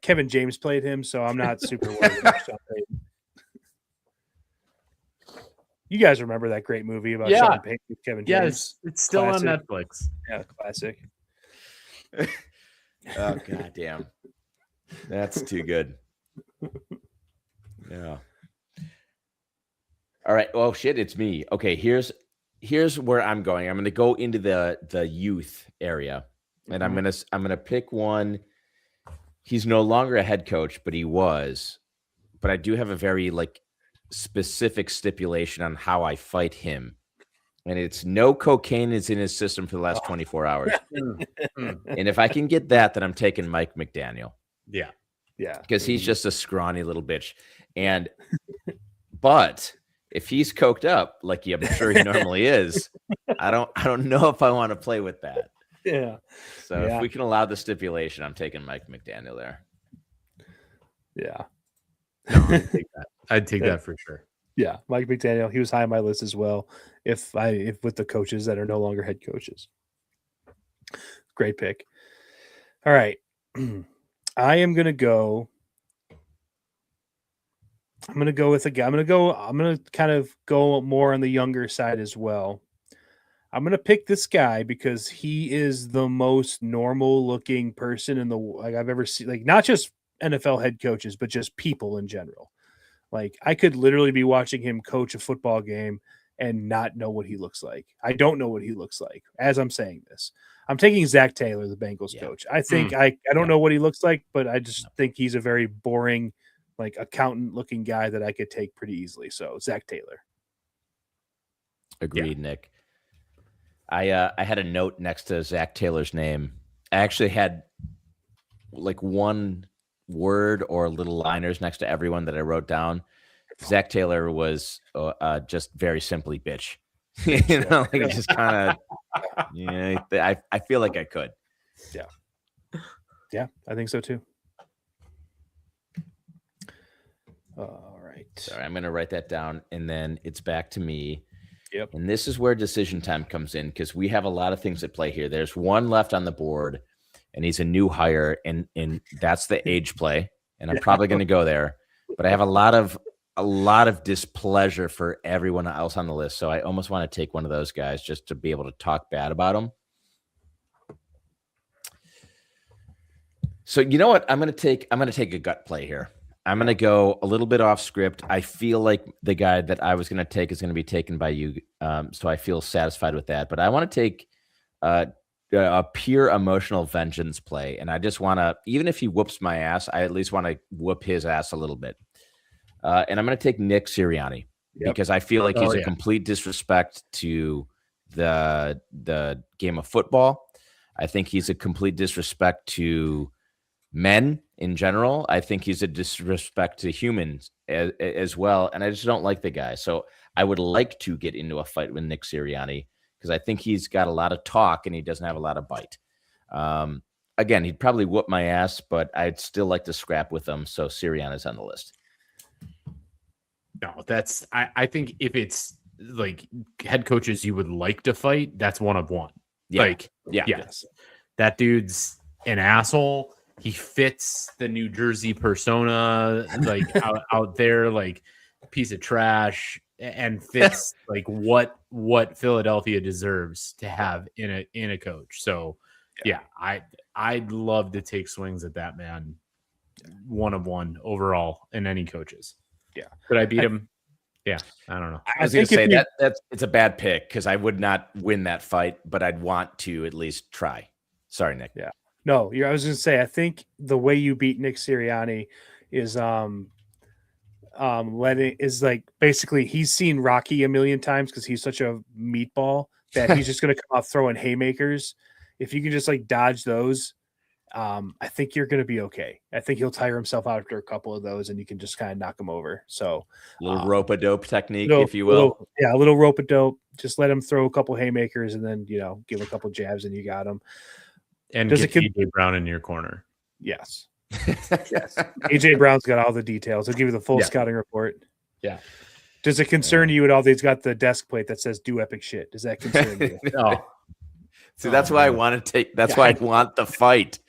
Kevin James played him, so I'm not super worried about Sean Payton. You guys remember that great movie about Yeah. Sean Payton with Kevin James? Yes, it's still Classic. on Netflix. Yeah, classic. Oh god damn. That's too good. Yeah. All right. Oh shit, it's me. Okay, here's where I'm going. I'm going to go into the youth area, and I'm going to pick one. He's no longer a head coach, but he was. But I do have a very specific stipulation on how I fight him. And it's no cocaine is in his system for the last 24 hours. And if I can get that, then I'm taking Mike McDaniel. Yeah. Yeah. Because he's just a scrawny little bitch. And but if he's coked up, like I'm sure he normally is, I don't know if I want to play with that. Yeah. So if we can allow the stipulation, I'm taking Mike McDaniel there. Yeah. No, I'd take that. I'd take that for sure. Yeah, Mike McDaniel, he was high on my list as well. If with the coaches that are no longer head coaches. Great pick. All right. I am going to go with a guy. I'm going to kind of go more on the younger side as well. I'm going to pick this guy because he is the most normal looking person in the I've ever seen, not just NFL head coaches, but just people in general. I could literally be watching him coach a football game and not know what he looks like. I don't know what he looks like as I'm saying this. I'm taking Zach Taylor, the Bengals coach. I think I don't know what he looks like, but I just think he's a very boring, accountant looking guy that I could take pretty easily. So Zach Taylor. Agreed, Nick. I had a note next to Zach Taylor's name. I actually had one word or little liners next to everyone that I wrote down. Zach Taylor was just very simply bitch. Just kind of, I feel like I could. Yeah, I think so too. All right. Sorry, I'm going to write that down, and then it's back to me. Yep. And this is where decision time comes in because we have a lot of things at play here. There's one left on the board, and he's a new hire, and that's the age play. And I'm probably going to go there, but I have a lot of displeasure for everyone else on the list. So I almost want to take one of those guys just to be able to talk bad about him. So you know what? I'm going to take a gut play here. I'm going to go a little bit off script. I feel like the guy that I was going to take is going to be taken by you. So I feel satisfied with that, but I want to take a pure emotional vengeance play. And I just want to, even if he whoops my ass, I at least want to whoop his ass a little bit. And I'm going to take Nick Sirianni because I feel like he's a complete disrespect to the game of football. I think he's a complete disrespect to men in general. I think he's a disrespect to humans as well. And I just don't like the guy. So I would like to get into a fight with Nick Sirianni because I think he's got a lot of talk and he doesn't have a lot of bite. Again, he'd probably whoop my ass, but I'd still like to scrap with him. So Sirianni's on the list. No, I think if it's head coaches you would like to fight, that's one of one. Yes. That dude's an asshole. He fits the New Jersey persona, out there, piece of trash, and fits what Philadelphia deserves to have in a coach. So I'd love to take swings at that man, one of one overall in any coaches. Yeah, could I beat him? Yeah, I don't know. I was going to say it's a bad pick because I would not win that fight, but I'd want to at least try. Sorry, Nick. Yeah. No, I was going to say, I think the way you beat Nick Sirianni is basically he's seen Rocky a million times because he's such a meatball that he's just going to come out throwing haymakers. If you can just dodge those, I think you're going to be okay. I think he'll tire himself out after a couple of those, and you can just kind of knock him over. So a little rope-a-dope technique, if you will. A little rope-a-dope. Just let him throw a couple haymakers, and then give a couple jabs, and you got him. And get AJ Brown in your corner. Yes. Yes. AJ Brown's got all the details. He'll give you the full scouting report. Yeah. Does it concern you at all? He's got the desk plate that says "Do epic shit." Does that concern you? No. See, that's why I want to take. That's why I want the fight.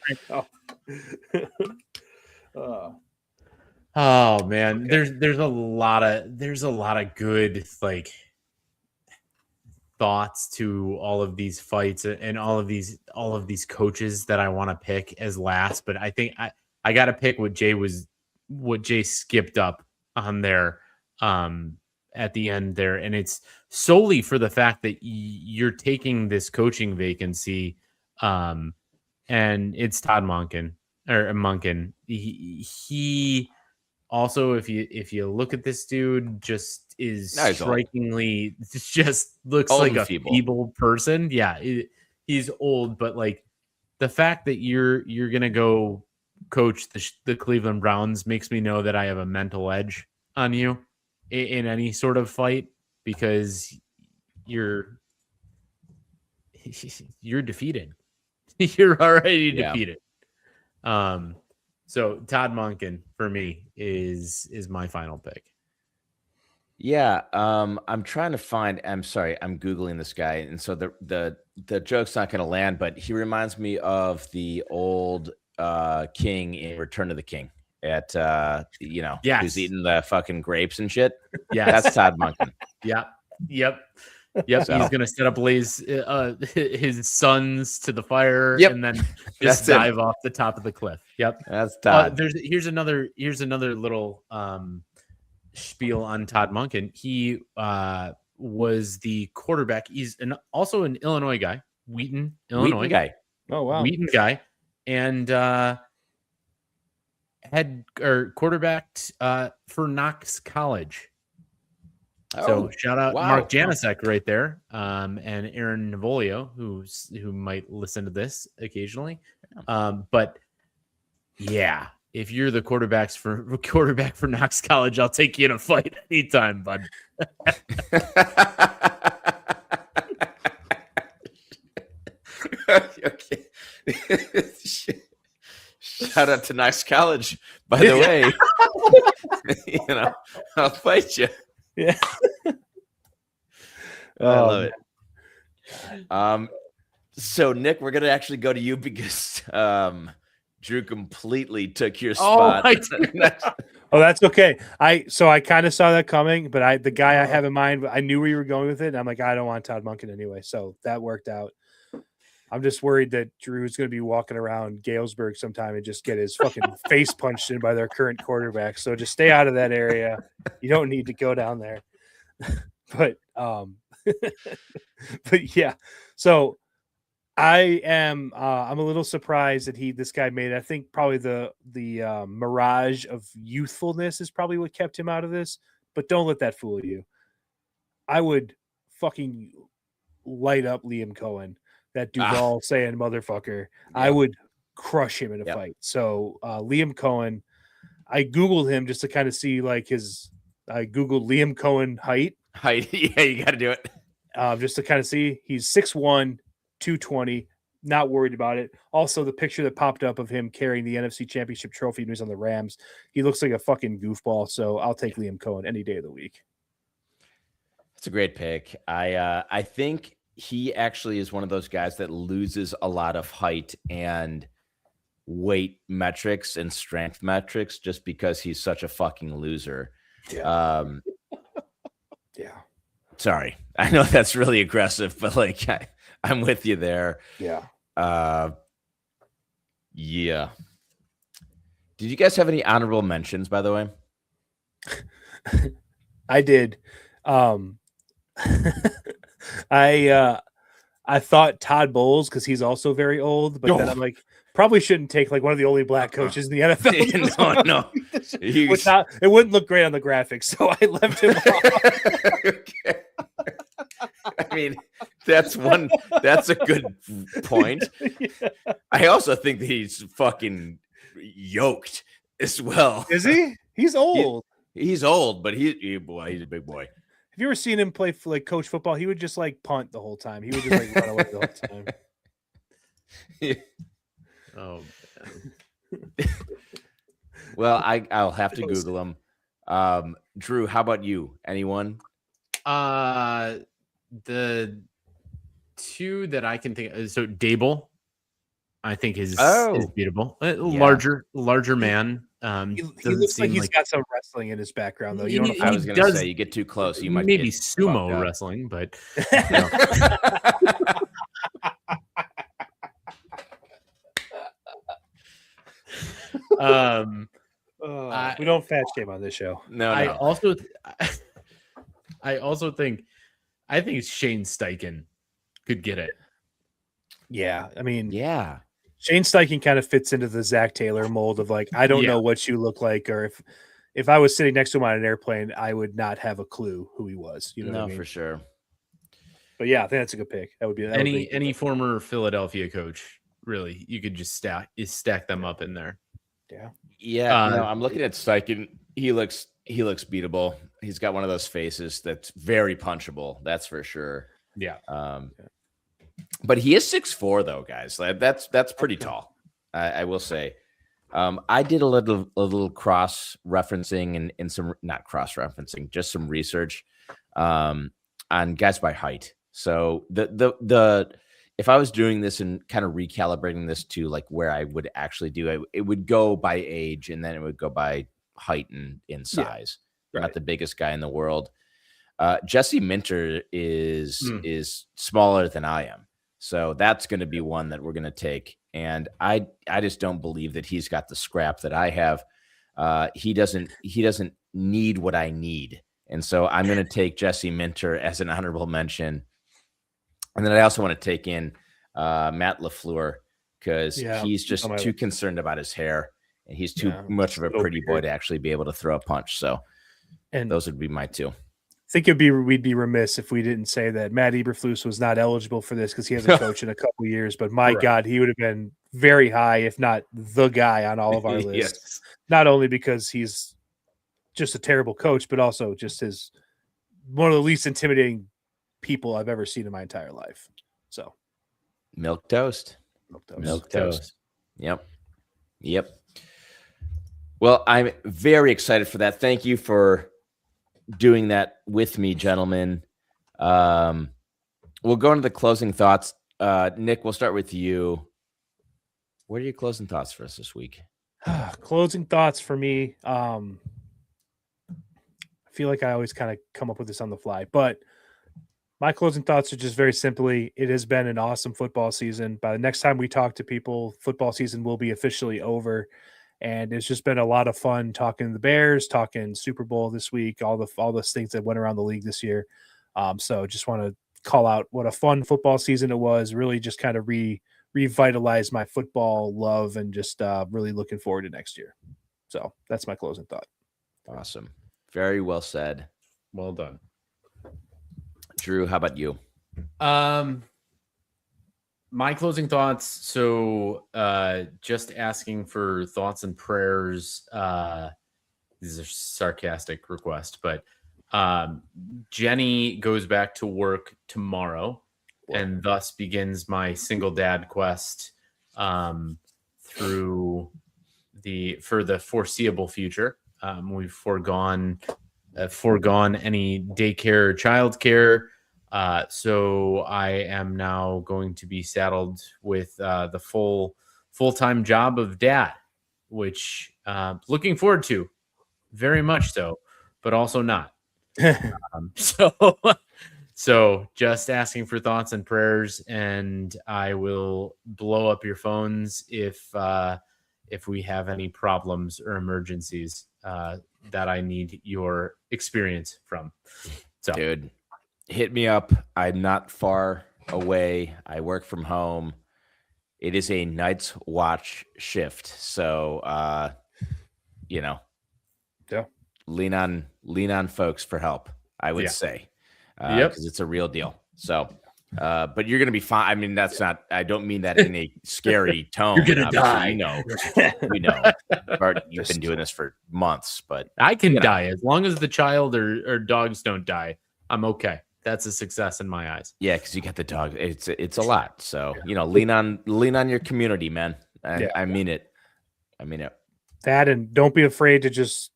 Oh man, there's a lot of good thoughts to all of these fights and all of these coaches that I want to pick as last, but I think I got to pick what Jay skipped up on there at the end there, and it's solely for the fact that you're taking this coaching vacancy, and it's Todd Monken. He also, if you look at this dude, just is strikingly just looks old like a feeble. feeble person. Yeah, he's old, but like the fact that you're gonna go coach the Cleveland Browns makes me know that I have a mental edge on you in any sort of fight, because you're defeated. You're already defeated. So Todd Monken for me is my final pick. Yeah, I'm trying to find. I'm sorry, I'm googling this guy, and so the joke's not going to land. But he reminds me of the old king in Return of the King. At who's eating the fucking grapes and shit. Yeah, that's Todd Monken. Yep. So. He's gonna set up his sons to the fire, and then just dive off the top of the cliff. Yep, that's Todd. Here's another little spiel on Todd Monken. He was the quarterback. He's also an Illinois guy, Wheaton, Illinois. Wheaton guy. Oh wow, Wheaton guy, and quarterbacked for Knox College. So shout out Mark Janicek right there, and Aaron Navolio, who might listen to this occasionally. But yeah, if you're the quarterback for Knox College, I'll take you in a fight anytime, bud. Okay. Shout out to Knox College, by the way. I'll fight you. Yeah. I love it. So Nick, we're gonna actually go to you because Drew completely took your spot. Oh, that's okay. I kind of saw that coming, but the guy I have in mind, I knew where you were going with it. And I'm like, I don't want Todd Monken anyway. So that worked out. I'm just worried that Drew's going to be walking around Galesburg sometime and just get his fucking face punched in by their current quarterback. So just stay out of that area. You don't need to go down there. But yeah. So I'm a little surprised that this guy made it. I think probably the mirage of youthfulness is probably what kept him out of this. But don't let that fool you. I would fucking light up Liam Cohen. That Duval saying motherfucker. Yeah. I would crush him in a fight. So Liam Cohen, I Googled him just to kind of see I Googled Liam Cohen height. Yeah, you got to do it. Just to kind of see. He's 6'1", 220. Not worried about it. Also, the picture that popped up of him carrying the NFC Championship trophy when he was on the Rams, he looks like a fucking goofball. So I'll take Liam Cohen any day of the week. That's a great pick. I think he actually is one of those guys that loses a lot of height and weight metrics and strength metrics just because he's such a fucking loser. Yeah. Yeah. Sorry. I know that's really aggressive, but I'm with you there. Yeah. Yeah. Did you guys have any honorable mentions, by the way? I did. I thought Todd Bowles because he's also very old, but then I'm like, probably shouldn't take one of the only black coaches in the NFL. No. It wouldn't look great on the graphics, so I left him off. Okay. I mean, that's a good point. Yeah. I also think that he's fucking yoked as well. Is he? He's old. He's old, but he's a big boy. Have you ever seen him play coach football? He would just punt the whole time. He would just run away the whole time. Yeah. Oh, man. Well, I'll have to Google him. Drew, how about you? Anyone? The two that I can think of, so Dable, I think is beatable. Larger man. He looks like he's got some wrestling in his background, though. You know, I was going to say, you get too close, you might maybe get sumo wrestling, but we don't fat shame on this show. No. I also think Shane Steichen could get it. Yeah, I mean, yeah. Shane Steichen kind of fits into the Zach Taylor mold of like, I don't know what you look like, or if I was sitting next to him on an airplane, I would not have a clue who he was. You know what I mean? For sure. But yeah, I think that's a good pick. That would be any former Philadelphia coach. Really, you could just stack them up in there. Yeah. I'm looking at Steichen. He looks beatable. He's got one of those faces that's very punchable. That's for sure. Yeah. But he is 6'4", though, guys. That's pretty tall. I will say. I did a little cross referencing and some, not cross referencing, just some research on guys by height. So the if I was doing this and kind of recalibrating this to like where I would actually do it would go by age, and then it would go by height and in size. Yeah, right. Not the biggest guy in the world. Jesse Minter is smaller than I am. So that's going to be one that we're going to take. And I just don't believe that he's got the scrap that I have. He doesn't need what I need. And so I'm going to take Jesse Minter as an honorable mention. And then I also want to take in Matt LaFleur, because he's just too concerned about his hair, and he's too much of a pretty boy to actually be able to throw a punch. So those would be my two. I think we'd be remiss if we didn't say that Matt Eberflus was not eligible for this because he hasn't coached in a couple of years. But my God, he would have been very high, if not the guy on all of our lists. Yes. Not only because he's just a terrible coach, but also just one of the least intimidating people I've ever seen in my entire life. So, Milk toast. Yep. Well, I'm very excited for that. Thank you for doing that with me, gentlemen. We'll go into the closing thoughts. Nick, we'll start with you. What are your closing thoughts for us this week? Closing thoughts for me. I feel like I always kind of come up with this on the fly, but my closing thoughts are just very simply, it has been an awesome football season. By the next time we talk to people, football season will be officially over. And it's just been a lot of fun talking the Bears, talking Super Bowl this week, all the things that went around the league this year. So just want to call out what a fun football season it was. Really just kind of revitalize my football love, and just really looking forward to next year. So that's my closing thought. Awesome. Very well said. Well done. Drew, how about you? My closing thoughts. So just asking for thoughts and prayers. These are sarcastic requests, but Jenny goes back to work tomorrow, and thus begins my single dad quest for the foreseeable future. We've foregone any daycare or childcare. So I am now going to be saddled with the full-time job of dad, which looking forward to very much so, but also not. So just asking for thoughts and prayers, and I will blow up your phones if we have any problems or emergencies that I need your experience from. So, dude, hit me up. I'm not far away. I work from home. It is a night's watch shift. So, lean on folks for help, I would say, because it's a real deal. So, but you're going to be fine. I mean, I don't mean that in a scary tone. You're going to die. We know. Bart, you've been doing this for months, but I can die as long as the child or dogs don't die. I'm okay. That's a success in my eyes. Yeah, because you got the dog. It's a lot. So lean on your community, man. I mean it. That, and don't be afraid to just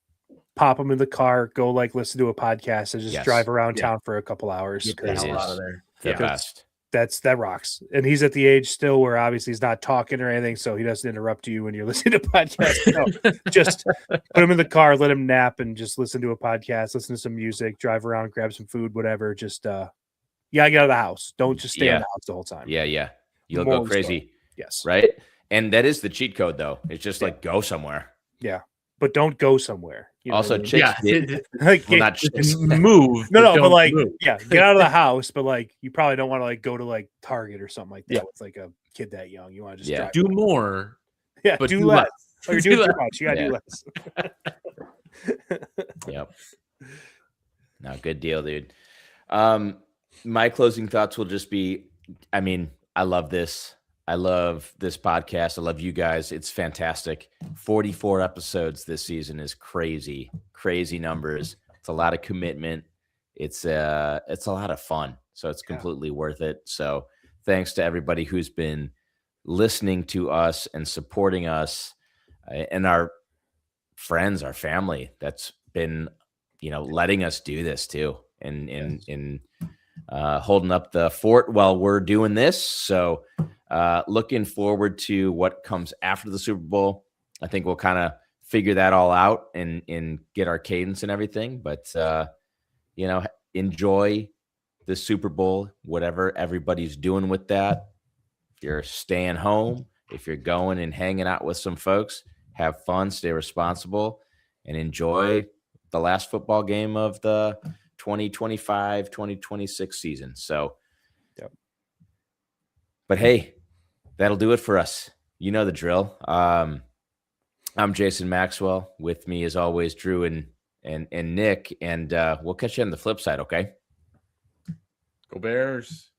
pop them in the car, go listen to a podcast, and just drive around town for a couple hours. Get the hell out of there. The best. that rocks. And he's at the age still where obviously he's not talking or anything, so he doesn't interrupt you when you're listening to podcasts. No, just put him in the car, let him nap, and just listen to a podcast, listen to some music, drive around, grab some food, whatever. Just get out of the house. Don't just stay in the house the whole time. Yeah. You'll go crazy. Yes. Right? And that is the cheat code, though. It's just like go somewhere. Yeah. But don't go somewhere. Also, chicks like, well, not chicks. Move. No, but like, get out of the house. But like, you probably don't want to like go to like Target or something like that with like a kid that young. You want to just drive do away. More. Yeah, but do less. Oh, you're doing too much. You gotta do less. Yep. No, good deal, dude. My closing thoughts will just be, I mean, I love this. I love this podcast. I love you guys. It's fantastic. 44 episodes this season is crazy numbers. It's a lot of commitment. It's a lot of fun. So it's completely worth it. So thanks to everybody who's been listening to us and supporting us, and our friends, our family that's been, letting us do this too, and holding up the fort while we're doing this. So looking forward to what comes after the Super Bowl. I think we'll kind of figure that all out and get our cadence and everything. But, enjoy the Super Bowl, whatever everybody's doing with that. If you're staying home, if you're going and hanging out with some folks, have fun, stay responsible, and enjoy the last football game of the 2025-2026 season. So, but hey, that'll do it for us. You know the drill. I'm Jason Maxwell. With me, as always, Drew and Nick, and we'll catch you on the flip side. Okay. Go Bears.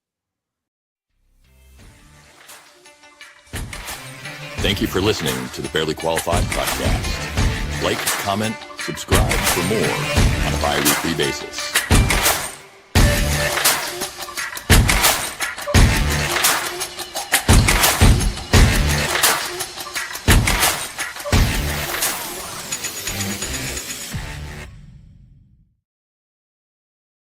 Thank you for listening to the Barely Qualified podcast. Like, comment, subscribe for more on a bi-weekly basis.